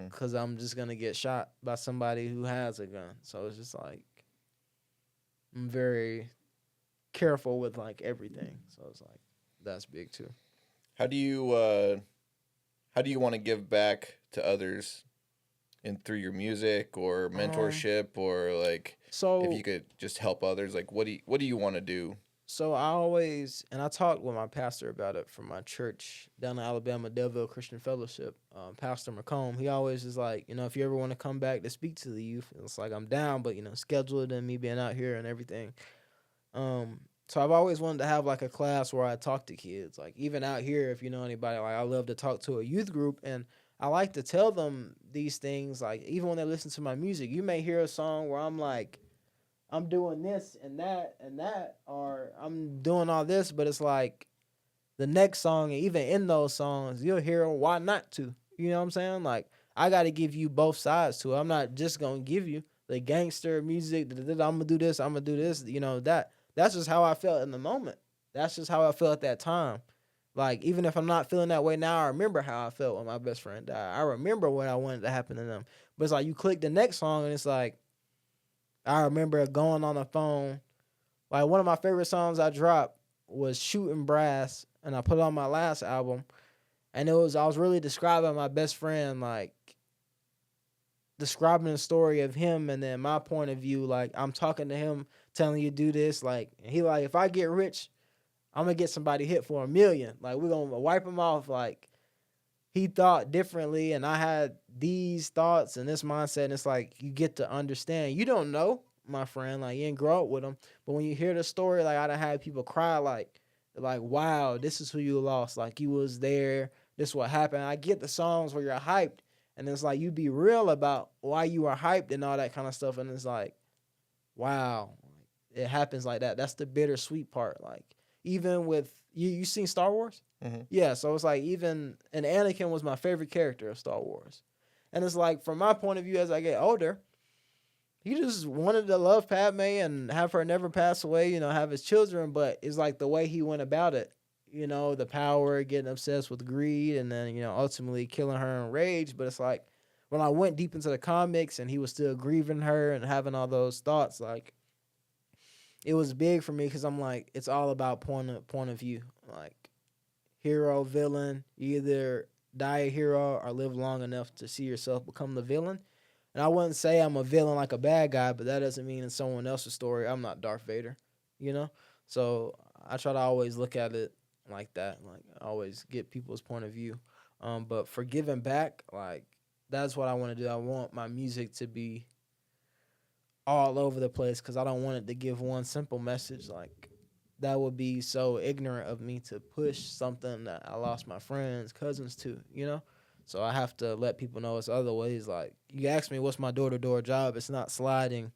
Because I'm just going to get shot by somebody who has a gun. So it's just like, I'm very careful with like everything. So it's like, that's big too. How do you want to give back to others through your music or mentorship or like So if you could just help others, like what do you want to do? So I always, and I talked with my pastor about it from my church down in Alabama, Delville Christian Fellowship, Pastor McComb. He always is like, if you ever want to come back to speak to the youth, it's like I'm down, but schedule it and me being out here and everything. So I've always wanted to have like a class where I talk to kids, like even out here, if you know anybody, like I love to talk to a youth group and I like to tell them these things, like even when they listen to my music, you may hear a song where I'm like, I'm doing this and that, or I'm doing all this, but it's like the next song, and even in those songs, you'll hear why not to. You know what I'm saying? Like, I got to give you both sides to it. I'm not just going to give you the gangster music, I'm going to do this, I'm going to do this. That's just how I felt in the moment. That's just how I felt at that time. Like, even if I'm not feeling that way now, I remember how I felt when my best friend died. I remember what I wanted to happen to them. But it's like you click the next song, and it's like, I remember going on the phone. Like one of my favorite songs I dropped was Shooting Brass, and I put it on my last album. And I was really describing my best friend, like describing the story of him and then my point of view. Like I'm talking to him, telling you do this. Like he like, if I get rich, I'm gonna get somebody hit for $1 million. Like we're gonna wipe him off. Like he thought differently and I had these thoughts and this mindset, and it's like you get to understand. You don't know, my friend, like you didn't grow up with him. But when you hear the story, like I done had people cry like, wow, this is who you lost. Like you was there, this is what happened. I get the songs where you're hyped, and it's like you be real about why you are hyped and all that kind of stuff. And it's like, wow, it happens like that. That's the bittersweet part. Like even with you seen Star Wars? Mm-hmm. Yeah, so it's like and Anakin was my favorite character of Star Wars. And it's like from my point of view as I get older, he just wanted to love Padme and have her never pass away, have his children, but it's like the way he went about it, the power, getting obsessed with greed, and then, ultimately killing her in rage. But it's like when I went deep into the comics and he was still grieving her and having all those thoughts, like it was big for me because I'm like, it's all about point of view. Like hero, villain, you either die a hero or live long enough to see yourself become the villain. And I wouldn't say I'm a villain like a bad guy, but that doesn't mean in someone else's story I'm not Darth Vader, So I try to always look at it like that, like I always get people's point of view. But for giving back, like that's what I want to do. I want my music to be all over the place because I don't want it to give one simple message. Like that would be so ignorant of me to push something that I lost my friends, cousins to, you know? So I have to let people know it's other ways. Like you ask me what's my door to door job, it's not sliding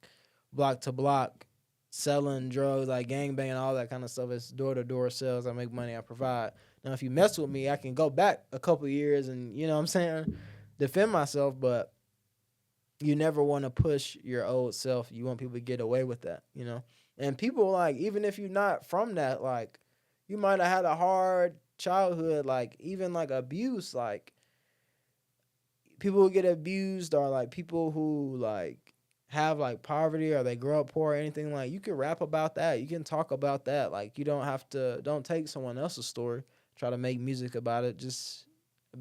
block to block, selling drugs, like gang banging, all that kind of stuff. It's door to door sales. I make money, I provide. Now if you mess with me, I can go back a couple years and you know what I'm saying, defend myself, but you never want to push your old self. You want people to get away with that, you know? And people like, even if you're not from that, like you might have had a hard childhood, like even like abuse, like people who get abused or like people who like have like poverty or they grow up poor or anything, like you can rap about that. You can talk about that. Like you don't take someone else's story, try to make music about it. Just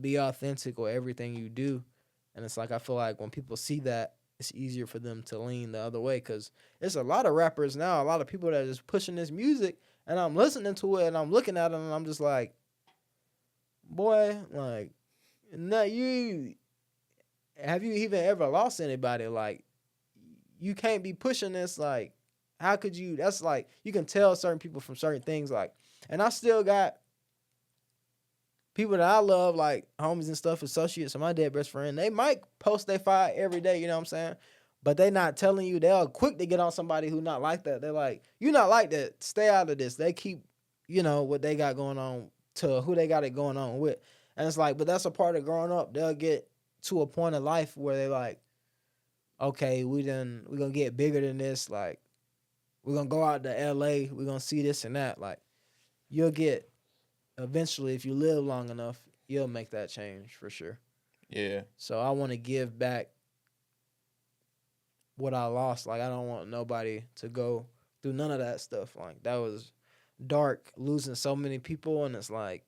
be authentic with everything you do. And it's like I feel like when people see that, it's easier for them to lean the other way because there's a lot of rappers now, a lot of people that are just pushing this music, and I'm listening to it and I'm looking at them and I'm just like, boy, like, not you. Have you even ever lost anybody? Like, you can't be pushing this. Like, how could you? That's like you can tell certain people from certain things. Like, and I still got people that I love, like homies and stuff, associates, and my dead best friend, they might post their fire every day, you know what I'm saying? But they not telling you. They're quick to get on somebody who not like that. They're like, you not like that. Stay out of this. They keep, what they got going on to who they got it going on with. And it's like, but that's a part of growing up. They'll get to a point in life where they like, okay, we're gonna get bigger than this. Like, we're gonna go out to LA, we're gonna see this and that. Like, you'll get eventually, if you live long enough, you'll make that change for sure. Yeah. So I want to give back what I lost. Like I don't want nobody to go through none of that stuff. Like that was dark, losing so many people, and it's like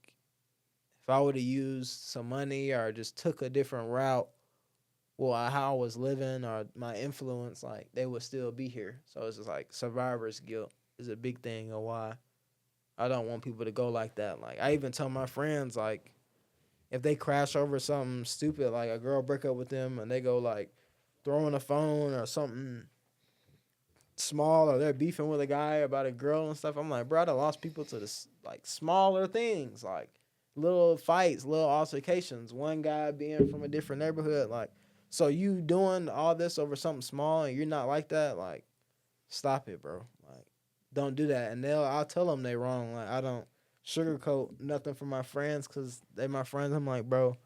if I would have used some money or just took a different route, well, how I was living or my influence, like they would still be here. So it's just like survivor's guilt is a big thing of why I don't want people to go like that. Like I even tell my friends like if they crash over something stupid, like a girl break up with them and they go like throwing a phone or something small, or they're beefing with a guy about a girl and stuff. I'm like, bro, I done lost people to this like smaller things, like little fights, little altercations. One guy being from a different neighborhood, like, so you doing all this over something small and you're not like that, like, stop it, bro. Like, don't do that. And I'll tell them they wrong. Like, I don't sugarcoat nothing for my friends because they my friends. I'm like, bro,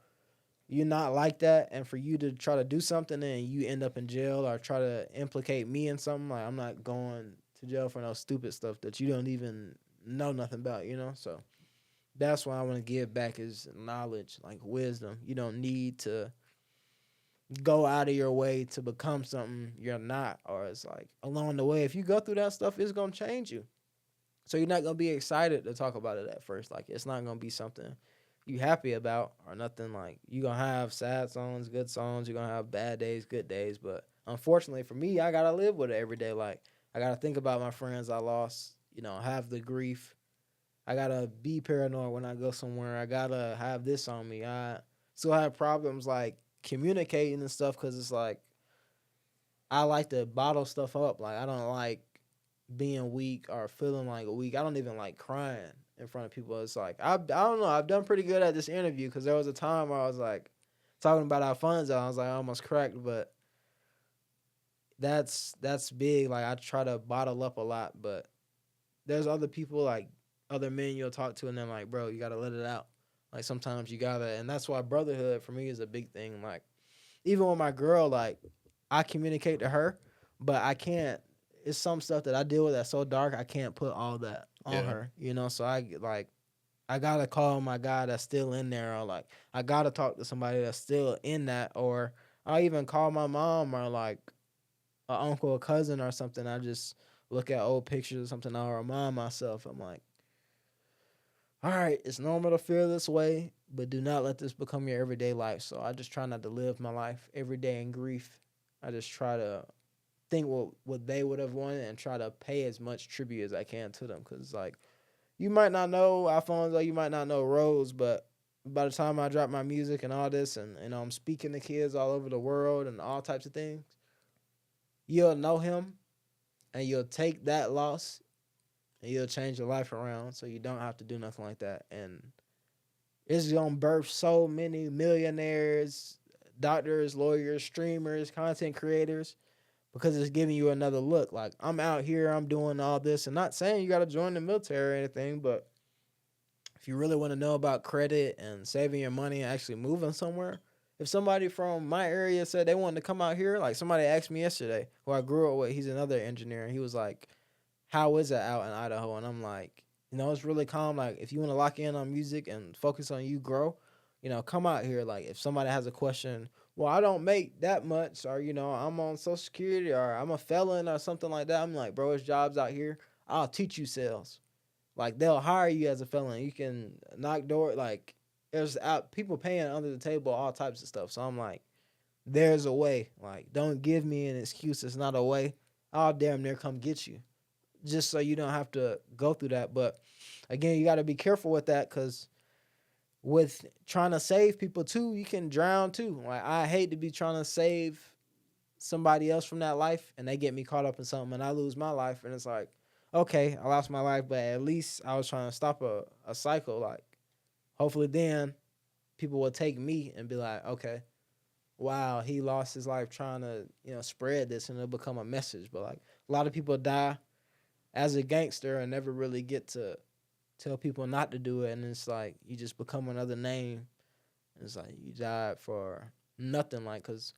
you're not like that, and for you to try to do something and you end up in jail or try to implicate me in something, like I'm not going to jail for no stupid stuff that you don't even know nothing about, So that's why I want to give back is knowledge, like wisdom. You don't need to go out of your way to become something you're not, or it's like along the way, if you go through that stuff, it's gonna change you. So you're not gonna be excited to talk about it at first. Like it's not gonna be something you happy about or nothing. Like you gonna have sad songs, good songs. You're gonna have bad days, good days. But unfortunately for me, I gotta live with it every day. Like I gotta think about my friends I lost. Have the grief. I gotta be paranoid when I go somewhere. I gotta have this on me. I still have problems like communicating and stuff because it's like I like to bottle stuff up. Like I don't like being weak or feeling like weak. I don't even like crying in front of people. It's like I don't know. I've done pretty good at this interview because there was a time where I was like talking about Alfonso. I was like I almost cracked, but that's big. Like I try to bottle up a lot, but there's other people like other men you'll talk to, and they're like, bro, you gotta let it out. Like sometimes you gotta, and that's why brotherhood for me is a big thing. Like even with my girl, like I communicate to her, but I can't. It's some stuff that I deal with that's so dark. I can't put all that on Yeah. her, So I gotta call my guy that's still in there, or like I gotta talk to somebody that's still in that, or I even call my mom or like an uncle or cousin or something. I just look at old pictures or something. I'll remind myself. I'm like, all right, it's normal to feel this way, but do not let this become your everyday life. So I just try not to live my life every day in grief. I just try to think what they would have wanted and try to pay as much tribute as I can to them. Because, like, you might not know Alfonso, you might not know Rose, but by the time I drop my music and all this and I'm speaking to kids all over the world and all types of things, you'll know him and you'll take that loss and you'll change your life around so you don't have to do nothing like that. And it's gonna birth so many millionaires, doctors, lawyers, streamers, content creators because it's giving you another look. Like, I'm out here, I'm doing all this, and not saying you got to join the military or anything, but if you really want to know about credit and saving your money and actually moving somewhere, if somebody from my area said they wanted to come out here, like somebody asked me yesterday, who I grew up with, he's another engineer, and he was like, "How is it out in Idaho?" And I'm like, it's really calm. Like, if you want to lock in on music and focus on you grow, come out here. Like, if somebody has a question, well, I don't make that much, or I'm on Social Security, or I'm a felon, or something like that. I'm like, bro, there's jobs out here. I'll teach you sales. Like, they'll hire you as a felon. You can knock door. Like, there's out people paying under the table, all types of stuff. So I'm like, there's a way. Like, don't give me an excuse. It's not a way. I'll damn near come get you, just so you don't have to go through that. But again, you got to be careful with that, because with trying to save people too, you can drown too. Like, I hate to be trying to save somebody else from that life and they get me caught up in something and I lose my life, and it's like, okay, I lost my life, but at least I was trying to stop a cycle. Like, hopefully then people will take me and be like, okay, wow, he lost his life trying to, spread this, and it'll become a message. But like, a lot of people die as a gangster and never really get to tell people not to do it, and it's like you just become another name. It's like you died for nothing, like, because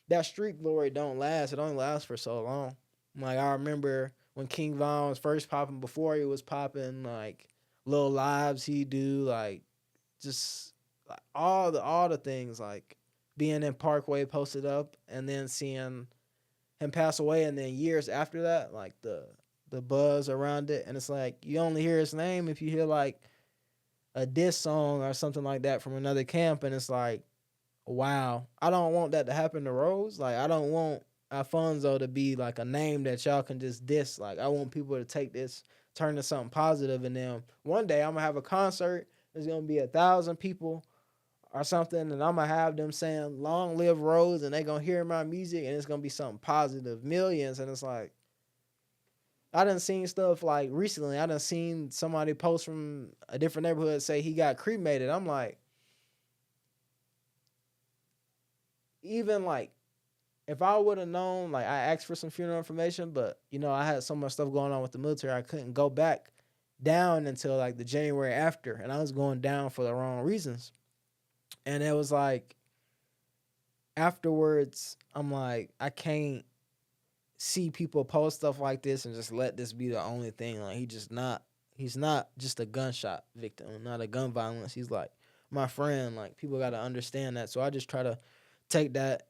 that street glory don't last. It only lasts for so long. Like, I remember when King Von was first popping, before he was popping, like little lives he do, like just like all the things, like being in Parkway posted up, and then seeing him pass away, and then years after that, like the buzz around it, and it's like you only hear his name if you hear like a diss song or something like that from another camp, and it's like, wow, I don't want that to happen to Rose. Like, I don't want Alfonso to be like a name that y'all can just diss. Like, I want people to take this, turn to something positive, and then one day I'm gonna have a concert. There's gonna be 1,000 people or something, and I'm gonna have them saying "Long live Rose," and they gonna hear my music, and it's gonna be something positive, millions, and it's like, I done seen stuff like recently. I done seen somebody post from a different neighborhood say he got cremated. I'm like, even like, if I would have known, like, I asked for some funeral information, but I had so much stuff going on with the military, I couldn't go back down until like the January after, and I was going down for the wrong reasons. And it was like, afterwards, I'm like, I can't see people post stuff like this and just let this be the only thing. Like, he's not just a gunshot victim, not a gun violence. He's like my friend. Like, people got to understand that. So I just try to take that,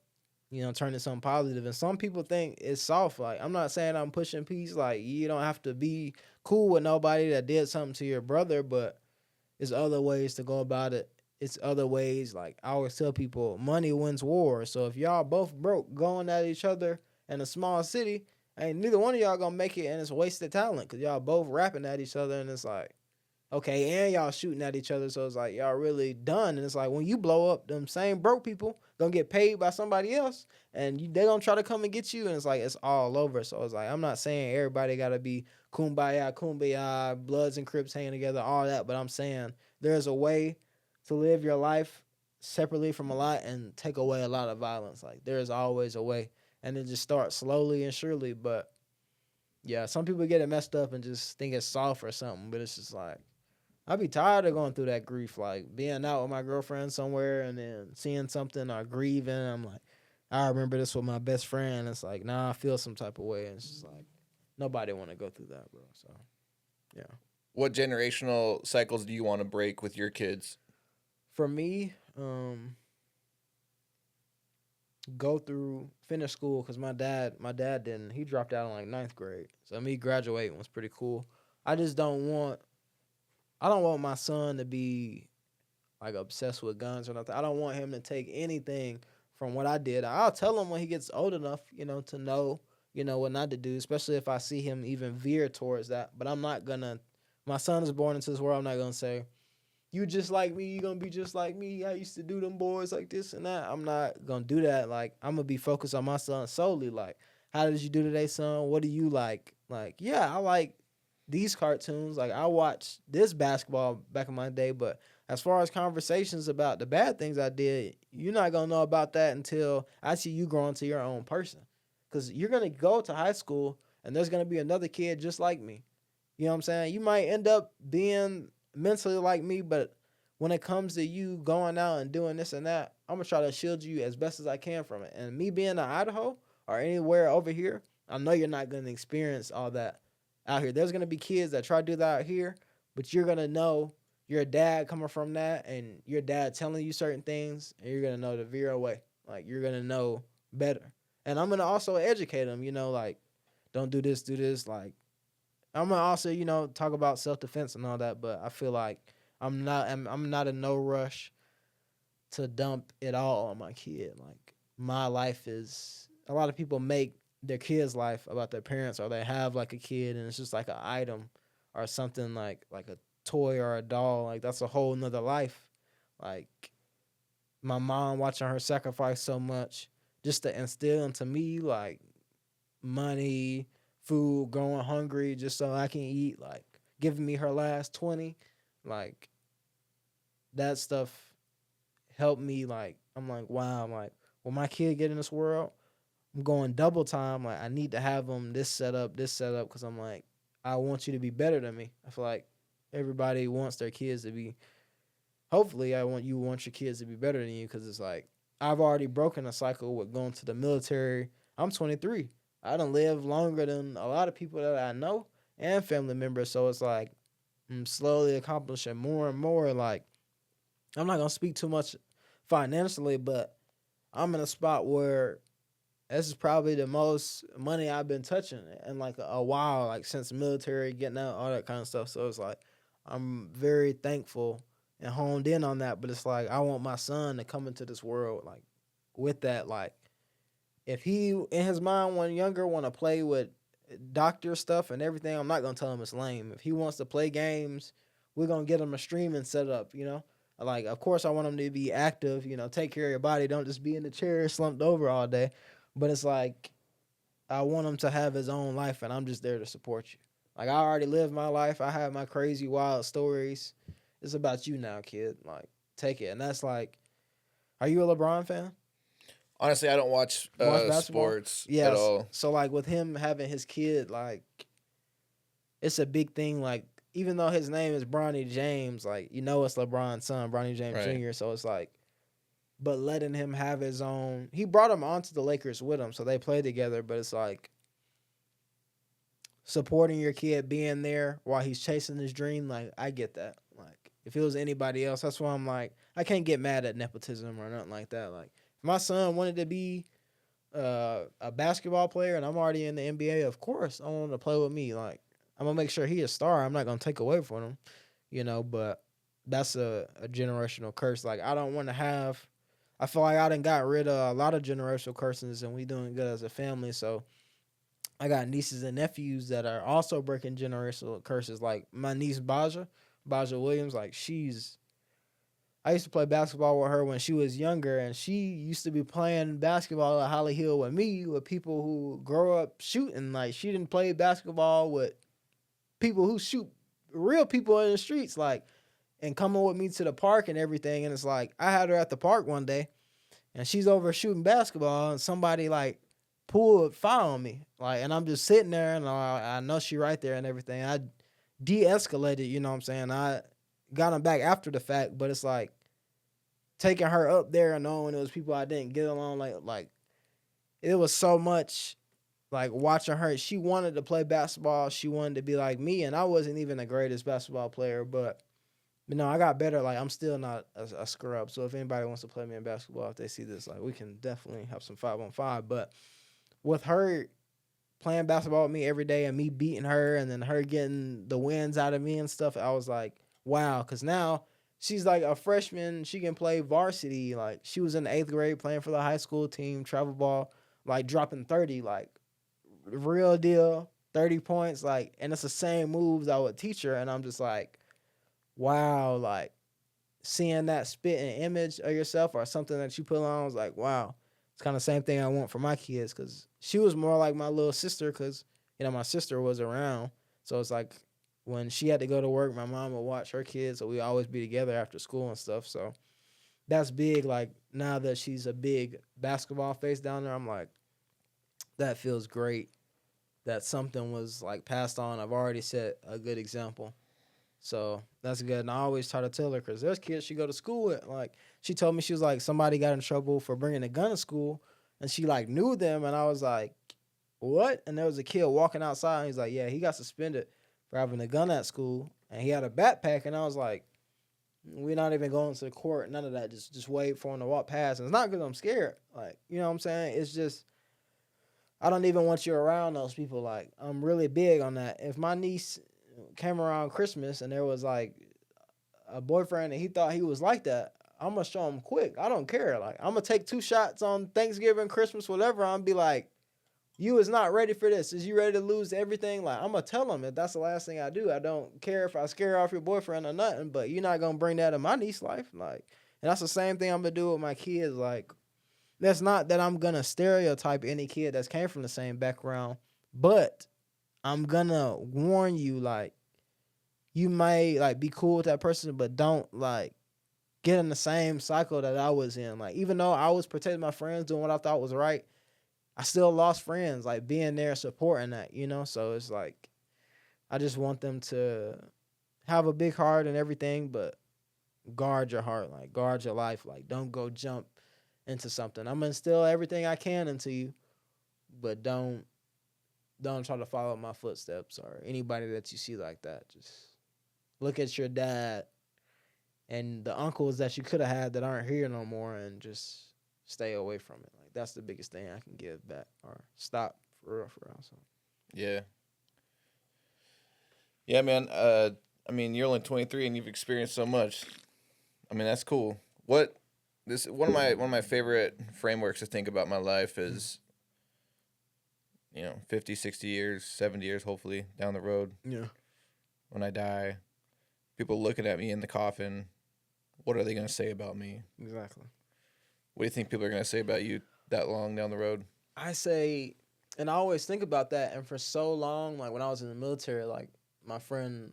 turn it something positive. And some people think it's soft. Like, I'm not saying I'm pushing peace. Like, you don't have to be cool with nobody that did something to your brother, but there's other ways to go about it. It's other ways. Like, I always tell people, money wins war. So if y'all both broke going at each other in a small city, ain't neither one of y'all gonna make it, and it's wasted talent because y'all both rapping at each other, and it's like, okay, and y'all shooting at each other, so it's like y'all really done. And it's like, when you blow up, them same broke people gonna get paid by somebody else, and they gonna try to come and get you, and it's like it's all over. So it's like, I'm not saying everybody gotta be kumbaya, Bloods and Crips hanging together, all that, but I'm saying there's a way to live your life separately from a lot and take away a lot of violence. Like, there's always a way, and it just starts slowly and surely. But yeah, some people get it messed up and just think it's soft or something, but it's just like, I'd be tired of going through that grief, like being out with my girlfriend somewhere and then seeing something or grieving. I'm like, I remember this with my best friend. It's like, nah, I feel some type of way. And it's just like, nobody want to go through that, bro. So yeah, What generational cycles do you want to break with your kids? for me, go through finish school, because my dad didn't. He dropped out in like ninth grade. So me graduating was pretty cool. I just don't want I don't want my son to be like obsessed with guns or nothing. I don't want him to take anything from what I did. I'll tell him when he gets old enough, to know, what not to do, especially if I see him even veer towards that. But I'm not gonna. My son is born into this world. I'm not gonna say, you just like me. You gonna be just like me. I used to do them boys like this and that. I'm not gonna do that. Like, I'm gonna be focused on my son solely. Like, how did you do today, son? What do you like? Like, yeah, I like these cartoons. Like, I watched this basketball back in my day, but as far as conversations about the bad things I did, you're not gonna know about that until I see you grow into your own person. Cause you're gonna go to high school and there's gonna be another kid just like me. You know what I'm saying? You might end up being mentally like me, but when it comes to you going out and doing this and that, I'm gonna try to shield you as best as I can from it. And me being in Idaho or anywhere over here, I know you're not gonna experience all that out here. There's gonna be kids that try to do that out here, but you're gonna know your dad coming from that and your dad telling you certain things, and you're gonna know to veer away. Like you're gonna know better. And I'm gonna also educate them, like don't do this, do this. Like I'm gonna also, talk about self defense and all that, but I feel like I'm not in no rush to dump it all on my kid. Like my life is a lot of people make their kid's life about their parents or they have like a kid and it's just like an item or something like a toy or a doll. Like that's a whole nother life. Like my mom watching her sacrifice so much just to instill into me like money, food, going hungry just so I can eat, like giving me her last 20, like that stuff helped me. Like I'm like, wow, I'm like, when my kid get in this world, I'm going double time. Like I need to have them this setup, because I'm like, I want you to be better than me. I feel like everybody wants their kids to be. Hopefully, want your kids to be better than you because it's like I've already broken a cycle with going to the military. I'm 23. I don't live longer than a lot of people that I know and family members. So it's like I'm slowly accomplishing more and more. Like I'm not gonna speak too much financially, but I'm in a spot where this is probably the most money I've been touching in like a while, like since the military, getting out, all that kind of stuff. So it's like I'm very thankful and honed in on that. But it's like I want my son to come into this world like with that. Like if he in his mind when younger want to play with doctor stuff and everything, I'm not gonna tell him it's lame. If he wants to play games, we're gonna get him a streaming setup. Like of course I want him to be active, take care of your body. Don't just be in the chair slumped over all day. But it's like I want him to have his own life and I'm just there to support you. Like I already lived my life. I have my crazy wild stories. It's about you now, kid. Like take it. And that's like, are you a LeBron fan? Honestly, I don't watch Watch basketball? sports at Yes. all. So like with him having his kid, like it's a big thing. Like even though his name is Bronny James, like it's LeBron's son, Bronny James Right. Jr. So it's like, but letting him have his own. He brought him onto the Lakers with him, so they played together. But it's like supporting your kid, being there while he's chasing his dream. Like I get that. Like if it was anybody else, that's why I'm like I can't get mad at nepotism or nothing like that. Like if my son wanted to be a basketball player and I'm already in the NBA, of course I want him to play with me. Like I'm gonna make sure he's a star. I'm not gonna take away from him, But that's a generational curse. Like I don't want to have. I feel like I done got rid of a lot of generational curses and we doing good as a family. So I got nieces and nephews that are also breaking generational curses. Like my niece Baja Williams, like I used to play basketball with her when she was younger and she used to be playing basketball at Holly Hill with me, with people who grow up shooting. Like she didn't play basketball with people who shoot real people in the streets. Like, and coming with me to the park and everything. And it's like, I had her at the park one day and she's over shooting basketball and somebody like pulled fire on me. Like, and I'm just sitting there and I know she right there and everything. I de-escalated, you know what I'm saying? I got him back after the fact, but it's like taking her up there and knowing it was people I didn't get along. Like it was so much like watching her. She wanted to play basketball. She wanted to be like me. And I wasn't even the greatest basketball player, but I got better. Like I'm still not a scrub. So if anybody wants to play me in basketball, if they see this, like we can definitely have some 5-on-5. But with her playing basketball with me every day and me beating her and then her getting the wins out of me and stuff, I was like, wow. Because now she's like a freshman. She can play varsity. Like she was in the 8th grade playing for the high school team, travel ball, like dropping 30, like real deal, 30 points. Like, and it's the same moves I would teach her. And I'm just like, wow, like seeing that spitting image of yourself or something that you put on, I was like, wow, It's kind of the same thing I want for my kids because she was more like my little sister because, my sister was around. So it's like when she had to go to work, my mom would watch her kids. So we always be together after school and stuff. So that's big. Like now that she's a big basketball face down there, I'm like, that feels great that something was like passed on. I've already set a good example. So that's good. And I always try to tell her because there's kids she go to school with. Like she told me she was like somebody got in trouble for bringing a gun to school, and she like knew them. And I was like, what? And there was a kid walking outside. And he's like, yeah, he got suspended for having a gun at school, and he had a backpack. And I was like, we're not even going to the court. None of that. Just wait for him to walk past. And it's not because I'm scared. Like you know what I'm saying? It's just I don't even want you around those people. Like I'm really big on that. If my niece came around Christmas and there was like a boyfriend and he thought he was like that, I'm gonna show him quick. I don't care. Like I'm gonna take 2 shots on Thanksgiving, Christmas, whatever. I'm be like, you is not ready for this. Is you ready to lose everything? Like I'm gonna tell him if that's the last thing I do. I don't care if I scare off your boyfriend or nothing, but you're not gonna bring that in my niece's life. Like, and that's the same thing I'm gonna do with my kids. Like, that's not that I'm gonna stereotype any kid that's came from the same background, but I'm gonna warn you, like, you may like be cool with that person, but don't like get in the same cycle that I was in. Like, even though I was protecting my friends, doing what I thought was right, I still lost friends, like being there supporting that. So it's like I just want them to have a big heart and everything, but guard your heart, like guard your life. Like don't go jump into something. I'm gonna instill everything I can into you, but don't try to follow my footsteps or anybody that you see like that. Just look at your dad and the uncles that you could have had that aren't here no more and just stay away from it. Like that's the biggest thing I can give back or stop for real. So Yeah. Yeah, man. I mean, you're only 23 and you've experienced so much. I mean, that's cool. One of my favorite frameworks to think about my life is 50, 60 years, 70 years hopefully down the road. yeah, When I die, people looking at me in the coffin, what are they going to say about me? exactly. What do you think people are going to say about you that long down the road? I say, and I always think about that. And for so long, like when I was in the military, like my friend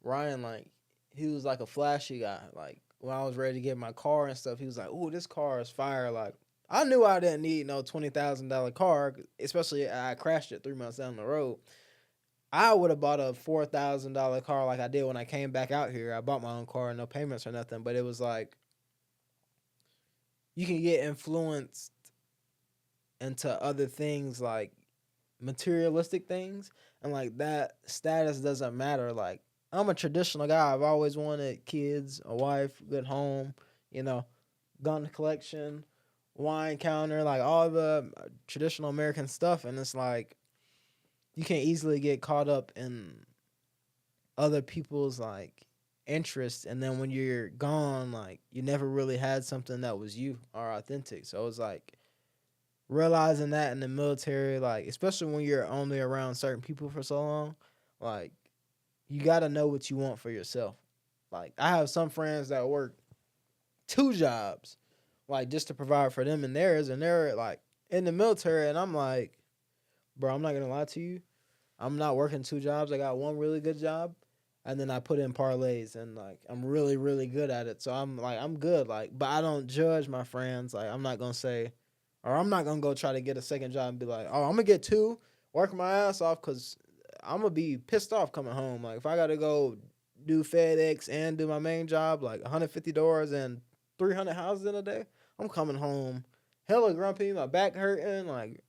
Ryan, like he was like a flashy guy. Like when I was ready to get my car and stuff, he was like, "Ooh, this car is fire!" Like I knew I didn't need no $20,000 car, especially I crashed it 3 months down the road. I would have bought a $4,000 car like I did when I came back out here. I bought my own car, no payments or nothing. But it was like you can get influenced into other things like materialistic things, and like that status doesn't matter. Like I'm a traditional guy. I've always wanted kids, a wife, good home, you know, gun collection, wine counter, like all the traditional American stuff. And it's like you can easily get caught up in other people's like interests, and then when you're gone, like you never really had something that was you or authentic. So it's like realizing that in the military, like especially when you're only around certain people for so long, like you got to know what you want for yourself. Like I have some friends that work 2 jobs, like just to provide for them and theirs, and they're like in the military, and I'm like, bro, I'm not gonna lie to you, I'm not working 2 jobs. I got one really good job, and then I put in parlays, and like I'm really really good at it. So I'm good. Like, but I don't judge my friends. Like I'm not gonna say, or I'm not gonna go try to get a second job and be like, oh, I'm gonna get 2, work my ass off, because I'm gonna be pissed off coming home. Like if I gotta go do FedEx and do my main job, like 150 doors and 300 houses in a day, I'm coming home hella grumpy, my back hurting. Like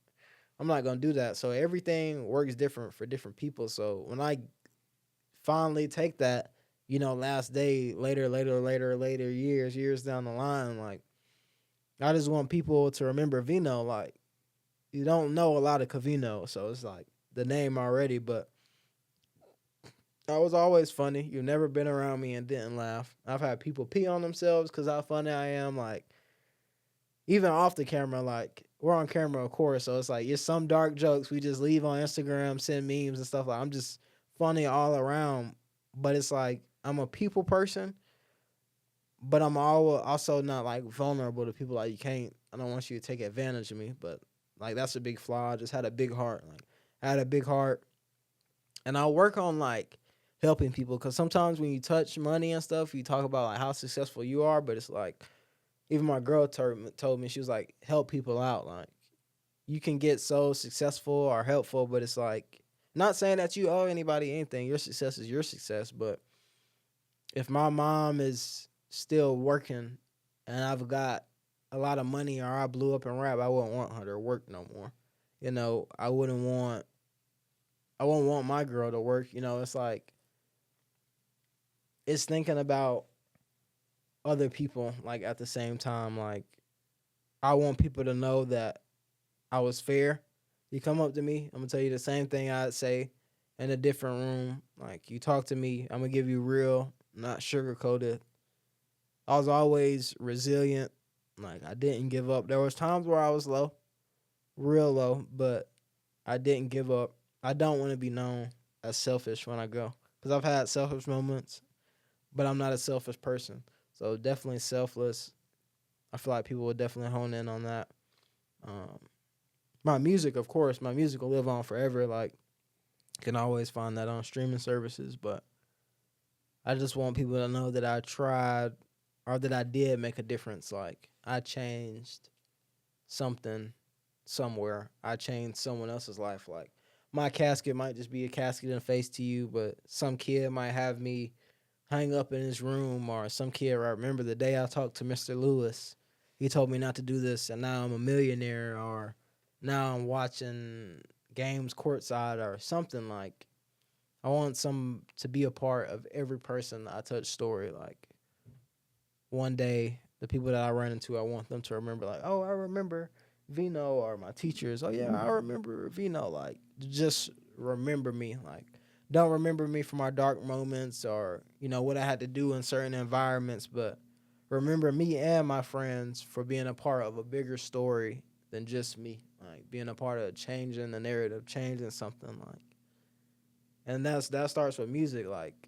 I'm not gonna do that. So everything works different for different people. So when I finally take that, last day, later, years down the line, like I just want people to remember Vino. Like you don't know a lot of Kevino, so it's like the name already, but I was always funny. You've never been around me and didn't laugh. I've had people pee on themselves because how funny I am. Like even off the camera, like we're on camera, of course. So it's like it's some dark jokes we just leave on Instagram, send memes and stuff. Like I'm just funny all around. But it's like I'm a people person, but I'm also not like vulnerable to people. Like I don't want you to take advantage of me. But like that's a big flaw. I just had a big heart. Like I had a big heart, and I work on like helping people because sometimes when you touch money and stuff, you talk about like how successful you are, but it's like even my girl told me she was like help people out. Like you can get so successful or helpful, but it's like not saying that you owe anybody anything. Your success is your success, but if my mom is still working and I've got a lot of money or I blew up in rap, I wouldn't want her to work no more. You know, I wouldn't want my girl to work. You know, it's like it's thinking about other people like at the same time. Like I want people to know that I was fair. You come up to me, I'm gonna tell you the same thing I'd say in a different room. Like you talk to me, I'm gonna give you real, not sugar coated. I was always resilient. Like I didn't give up. There was times where I was low, real low, but I didn't give up. I don't want to be known as selfish when I go because I've had selfish moments, but I'm not a selfish person. So definitely selfless. I feel like people would definitely hone in on that. Um, my music, of course, my music will live on forever. Like you can always find that on streaming services, but I just want people to know that I tried or that I did make a difference. Like I changed something somewhere. I changed someone else's life. Like my casket might just be a casket in the face to you, but some kid might have me hang up in his room, or some kid. I remember the day I talked to Mr. Lewis. He told me not to do this, and now I'm a millionaire, or now I'm watching games courtside, or something like. I want some to be a part of every person I touch story. Like one day, the people that I run into, I want them to remember, like, oh, I remember Vino, or my teachers. Oh yeah, I remember Vino. Like, just remember me. Like, don't remember me from our dark moments or what I had to do in certain environments, but remember me and my friends for being a part of a bigger story than just me. Like being a part of changing the narrative, changing something. Like, and that starts with music. Like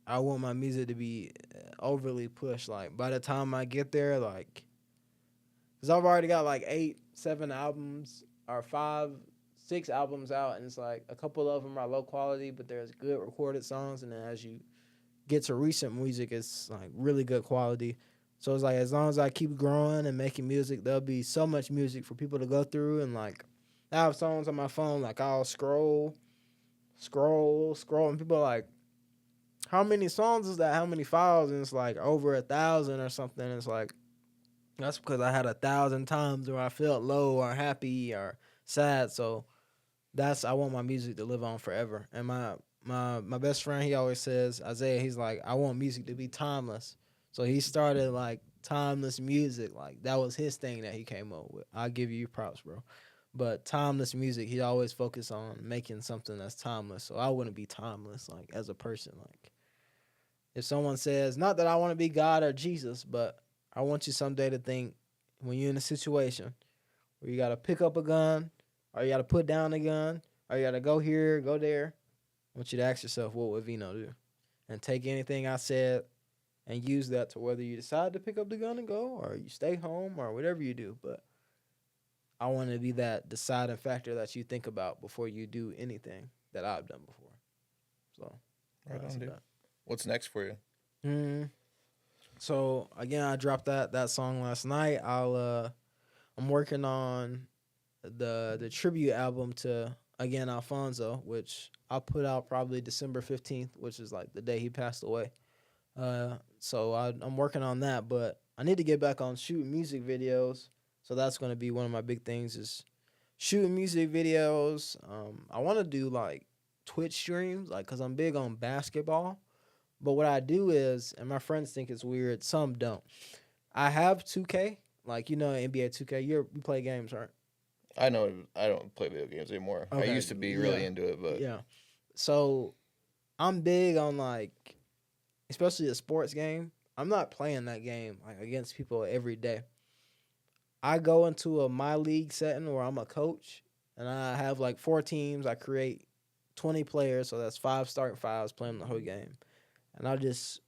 I want my music to be overly pushed. Like by the time I get there, like, cause I've already got like 8, 7 albums or 5, 6 albums out, and it's like a couple of them are low quality, but there's good recorded songs, and then as you get to recent music, it's like really good quality. So it's like as long as I keep growing and making music, there'll be so much music for people to go through, and like I have songs on my phone, like I'll scroll, and people are like, how many songs is that? How many files? And it's like over 1,000 or something. It's like that's because I had 1,000 times where I felt low or happy or sad. So I want my music to live on forever. And my best friend, he always says, Isaiah, he's like, I want music to be timeless. So he started like timeless music. Like that was his thing that he came up with. I'll give you props, bro. But timeless music, he always focused on making something that's timeless. So I wouldn't be timeless, like as a person. Like if someone says, not that I want to be God or Jesus, but I want you someday to think when you're in a situation where you got to pick up a gun, or you got to put down a gun, or you got to go here, go there. I want you to ask yourself, what would Vino do? And take anything I said and use that to whether you decide to pick up the gun and go, or you stay home, or whatever you do. But I want to be that deciding factor that you think about before you do anything that I've done before. So, Right that's on, dude. that. What's next for you? So again, I dropped that song last night. I'm working on the tribute album to again Alfonso, which I'll put out probably December 15th, which is like the day he passed away. I'm working on that, but I need to get back on shooting music videos. So that's going to be one of my big things is shooting music videos. I want to do like Twitch streams, like because I'm big on basketball. But what I do is, and my friends think it's weird, some don't. I have 2K, like NBA 2K. You play games, right? I know I don't play video games anymore. I Okay, used to be yeah, really into it, but yeah. So I'm big on like, especially a sports game. I'm not playing that game like against people every day. I go into a my league setting where I'm a coach, and I have like 4 teams. I create 20 players, so that's 5 starting fives playing the whole game, and I just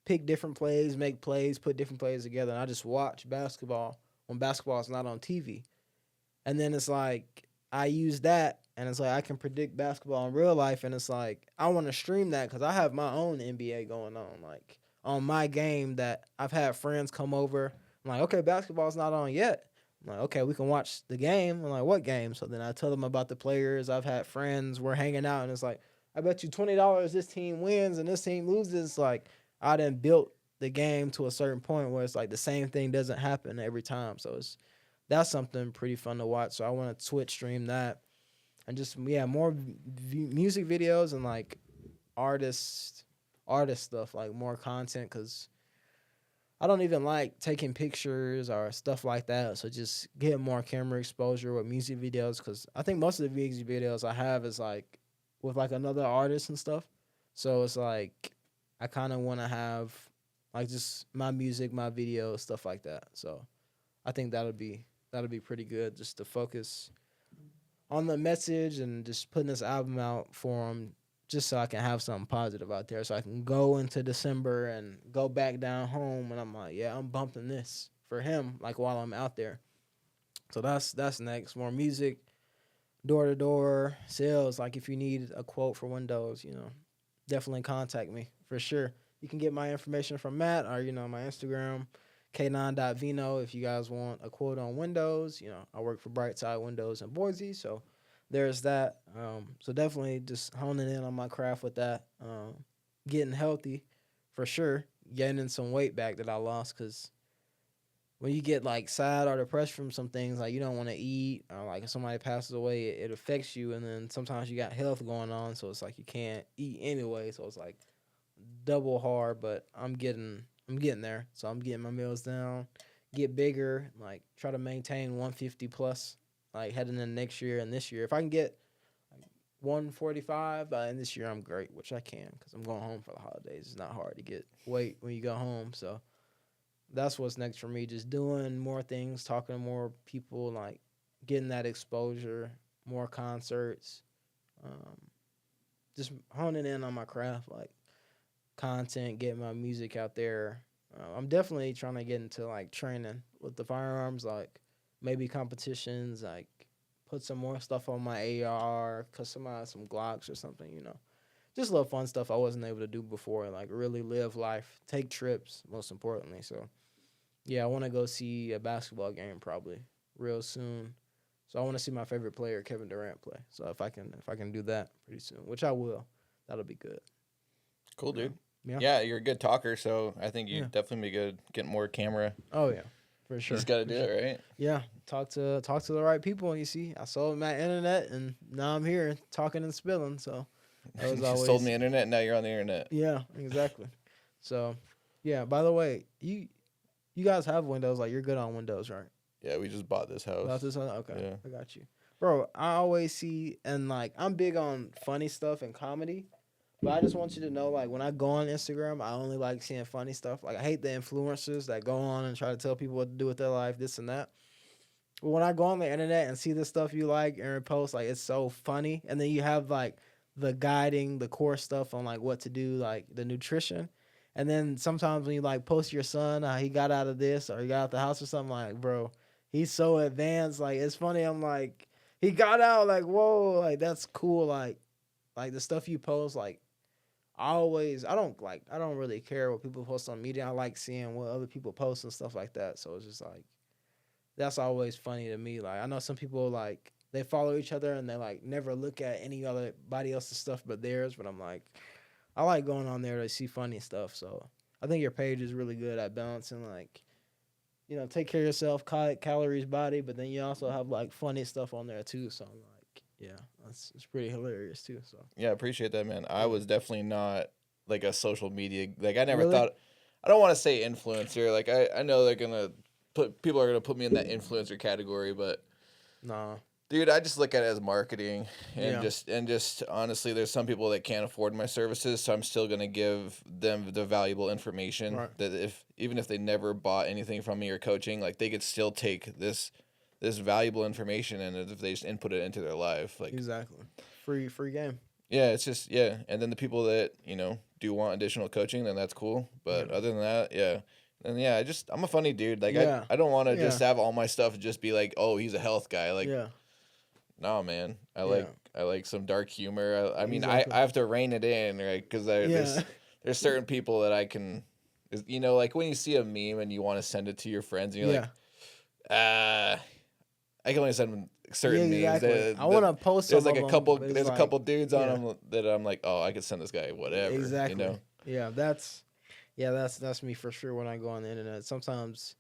pick different plays, make plays, put different plays together. And I just watch basketball when basketball is not on TV. And then it's like I use that, and it's like I can predict basketball in real life, and it's like I want to stream that because I have my own NBA going on, like on my game that I've had friends come over. I'm like, okay, basketball's not on yet. I'm like, okay, we can watch the game. I'm like, what game? So then I tell them about the players. I've had friends. We're hanging out, and it's like, I bet you $20 this team wins and this team loses. Like I done built the game to a certain point where it's like the same thing doesn't happen every time. So that's something pretty fun to watch. So I want to Twitch stream that, and just more music videos and like artist stuff, like more content, because I don't even like taking pictures or stuff like that. So just get more camera exposure with music videos, because I think most of the music videos I have is like with like another artist and stuff. So it's like I kind of want to have like just my music, my videos, stuff like that. So I think that'll be pretty good, just to focus on the message and just putting this album out for them, just so I can have something positive out there, so I can go into December and go back down home and I'm like, yeah, I'm bumping this for him, like while I'm out there. So that's next. More music, door to door sales. Like if you need a quote for Windows, definitely contact me for sure. You can get my information from Matt or my Instagram, k9.vino, if you guys want a quote on Windows. I work for Brightside Windows in Boise, so there's that. So definitely just honing in on my craft with that. Getting healthy for sure. Gaining some weight back that I lost, because when you get like sad or depressed from some things, like you don't want to eat, or like if somebody passes away, it affects you. And then sometimes you got health going on, so it's like you can't eat anyway. So it's like double hard, but I'm getting there. So I'm getting my meals down, get bigger, like try to maintain 150 plus, like heading in next year and this year. If I can get like 145 by this year, I'm great, which I can, because I'm going home for the holidays. It's not hard to get weight when you go home. So that's what's next for me. Just doing more things, talking to more people, like getting that exposure, more concerts, just honing in on my craft, like content, getting my music out there. I'm definitely trying to get into like training with the firearms, like maybe competitions, like put some more stuff on my AR, customize some Glocks or something, Just little fun stuff I wasn't able to do before, like really live life, take trips, most importantly. So, yeah, I want to go see a basketball game probably real soon. So I want to see my favorite player, Kevin Durant, play. So if I can do that pretty soon, which I will, that'll be good. Cool, dude. Yeah. Yeah, you're a good talker, so I think you'd Yeah. definitely be good getting more camera. Oh yeah, for You sure. just got to For do sure. it, right? Yeah, talk to the right people. You see, I sold my internet, and now I'm here talking and spilling. So that was You always sold me internet, and now you're on the internet. Yeah, exactly. So, yeah. By the way, you guys have Windows. Like you're good on Windows, right? Yeah, we just bought this house. About this one? Okay, Yeah. I got you, bro. I always see, and like I'm big on funny stuff and comedy. But I just want you to know, like, when I go on Instagram, I only like seeing funny stuff. Like, I hate the influencers that go on and try to tell people what to do with their life, this and that. But when I go on the internet and see the stuff you like and post, like, it's so funny. And then you have, like, the guiding, the core stuff on, like, what to do, like, the nutrition. And then sometimes when you, like, post your son, how he got out of this or he got out the house or something, like, bro, he's so advanced. Like, it's funny. I'm like, he got out, like, whoa, like, that's cool. Like the stuff you post, like, I don't really care what people post on media. I like seeing what other people post and stuff like that. So it's just like, that's always funny to me. Like I know some people like they follow each other and they like never look at anybody else's stuff but theirs. But I'm like, I like going on there to see funny stuff. So I think your page is really good at balancing like, take care of yourself, calories, body, but then you also have like funny stuff on there too. So I'm like, yeah, it's pretty hilarious too. So Yeah, I appreciate that, man. I was definitely not like a social media, like I never Really? thought. I don't want to say influencer. Like I know they're gonna people are gonna put me in that influencer category, but nah, dude, I just look at it as marketing, and Yeah. just honestly, there's some people that can't afford my services, so I'm still gonna give them the valuable information Right. that even if they never bought anything from me or coaching, like they could still take this valuable information, and if they just input it into their life, like Exactly. Free game. Yeah, it's just yeah, and then the people that do want additional coaching, then that's cool. But Yeah. other than that, yeah, and yeah, I'm a funny dude. Like Yeah. I don't want to Yeah. just have all my stuff just be like, oh, he's a health guy. Like, Yeah. no, man, Yeah. I like some dark humor. I mean, Exactly. I have to rein it in, right? Because Yeah. there's certain people that I can, like when you see a meme and you want to send it to your friends, and you're Yeah. like, I can only send them Yeah. certain memes. Exactly. I want to post some There's like of a them, couple. but it's There's a like, couple dudes on yeah. them that I'm like, oh, I could send this guy whatever. Exactly. Yeah. That's me for sure when I go on the internet. Sometimes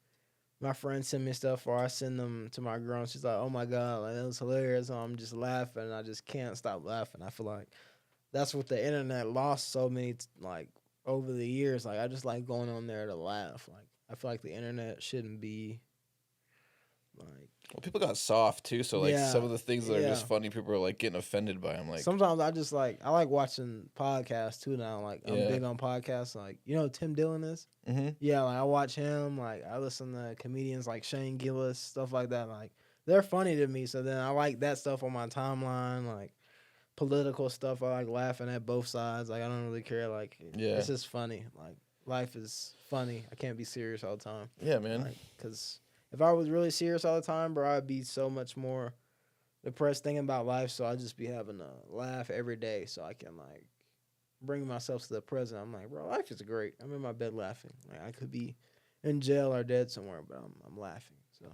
my friends send me stuff or I send them to my girl and she's like, oh my God, like, that was hilarious. And I'm just laughing and I just can't stop laughing. I feel like that's what the internet lost so many, like, over the years. Like, I just like going on there to laugh. Like, I feel like the internet shouldn't be, like, Well, people got soft too, so like yeah, some of the things that are yeah. just funny, people are like getting offended by them. Like, Sometimes I like watching podcasts too now. Like, I'm yeah, big on podcasts. Like, you know who Tim Dillon is? mm-hmm. Yeah, like I watch him. Like I listen to comedians like Shane Gillis, stuff like that. Like they're funny to me. So then I like that stuff on my timeline, like political stuff. I like laughing at both sides. Like I don't really care. Like Yeah, it's just funny. Like life is funny. I can't be serious all the time. yeah, man. Like, cause if I was really serious all the time, bro, I'd be so much more depressed thinking about life. So I'd just be having a laugh every day, so I can like bring myself to the present. I'm like, bro, life is great. I'm in my bed laughing. Like I could be in jail or dead somewhere, but I'm laughing. So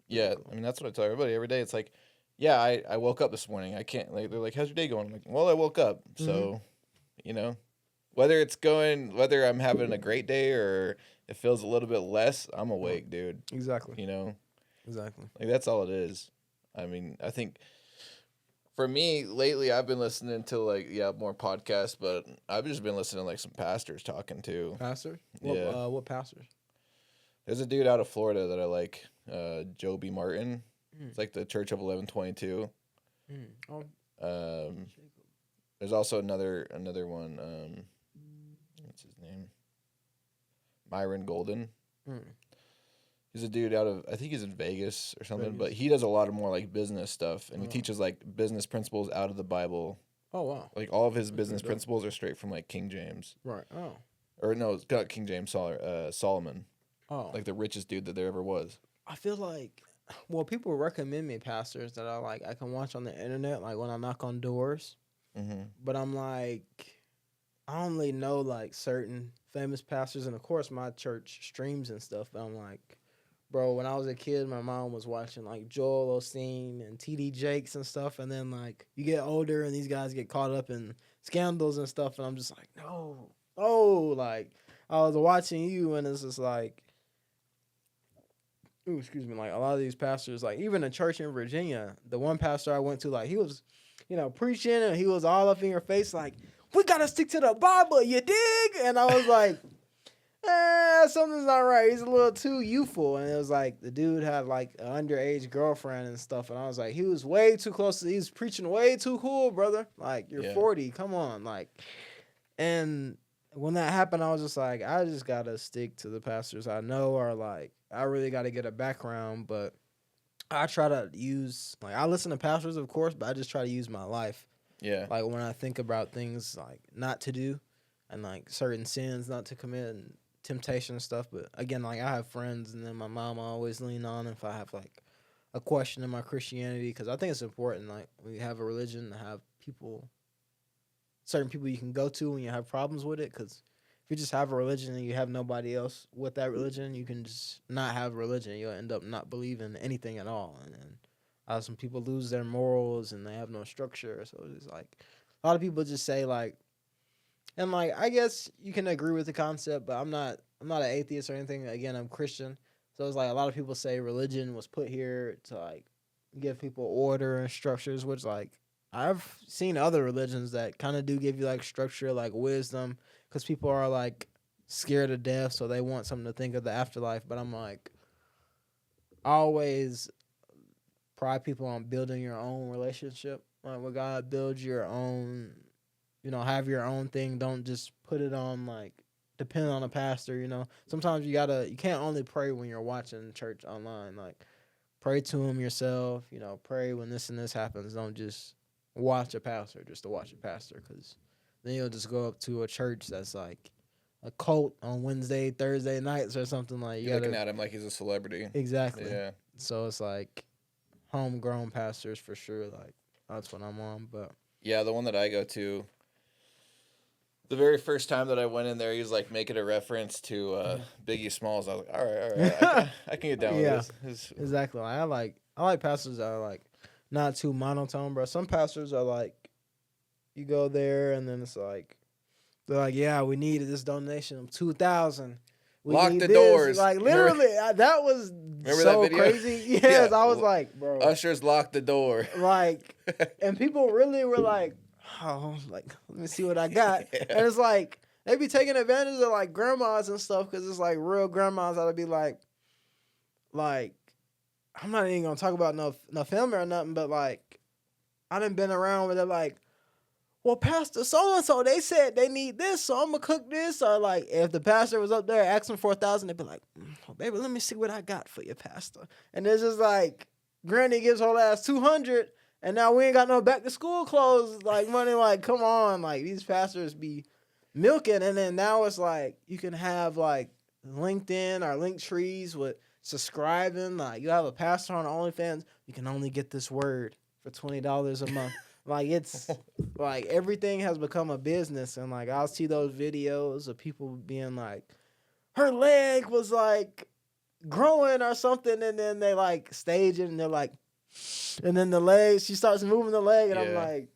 Yeah, cool. I mean that's what I tell everybody every day. It's like, yeah, I woke up this morning. I can't like they're like, how's your day going? I'm like, well, I woke up, so you know, whether I'm having a great day or it feels a little bit less, I'm awake, dude. Exactly. Like that's all it is. I mean, I think for me lately, I've been listening to like more podcasts, but I've just been listening to like some pastors talking too. Pastor? Yeah. What pastors? There's a dude out of Florida that I like, Joe B. Martin. Mm. It's like the Church of 1122. Oh, There's also another one. What's his name? Myron Golden. mm. He's a dude out of, I think he's in Vegas or something, Vegas. but he does a lot of more like business stuff, and he Oh. teaches like business principles out of the Bible. Oh wow. Like all of his That's business pretty dope. principles are straight from like King James, Right. Oh. or no, it's not King James, Solomon, Oh. like the richest dude that there ever was. I feel like, well, people recommend me pastors that I can watch on the internet, like when I knock on doors. Mm-hmm. But I'm like, I don't really know like certain famous pastors, and of course my church streams and stuff. But I'm like, bro, when I was a kid, my mom was watching like Joel Osteen and T.D. Jakes and stuff, and then like you get older and these guys get caught up in scandals and stuff, and I'm just like, no, like I was watching you, and it's just like, ooh, excuse me, like a lot of these pastors, like even a church in Virginia, the one pastor I went to, like he was, preaching and he was all up in your face, like, we gotta stick to the Bible, you dig? And I was like, something's not right. He's a little too youthful. And it was like the dude had like an underage girlfriend and stuff. And I was like, he was way too close he was preaching way too cool, brother. Like, you're 40, come on. Like, and when that happened, I was just like, I just gotta stick to the pastors I know, or like I really gotta get a background. But I try to use, like, I listen to pastors, of course, but I just try to use my life. Yeah. Like when I think about things like not to do and like certain sins not to commit and temptation and stuff. But again, like I have friends, and then my mom I always lean on if I have like a question in my Christianity, because I think it's important, like when you have a religion, to have certain people you can go to when you have problems with it. Because if you just have a religion and you have nobody else with that religion, you can just not have a religion. You'll end up not believing anything at all. And then some people lose their morals and they have no structure. So it's like a lot of people just say like, and like I guess you can agree with the concept, but I'm not an atheist or anything. Again, I'm Christian. So it's like a lot of people say religion was put here to like give people order and structures, which like I've seen other religions that kind of do give you like structure, like wisdom, because people are like scared of death, so they want something to think of the afterlife. But I'm like, always pride people on building your own relationship, like with God. Build your own, have your own thing. Don't just put it on like depend on a pastor. Sometimes you can't only pray when you're watching church online. Like pray to him yourself. Pray when this and this happens. Don't just watch a pastor just to watch a pastor, because then you'll just go up to a church that's like a cult on Wednesday, Thursday nights or something like. You're looking at him like he's a celebrity. Exactly. Yeah. So it's like homegrown pastors for sure. Like that's what I'm on. But yeah, the one that I go to, the very first time that I went in there, he was like making a reference to Biggie Smalls. I was like, all right, I can get down with this. Exactly. I like pastors that are like not too monotone, bro. Some pastors are like, you go there and then it's like, they're like, yeah, we needed this donation of 2,000. Lock the doors. Like literally, that was so crazy. Yes, I was like, bro. Ushers lock the door. Like, and people really were like, oh, like let me see what I got. Yeah. And it's like they be taking advantage of like grandmas and stuff, because it's like real grandmas that'll be like I'm not even gonna talk about no family or nothing, but like I done been around where they're like, well, Pastor so-and-so, they said they need this, so I'm going to cook this. Or, like, if the pastor was up there asking for 1,000, they'd be like, oh, baby, let me see what I got for you, Pastor. And it's just like, Granny gives her ass 200, and now we ain't got no back-to-school clothes, like, money. Like, come on. Like, these pastors be milking. And then now it's like, you can have, like, LinkedIn or Linktrees with subscribing. Like, you have a pastor on OnlyFans, you can only get this word for $20 a month. Like, it's like everything has become a business. And like I'll see those videos of people being like, her leg was like growing or something, and then they like stage it and they're like, and then the leg, she starts moving the leg, and I'm like,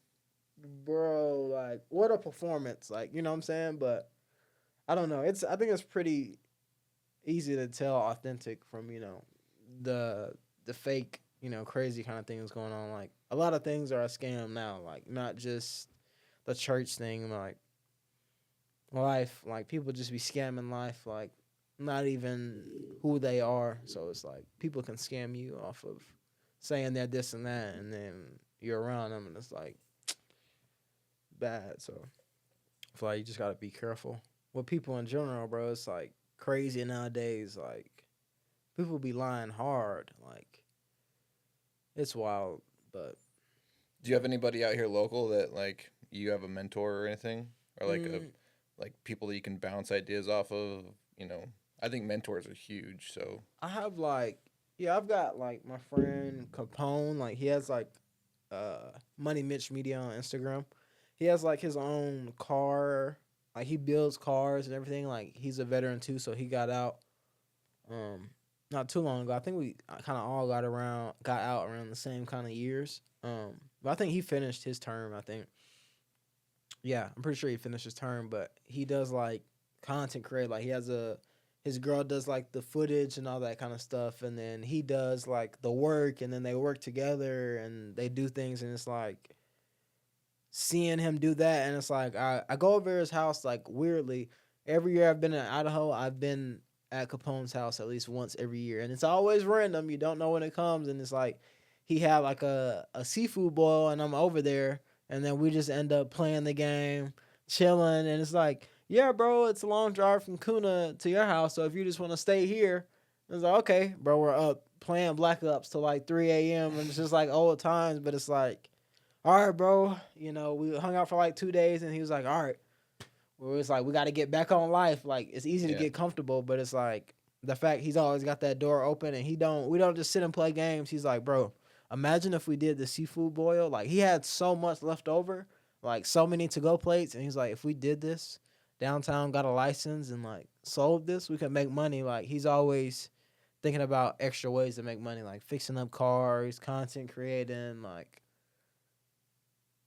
bro, like what a performance. Like, you know what I'm saying? But I don't know. I think it's pretty easy to tell authentic from, you know, the fake, you know, crazy kind of things going on. Like a lot of things are a scam now, like not just the church thing, like life, like people just be scamming life, like not even who they are. So it's like people can scam you off of saying they're this and that, and then you're around them and it's like bad. So I feel like you just gotta be careful with people in general, bro. It's like crazy nowadays. Like people be lying hard. Like it's wild. But do you have anybody out here local that like you have a mentor or anything, or like like people that you can bounce ideas off of? You know, I think mentors are huge. So I have like, yeah, I've got like my friend Capone. Like he has like Money Mitch Media on Instagram. He has like his own car. Like he builds cars and everything. Like he's a veteran too, so he got out not too long ago. I think we kind of all got out around the same kind of years. But I think he finished his term, I think. Yeah, I'm pretty sure he finished his term, but he does like content create. Like he has his girl does like the footage and all that kind of stuff, and then he does like the work, and then they work together and they do things, and it's like seeing him do that, and it's like I go over to his house like weirdly. Every year I've been in Idaho, I've been at Capone's house at least once every year, and it's always random. You don't know when it comes, and it's like he had like a seafood boil, and I'm over there, and then we just end up playing the game, chilling, and it's like, yeah, bro, it's a long drive from Kuna to your house, so if you just want to stay here, it's like, okay, bro, we're up playing Black Ops till like 3 a.m., and it's just like old times, but it's like, all right, bro, you know, we hung out for like 2 days, and he was like, all right, well, it's like, we got to get back on life. Like, it's easy to get comfortable, but it's like, the fact he's always got that door open, and we don't just sit and play games. He's like, bro, imagine if we did the seafood boil. Like, he had so much left over, like, so many to-go plates, and he's like, if we did this, downtown, got a license, and, like, sold this, we could make money. Like, he's always thinking about extra ways to make money, like fixing up cars, content creating, like,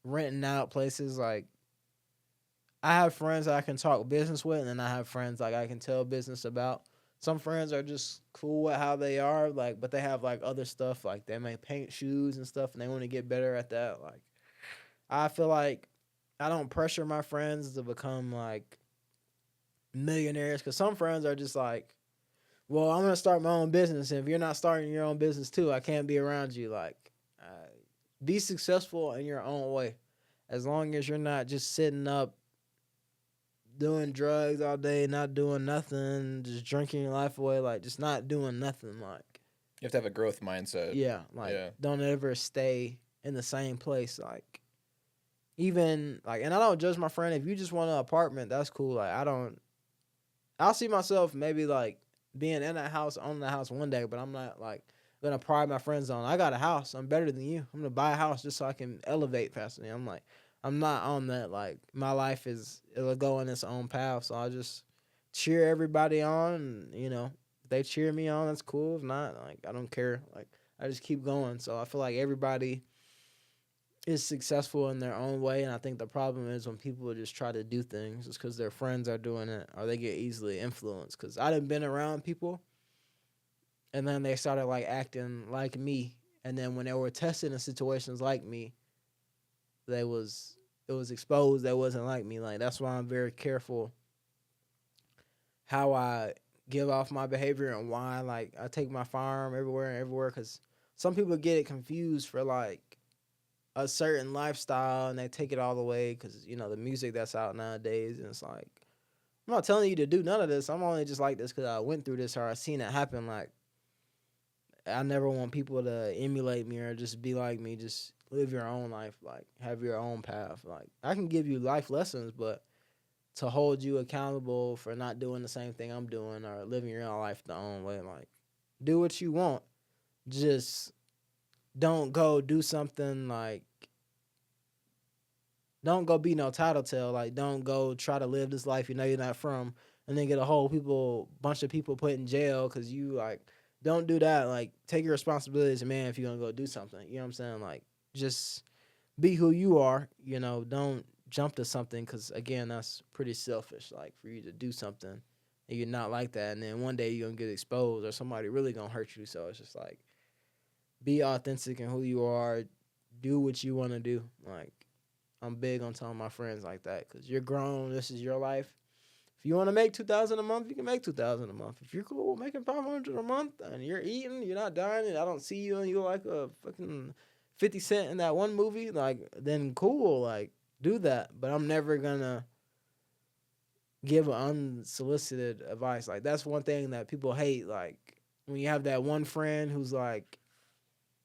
renting out places. Like, I have friends that I can talk business with, and then I have friends like I can tell business about. Some friends are just cool with how they are, like, but they have like other stuff, like they may paint shoes and stuff, and they want to get better at that. Like, I feel like I don't pressure my friends to become like millionaires, because some friends are just like, well, I'm gonna start my own business, and if you're not starting your own business too, I can't be around you. Like, be successful in your own way, as long as you're not just sitting up doing drugs all day, not doing nothing, just drinking your life away, like just not doing nothing. Like, you have to have a growth mindset. Yeah, like don't ever stay in the same place. Like, even like, and I don't judge my friend. If you just want an apartment, that's cool. Like I'll see myself maybe like being in that house, owning the house one day, but I'm not like gonna pride my friends on. I got a house. I'm better than you. I'm gonna buy a house just so I can elevate faster. I'm like, I'm not on that. Like my life it'll go in its own path. So I just cheer everybody on. And, if they cheer me on, that's cool. If not, like I don't care. Like I just keep going. So I feel like everybody is successful in their own way, and I think the problem is when people just try to do things just because their friends are doing it or they get easily influenced. Because I done been around people, and then they started like acting like me, and then when they were tested in situations like me, they was it was exposed they wasn't like me. Like that's why I'm very careful how I give off my behavior and why like I take my firearm everywhere and everywhere. Because some people get it confused for like a certain lifestyle and they take it all the way because the music that's out nowadays, and it's like I'm not telling you to do none of this. I'm only just like this because I went through this or I seen it happen. Like I never want people to emulate me or just be like me. Just live your own life, like have your own path. Like I can give you life lessons, but to hold you accountable for not doing the same thing I'm doing or living your own life the own way, like do what you want, just don't go do something like don't go be no tattletale. Like, don't go try to live this life you know you're not from, and then get a whole bunch of people put in jail because you like. Don't do that. Like, take your responsibility as a man if you're gonna go do something. You know what I'm saying? Like, just be who you are. Don't jump to something because again, that's pretty selfish. Like for you to do something and you're not like that, and then one day you're gonna get exposed or somebody really gonna hurt you. So it's just like, be authentic in who you are. Do what you want to do. Like I'm big on telling my friends like that because you're grown. This is your life. If you want to make 2,000 a month, you can make 2,000 a month. If you're cool with making 500 a month and you're eating, you're not dying, and I don't see you and you're like a fucking 50 Cent in that one movie, like then cool, like do that. But I'm never gonna give unsolicited advice. Like that's one thing that people hate. Like when you have that one friend who's like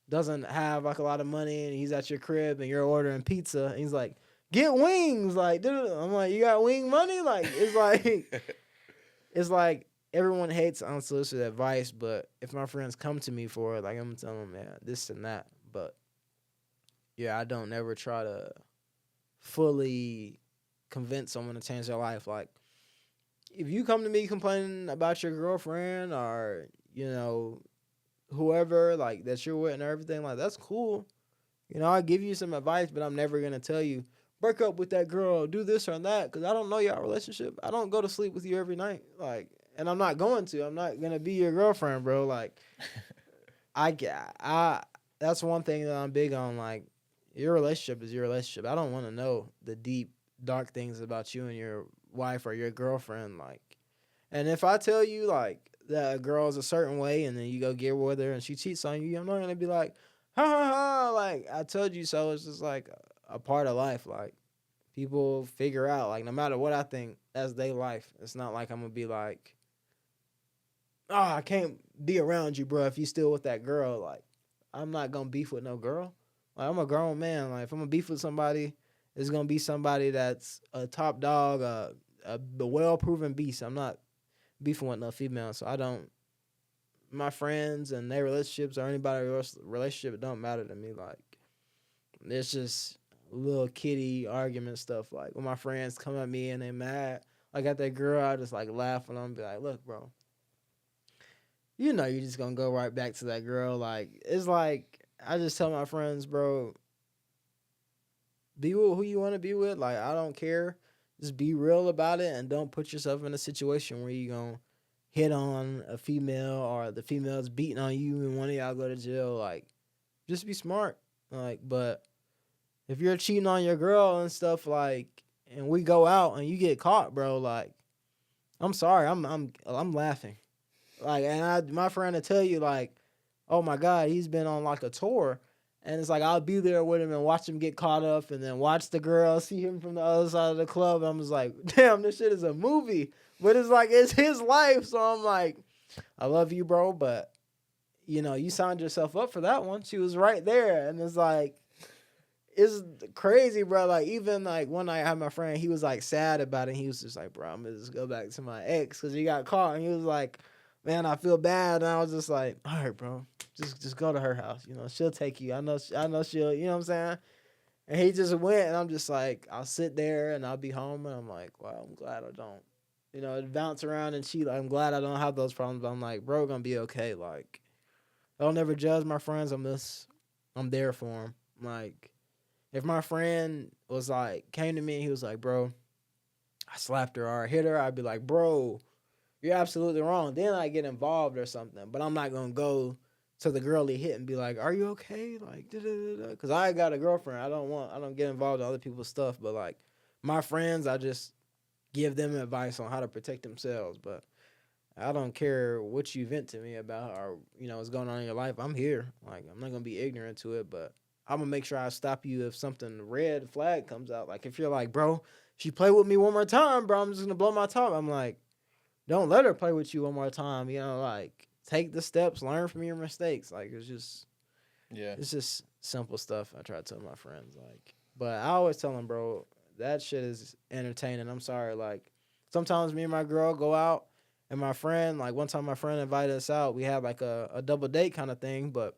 doesn't have like a lot of money and he's at your crib and you're ordering pizza and he's like, get wings. Like, dude, I'm like, you got wing money? Like, it's like everyone hates unsolicited advice, but if my friends come to me for it, like I'm telling them, yeah, this and that. But yeah, I don't ever try to fully convince someone to change their life. Like, if you come to me complaining about your girlfriend or, whoever like that you're with and everything, like that's cool. I'll give you some advice, but I'm never gonna tell you break up with that girl, do this or that, because I don't know your relationship. I don't go to sleep with you every night, like, and I'm not going to. I'm not gonna be your girlfriend, bro. Like, I that's one thing that I'm big on. Like, your relationship is your relationship. I don't want to know the deep, dark things about you and your wife or your girlfriend. Like, and if I tell you like that a girl's a certain way and then you go get with her and she cheats on you, I'm not gonna be like, ha ha ha, like I told you so. It's just like a part of life. Like people figure out, like no matter what I think, that's their life. It's not like I'm gonna be like, oh, I can't be around you, bro, if you still with that girl. Like I'm not gonna beef with no girl. Like I'm a grown man. Like if I'm gonna beef with somebody, it's gonna be somebody that's a top dog, a well proven beast. I'm not beefing with no female, so I don't. My friends and their relationships or anybody else's relationship, it don't matter to me. Like it's just little kitty argument stuff. Like when my friends come at me and they mad, like at that girl, I just like laugh and I'm be like, look, bro, you're just gonna go right back to that girl. Like it's like I just tell my friends, bro, be with who you want to be with. Like I don't care. Just be real about it and don't put yourself in a situation where you gonna hit on a female or the female's beating on you and one of y'all go to jail. Like just be smart. Like, but if you're cheating on your girl and stuff, like, and we go out and you get caught, bro, like, I'm sorry, I'm laughing. Like, and my friend will tell you, like, oh my God, he's been on like a tour. And it's like I'll be there with him and watch him get caught up and then watch the girl see him from the other side of the club. I'm just like, damn, this shit is a movie. But it's like it's his life. So I'm like, I love you, bro, but you signed yourself up for that one. She was right there. And it's like it's crazy, bro. Like even like one night I had my friend, he was like sad about it. He was just like, bro, I'm gonna just go back to my ex because he got caught, and he was like, man, I feel bad, and I was just like, all right, bro, just go to her house. You know, she'll take you. I know she'll. You know what I'm saying? And he just went, and I'm just like, I'll sit there and I'll be home, and I'm like, wow, I'm glad I don't. You know, bounce around and cheat. Like, I'm glad I don't have those problems. But I'm like, bro, gonna be okay. Like, I'll never judge my friends. I'm there for them. Like, if my friend was like, came to me, and he was like, bro, I slapped her or I hit her, I'd be like, bro, you're absolutely wrong. Then I get involved or something. But I'm not gonna go to the girl he hit and be like, are you okay? Like, because I got a girlfriend. I don't get involved in other people's stuff. But like my friends, I just give them advice on how to protect themselves. But I don't care what you vent to me about or what's going on in your life. I'm here. Like I'm not gonna be ignorant to it, but I'm gonna make sure I stop you if something red flag comes out. Like if you're like, bro, if you play with me one more time, bro, I'm just gonna blow my top. I'm like, don't let her play with you one more time. Like take the steps, learn from your mistakes. Like Yeah. it's just simple stuff. I try to tell my friends like, but I always tell them, bro, that shit is entertaining. I'm sorry, like sometimes me and my girl go out. And my friend, like one time my friend invited us out. We had like a double date kind of thing. But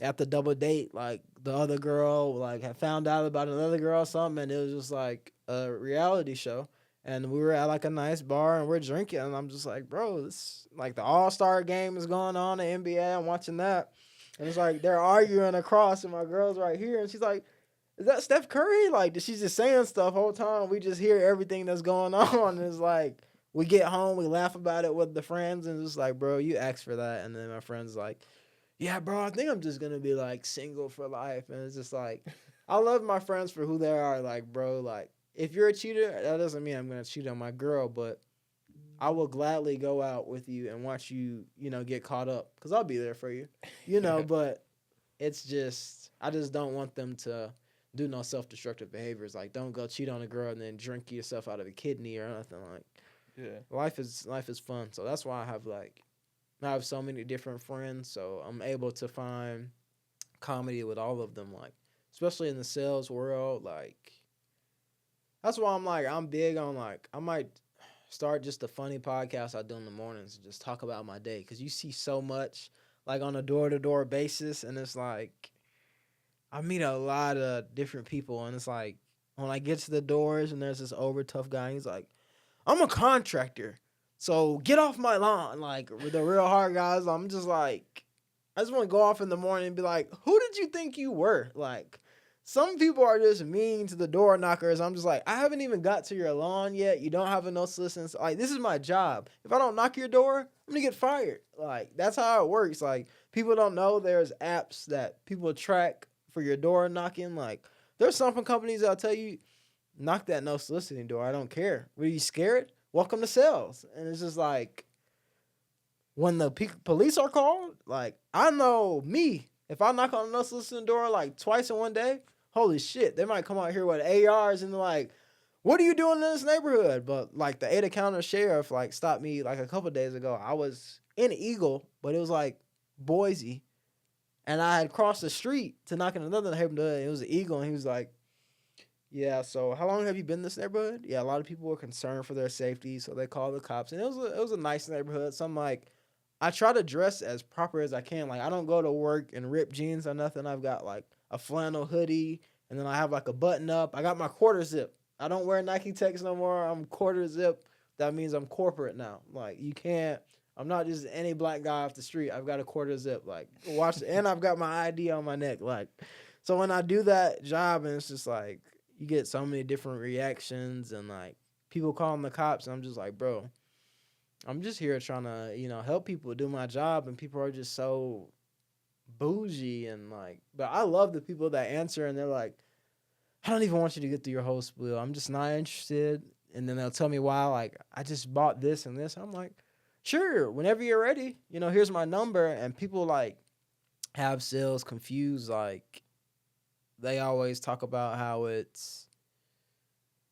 at the double date, like the other girl like had found out about another girl or something. And it was just like a reality show. And we were at like a nice bar and we're drinking. And I'm just like, bro, this like the All-Star game is going on in NBA. I'm watching that. And it's like they're arguing across and my girl's right here. And she's like, is that Steph Curry? Like, she's just saying stuff whole time. We just hear everything that's going on. And it's like, we get home, we laugh about it with the friends, and it's like, bro, you asked for that. And then my friend's like, yeah, bro, I think I'm just going to be like single for life. And it's just like, I love my friends for who they are. Like, bro, like, if you're a cheater, that doesn't mean I'm going to cheat on my girl, but I will gladly go out with you and watch you, get caught up because I'll be there for you, but it's just, I just don't want them to do no self-destructive behaviors. Like, don't go cheat on a girl and then drink yourself out of a kidney or nothing. Like, Yeah. life is fun. So that's why I have so many different friends. So I'm able to find comedy with all of them. Like, especially in the sales world. Like, that's why I'm big on like, I might start just a funny podcast I do in the mornings and just talk about my day. Cause you see so much like on a door to door basis. And it's like, I meet a lot of different people, and it's like when I get to the doors and there's this over tough guy, he's like, I'm a contractor, so get off my lawn. Like with the real hard guys, I'm just like, I just want to go off in the morning and be like, who did you think you were? Like some people are just mean to the door knockers. I'm just like, I haven't even got to your lawn yet. You don't have a no solicitants. Like this is my job. If I don't knock your door, I'm gonna get fired. Like that's how it works. Like people don't know there's apps that people track for your door knocking. Like there's some companies that'll tell you knock that no soliciting door. I don't care. Were you scared? Welcome to sales. And it's just like when the police are called, like I know me. If I knock on a no soliciting door like twice in one day, holy shit, they might come out here with ARs and they're like, what are you doing in this neighborhood? But like the Ada County sheriff like stopped me like a couple days ago. I was in Eagle, but it was like Boise. And I had crossed the street to knock on another neighborhood. It was an Eagle, and he was like, yeah, so how long have you been in this neighborhood? Yeah, a lot of people were concerned for their safety, so they called the cops. And it was a nice neighborhood. So I'm like, I try to dress as proper as I can. Like I don't go to work in ripped jeans or nothing. I've got like a flannel hoodie, and then I have like a button up. I got my quarter zip. I don't wear Nike Techs no more. I'm quarter zip. That means I'm corporate now. Like you can't. I'm not just any black guy off the street. I've got a quarter zip. Like watch, and I've got my ID on my neck. Like so when I do that job, and it's just like you get so many different reactions, and like people calling the cops, and I'm just like, bro, I'm just here trying to, help people do my job, and people are just so bougie and like, but I love the people that answer and they're like, I don't even want you to get through your whole spiel. I'm just not interested. And then they'll tell me why, like, I just bought this and this. I'm like, sure, whenever you're ready, here's my number. And people like have sales confused. Like they always talk about how it's,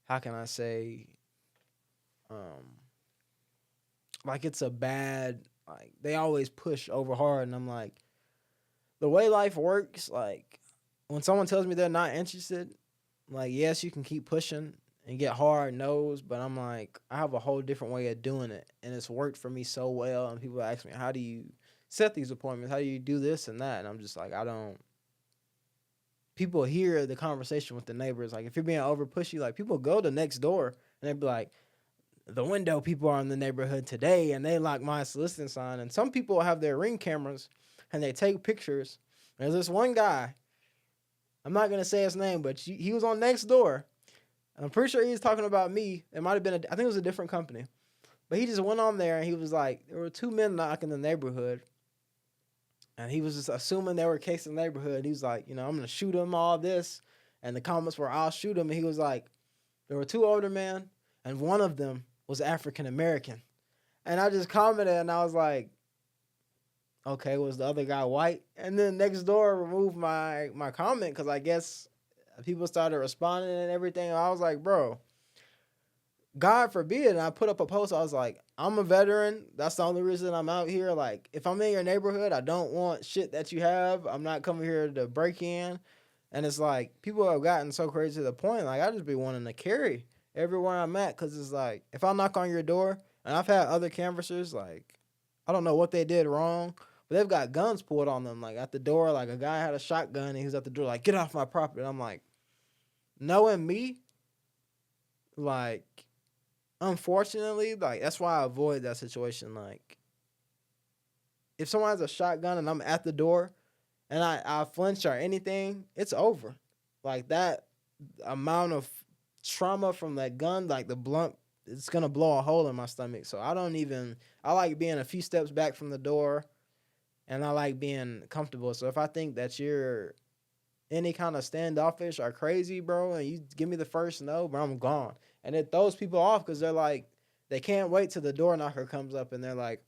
how can I say, like it's a bad, like they always push over hard. And I'm like, the way life works, like when someone tells me they're not interested, like, yes, you can keep pushing and get hard no's, but I'm like, I have a whole different way of doing it, and it's worked for me so well. And people ask me, how do you set these appointments? How do you do this and that? And I'm just like, I don't. People hear the conversation with the neighbors. Like, if you're being over pushy, like, people go to next door and they be like, the window people are in the neighborhood today, and they like my soliciting sign. And some people have their Ring cameras and they take pictures. There's this one guy. I'm not gonna say his name, but he was on next door. I'm pretty sure he was talking about me. It might have been, I think it was a different company. But he just went on there and he was like, there were two men knocking the neighborhood. And he was just assuming they were casing the neighborhood. He was like, I'm going to shoot him, all this. And the comments were, I'll shoot him. And he was like, there were two older men, and one of them was African American. And I just commented, and I was like, okay, was the other guy white? And then next door removed my comment because I guess people started responding and everything. And I was like, bro, God forbid. And I put up a post. I was like, I'm a veteran. That's the only reason I'm out here. Like, if I'm in your neighborhood, I don't want shit that you have. I'm not coming here to break in. And it's like, people have gotten so crazy to the point, like, I just be wanting to carry everywhere I'm at. Because it's like, if I knock on your door, and I've had other canvassers, like, I don't know what they did wrong, but they've got guns pulled on them. Like, at the door, like, a guy had a shotgun, and he was at the door, like, get off my property. And I'm like, knowing me, like, unfortunately, like, that's why I avoid that situation. Like, if someone has a shotgun and I'm at the door and I flinch or anything, it's over. Like, that amount of trauma from that gun, like the blunt, it's gonna blow a hole in my stomach. So I like being a few steps back from the door, and I like being comfortable. So if I think that you're any kind of standoffish or crazy, bro, and you give me the first no, bro, I'm gone. And it throws people off because they're like, they can't wait till the door knocker comes up and they're like,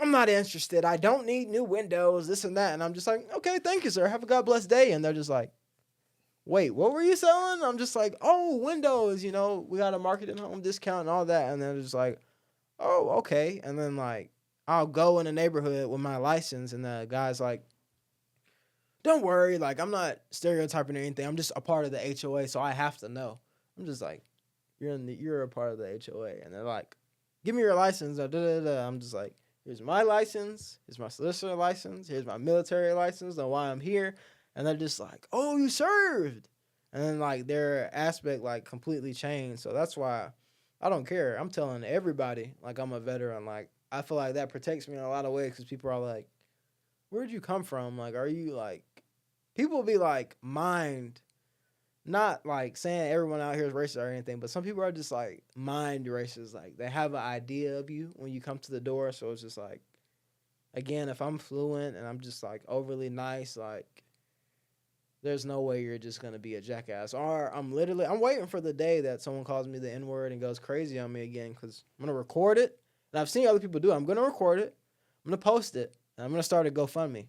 I'm not interested. I don't need new windows, this and that. And I'm just like, okay, thank you, sir. Have a God bless day. And they're just like, wait, what were you selling? I'm just like, oh, windows, we got a marketing home discount and all that. And they're just like, oh, okay. And then, like, I'll go in the neighborhood with my license, and the guy's like, don't worry, like, I'm not stereotyping or anything. I'm just a part of the HOA, so I have to know. I'm just like, you're a part of the HOA. And they're like, give me your license. I'm just like, here's my license. Here's my solicitor license. Here's my military license on why I'm here. And they're just like, oh, you served. And then, like, their aspect, like, completely changed. So that's why I don't care. I'm telling everybody, like, I'm a veteran. Like, I feel like that protects me in a lot of ways because people are like, where'd you come from? Like, are you, like, people be like, mind, not like saying everyone out here is racist or anything, but some people are just like mind racist. Like, they have an idea of you when you come to the door. So it's just like, again, if I'm fluent and I'm just like overly nice, like, there's no way you're just going to be a jackass. Or I'm waiting for the day that someone calls me the N-word and goes crazy on me again, because I'm going to record it. And I've seen other people do it. I'm going to record it. I'm going to post it. And I'm going to start a GoFundMe.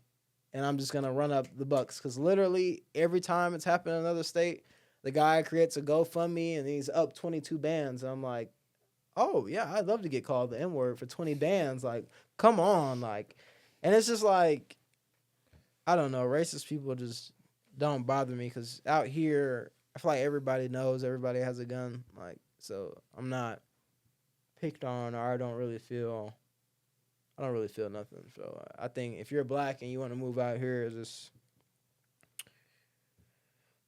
And I'm just going to run up the bucks. Because literally every time it's happened in another state, the guy creates a GoFundMe and he's up 22 bands. And I'm like, oh, yeah, I'd love to get called the N-word for 20 bands. Like, come on. Like, and it's just like, I don't know. Racist people just don't bother me. Because out here, I feel like everybody knows everybody has a gun. Like, so I'm not picked on, or I don't really feel nothing. So I think if you're black and you want to move out here, just,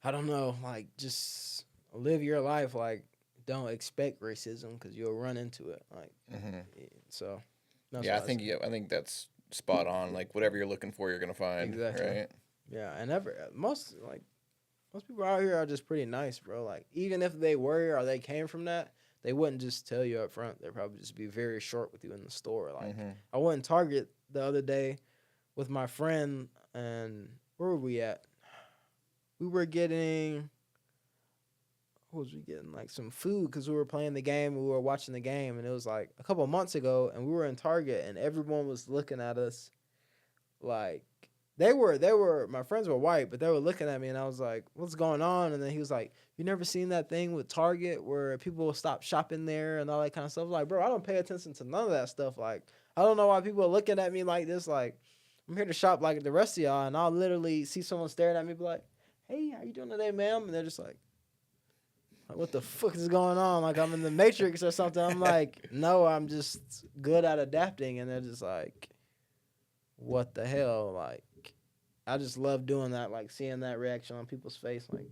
I don't know, like, just live your life. Like, don't expect racism because you'll run into it. Like, so. Yeah, I think that's spot on. Like, whatever you're looking for, you're gonna find. Exactly. Right. Yeah, and most people out here are just pretty nice, bro. Like, even if they were or they came from that, they wouldn't just tell you up front. They'd probably just be very short with you in the store. Like, I went in Target the other day with my friend, and where were we at? We were getting, what was we getting? Like, some food, because we were playing the game, we were watching the game, and it was like a couple of months ago, and we were in Target, and everyone was looking at us like, my friends were white, but they were looking at me, and I was like, what's going on? And then he was like, you never seen that thing with Target where people will stop shopping there and all that kind of stuff? Like, bro, I don't pay attention to none of that stuff. Like, I don't know why people are looking at me like this. Like, I'm here to shop like the rest of y'all, and I'll literally see someone staring at me, be like, "Hey, how you doing today, ma'am?" And they're just like, what the fuck is going on? Like I'm in the Matrix or something. I'm like, no, I'm just good at adapting. And they're just like, what the hell? Like, I just love doing that, like seeing that reaction on people's face. Like,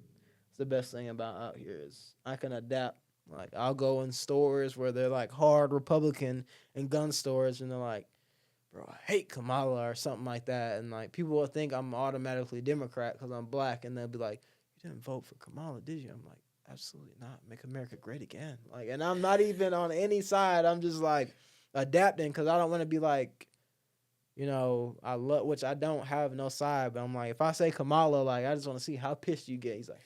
it's the best thing about out here is I can adapt. Like, I'll go in stores where they're like hard Republican and gun stores, and they're like, bro, I hate Kamala or something like that. And like, people will think I'm automatically Democrat because I'm black, and they'll be like, you didn't vote for Kamala, did you? I'm like, absolutely not. Make America great again. Like, and I'm not even on any side. I'm just like adapting because I don't want to be like, I love, which I don't have no side, but I'm like, if I say Kamala, like, I just want to see how pissed you get. He's like,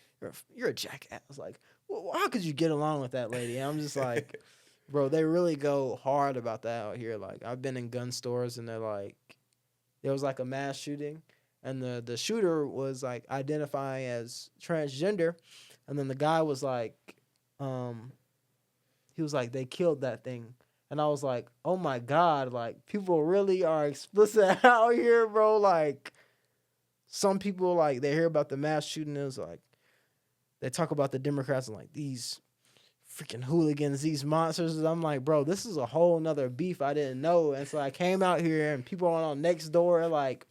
you're a jackass. Like, well, how could you get along with that lady? And I'm just like, bro, they really go hard about that out here. Like, I've been in gun stores and they're like, there was like a mass shooting, and the shooter was like identifying as transgender, and then the guy was like, he was like, they killed that thing. And I was like, oh my God, like people really are explicit out here, bro. Like some people, like they hear about the mass shooting, is like they talk about the Democrats and like these freaking hooligans, these monsters. And I'm like, bro, this is a whole nother beef I didn't know. And so I came out here and people are on next door like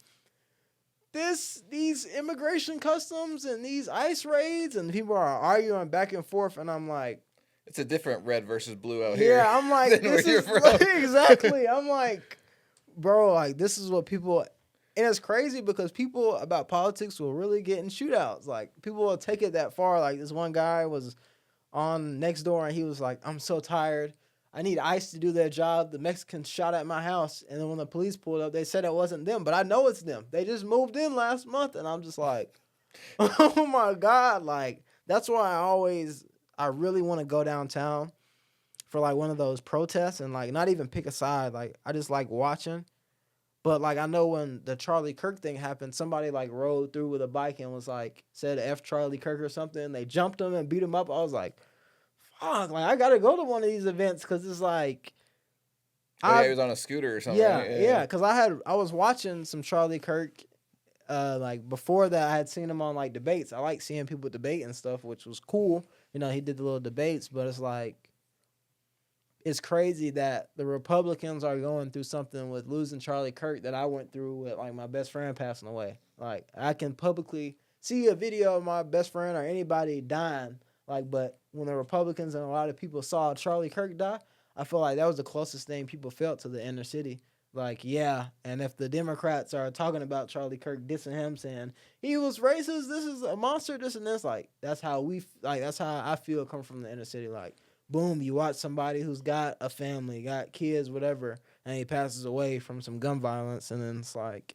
these immigration customs and these ICE raids, and people are arguing back and forth, and I'm like, it's a different red versus blue out here. Yeah, I'm like, this is like, exactly. I'm like, bro, like this is what people, and it's crazy because people about politics will really get in shootouts. Like people will take it that far. Like this one guy was on next door and he was like, I'm so tired. I need ICE to do their job. The Mexicans shot at my house, and then when the police pulled up, they said it wasn't them, but I know it's them. They just moved in last month, and I'm just like, oh my God, like that's why I really want to go downtown for like one of those protests and like not even pick a side. Like I just like watching. But like I know when the Charlie Kirk thing happened, somebody like rode through with a bike and was like said F Charlie Kirk or something. They jumped him and beat him up. I was like, fuck, like I gotta go to one of these events because it's like he was on a scooter or something. Yeah, because I was watching some Charlie Kirk. Like before that, I had seen him on like debates. I like seeing people debate and stuff, which was cool. He did the little debates, but it's like it's crazy that the Republicans are going through something with losing Charlie Kirk that I went through with like my best friend passing away. Like I can publicly see a video of my best friend or anybody dying. Like, but when the Republicans and a lot of people saw Charlie Kirk die, I feel like that was the closest thing people felt to the inner city. Like, yeah, and if the Democrats are talking about Charlie Kirk, dissing him, saying he was racist, this is a monster, this and this, like that's how I feel come from the inner city. Like, boom, you watch somebody who's got a family, got kids, whatever, and he passes away from some gun violence, and then it's like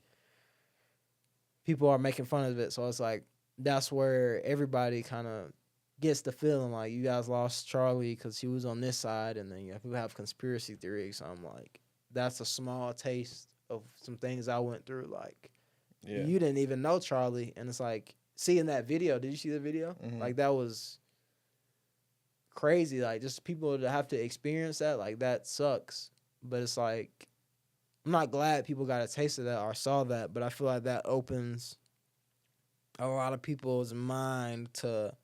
people are making fun of it. So it's like that's where everybody kind of gets the feeling like you guys lost Charlie because he was on this side, and then people have conspiracy theories. So I'm like, that's a small taste of some things I went through. Like, you didn't even know Charlie, and it's like seeing that video. Did you see the video? Mm-hmm. Like that was crazy. Like just people to have to experience that, like that sucks. But it's like I'm not glad people got a taste of that or saw that, but I feel like that opens a lot of people's mind to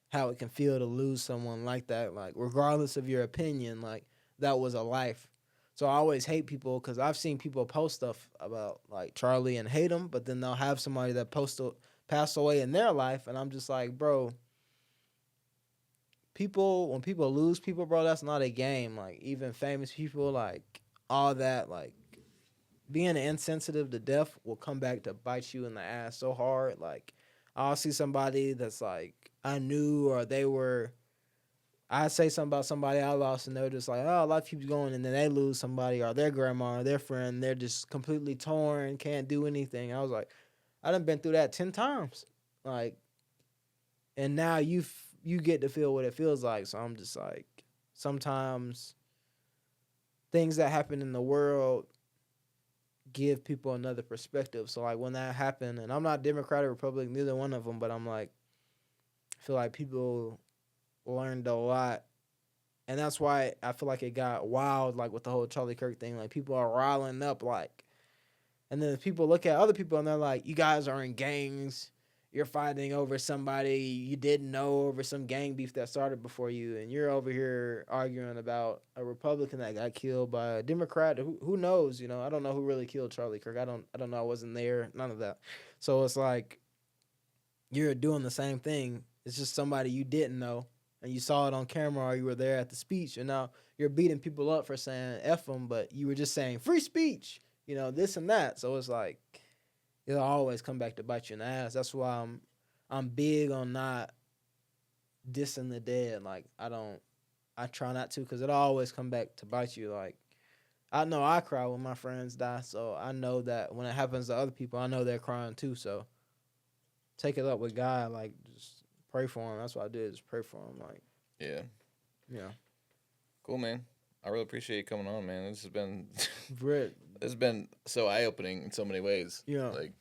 how it can feel to lose someone like that. Like regardless of your opinion, like that was a life. So I always hate people because I've seen people post stuff about like Charlie and hate him, but then they'll have somebody that passed away in their life, and I'm just like, bro, when people lose people, bro, that's not a game. Like even famous people, like all that, like being insensitive to death will come back to bite you in the ass so hard. Like I'll see somebody that's like I knew or I say something about somebody I lost, and they're just like, oh, life keeps going, and then they lose somebody or their grandma or their friend. They're just completely torn, can't do anything. I was like, I done been through that 10 times. Like, and now you get to feel what it feels like. So I'm just like, sometimes things that happen in the world give people another perspective. So like when that happened, and I'm not Democrat or Republican, neither one of them, but I'm like, I feel like people learned a lot, and that's why I feel like it got wild, like with the whole Charlie Kirk thing. Like people are riling up, like, and then people look at other people and they're like, you guys are in gangs you're fighting over somebody you didn't know over some gang beef that started before you, and you're over here arguing about a Republican that got killed by a Democrat. Who knows? You know, I don't know who really killed Charlie Kirk. I don't know. I wasn't there. None of that. So it's like you're doing the same thing. It's just somebody you didn't know, and you saw it on camera, or you were there at the speech, and now you're beating people up for saying F them, but you were just saying free speech, you know, this and that. So it's like it'll always come back to bite you in the ass. That's why I'm big on not dissing the dead. Like I try not to, because it'll always come back to bite you. Like I know I cry when my friends die, so I know that when it happens to other people, I know they're crying too. So take it up with God, like just pray for him. That's what I did, just pray for him. Like Yeah. yeah, Cool, man. I really appreciate you coming on, man. This has been Brit, it's been so eye opening in so many ways. yeah. Like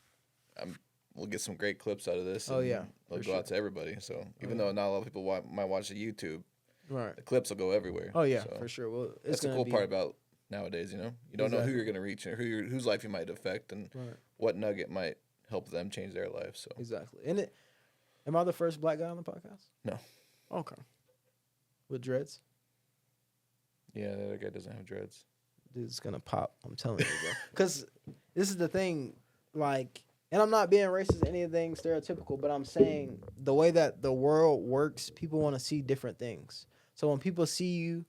we'll get some great clips out of this. Oh and yeah, they'll for go sure. out to everybody. So even yeah. though not a lot of people might watch the YouTube, Right. the clips will go everywhere. Oh yeah, So for sure. Well, it's that's the gonna cool be part about nowadays. You know, you don't know who exactly you're gonna reach and whose life you might affect, and right. what nugget might help them change their life. So Exactly. And am I the first black guy on the podcast? No. Okay. With dreads? yeah, the other guy doesn't have dreads. Dude's gonna pop. I'm telling you, bro. Because this is the thing, like, and I'm not being racist or anything stereotypical, but I'm saying the way that the world works, people want to see different things. So when people see you,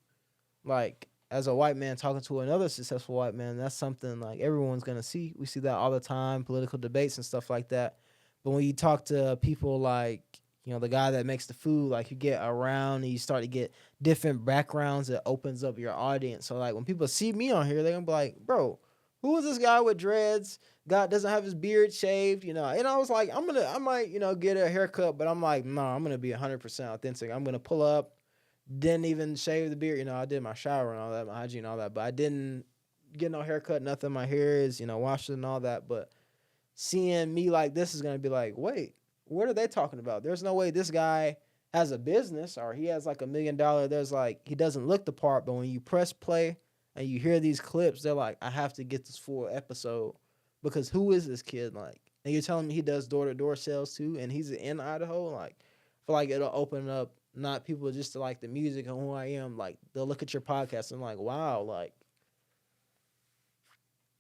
like, as a white man talking to another successful white man, that's something like everyone's gonna see. We see that all the time, political debates and stuff like that. But when you talk to people like, you know, the guy that makes the food, like you get around and you start to get different backgrounds, it opens up your audience. So like when people see me on here, they're gonna be like, bro, who is this guy with dreads? God doesn't have his beard shaved, you know. And I was like, I might, you know, get a haircut, but I'm like, no, I'm gonna be 100% authentic. I'm gonna pull up, didn't even shave the beard, you know. I did my shower and all that, my hygiene and all that, but I didn't get no haircut, nothing. My hair is, you know, washed and all that. But seeing me like this is gonna be like, wait, what are they talking about? There's no way this guy has a business or he has like $1 million. There's like, he doesn't look the part, but when you press play and you hear these clips, they're like, I have to get this full episode because who is this kid? Like, and you're telling me he does door to door sales too, and he's in Idaho. Like, I feel like it'll open up not people just to like the music and who I am. Like, they'll look at your podcast and like, wow, like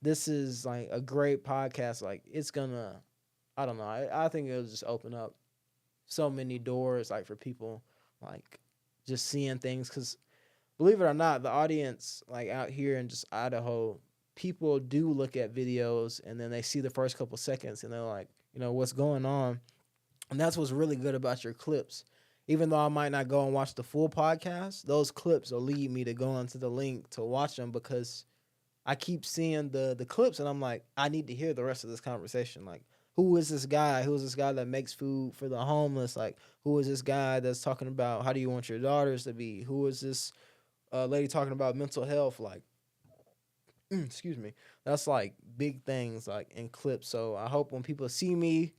this is like a great podcast. Like, it's gonna, I don't know. I think it'll just open up so many doors, like for people, like just seeing things. Because believe it or not, the audience, like out here in just Idaho, people do look at videos and then they see the first couple seconds and they're like, you know, what's going on? And that's what's really good about your clips. Even though I might not go and watch the full podcast, those clips will lead me to go into the link to watch them because I keep seeing the clips and I'm like, I need to hear the rest of this conversation. Like, who is this guy? Who is this guy that makes food for the homeless? Like, who is this guy that's talking about how do you want your daughters to be? Who is this lady talking about mental health? Like, excuse me. That's like big things like in clips. So I hope when people see me,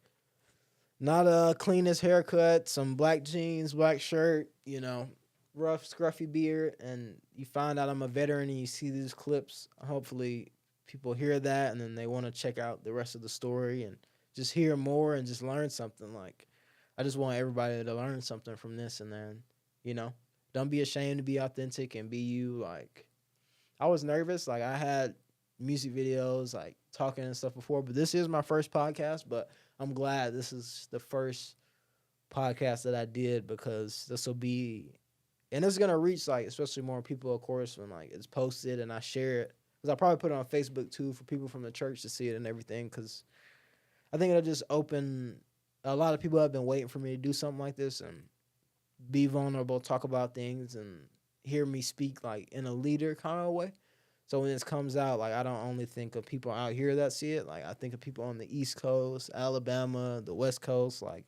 not a cleanest haircut, some black jeans, black shirt, you know, rough, scruffy beard, and you find out I'm a veteran and you see these clips, hopefully people hear that and then they want to check out the rest of the story and just hear more and just learn something. Like, I just want everybody to learn something from this and then, you know, don't be ashamed to be authentic and be you. Like, I was nervous. Like, I had music videos, like talking and stuff before, but this is my first podcast, but I'm glad this is the first podcast that I did because this will be, and it's gonna reach like especially more people, of course, when like it's posted and I share it. Because I'll probably put it on Facebook too for people from the church to see it and everything. Because I think it'll just open. A lot of people have been waiting for me to do something like this and be vulnerable, talk about things, and hear me speak like in a leader kind of way. So when this comes out, like I don't only think of people out here that see it. Like I think of people on the East Coast, Alabama, the West Coast. Like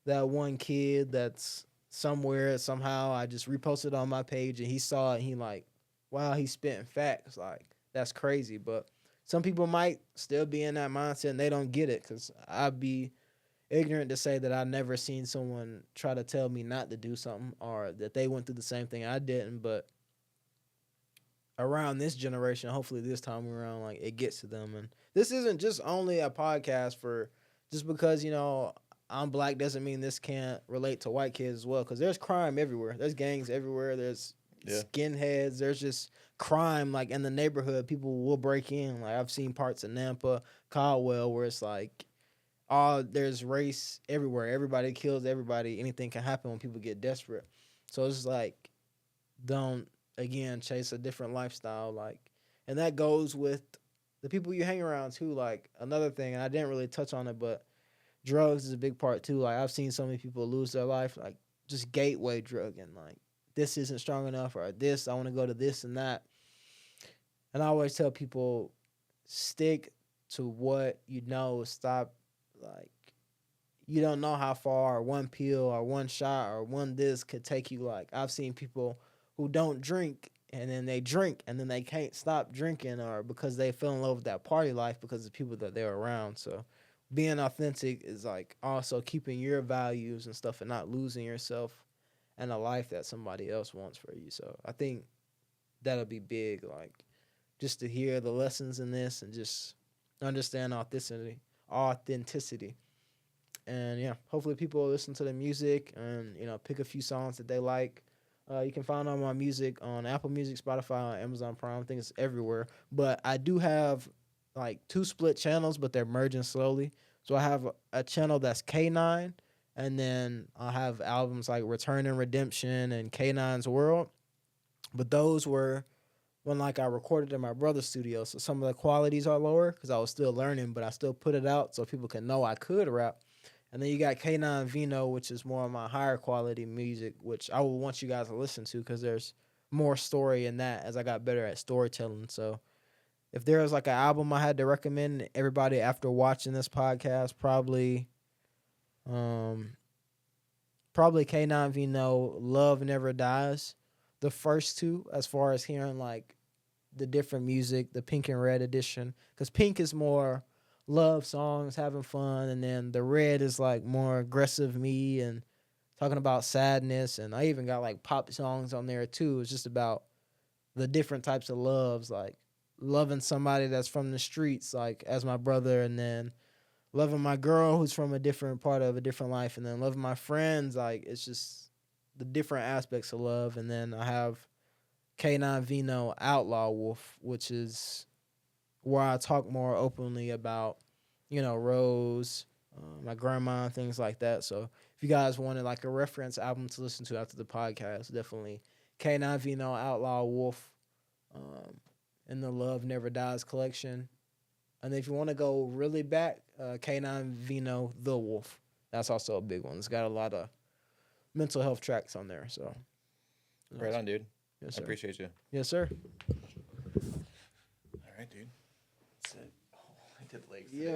that one kid that's somewhere somehow I just reposted on my page and he saw it and he like, wow, he's spitting facts. Like that's crazy. But some people might still be in that mindset and they don't get it because I'd be ignorant to say that I never seen someone try to tell me not to do something or that they went through the same thing I didn't. But around this generation, hopefully this time around, like it gets to them. And this isn't just only a podcast for just because, you know, I'm black doesn't mean this can't relate to white kids as well. Because there's crime everywhere. There's gangs everywhere. There's skinheads. There's just crime like in the neighborhood. People will break in. Like I've seen parts of Nampa, Caldwell, where it's like, there's race everywhere. Everybody kills everybody. Anything can happen when people get desperate. So it's like, don't again chase a different lifestyle. Like, and that goes with the people you hang around too. Like another thing, and I didn't really touch on it, but drugs is a big part too. Like I've seen so many people lose their life, like just gateway drugging. Like this isn't strong enough, or this I want to go to this and that. And I always tell people, stick to what you know. Stop, like, you don't know how far one pill or one shot or one this could take you. Like I've seen people who don't drink and then they drink and then they can't stop drinking, or because they fell in love with that party life because of the people that they're around. So being authentic is like also keeping your values and stuff and not losing yourself and a life that somebody else wants for you. So I think that'll be big, like just to hear the lessons in this and just understand authenticity. And yeah, hopefully people listen to the music and pick a few songs that they like. You can find all my music on Apple Music, Spotify, Amazon Prime. I think it's everywhere. But I do have like 2 split channels, but they're merging slowly. So I have a channel that's K9, and then I have albums like Return and Redemption and K9's World. But those were when like I recorded in my brother's studio, so some of the qualities are lower because I was still learning, but I still put it out so people can know I could rap. And then you got K9 Vino, which is more of my higher quality music, which I would want you guys to listen to because there's more story in that as I got better at storytelling. So if there was like an album I had to recommend everybody after watching this podcast, probably K9 Vino, Love Never Dies. The first 2, as far as hearing like the different music, the Pink and Red edition, because Pink is more love songs, having fun, and then the Red is like more aggressive me and talking about sadness. And I even got like pop songs on there too. It's just about the different types of loves, like loving somebody that's from the streets, like as my brother, and then loving my girl who's from a different part of a different life, and then loving my friends. Like it's just the different aspects of love. And then I have K9 Vino Outlaw Wolf, which is where I talk more openly about, Rose, my grandma, and things like that. So if you guys wanted like a reference album to listen to after the podcast, definitely K9 Vino Outlaw Wolf in the Love Never Dies collection. And if you want to go really back, K9 Vino The Wolf. That's also a big one. It's got a lot of mental health tracks on there. So right on, dude. Yes, sir. I appreciate you. Yes, sir. All right, dude. That's it. Oh, I did legs. Yeah.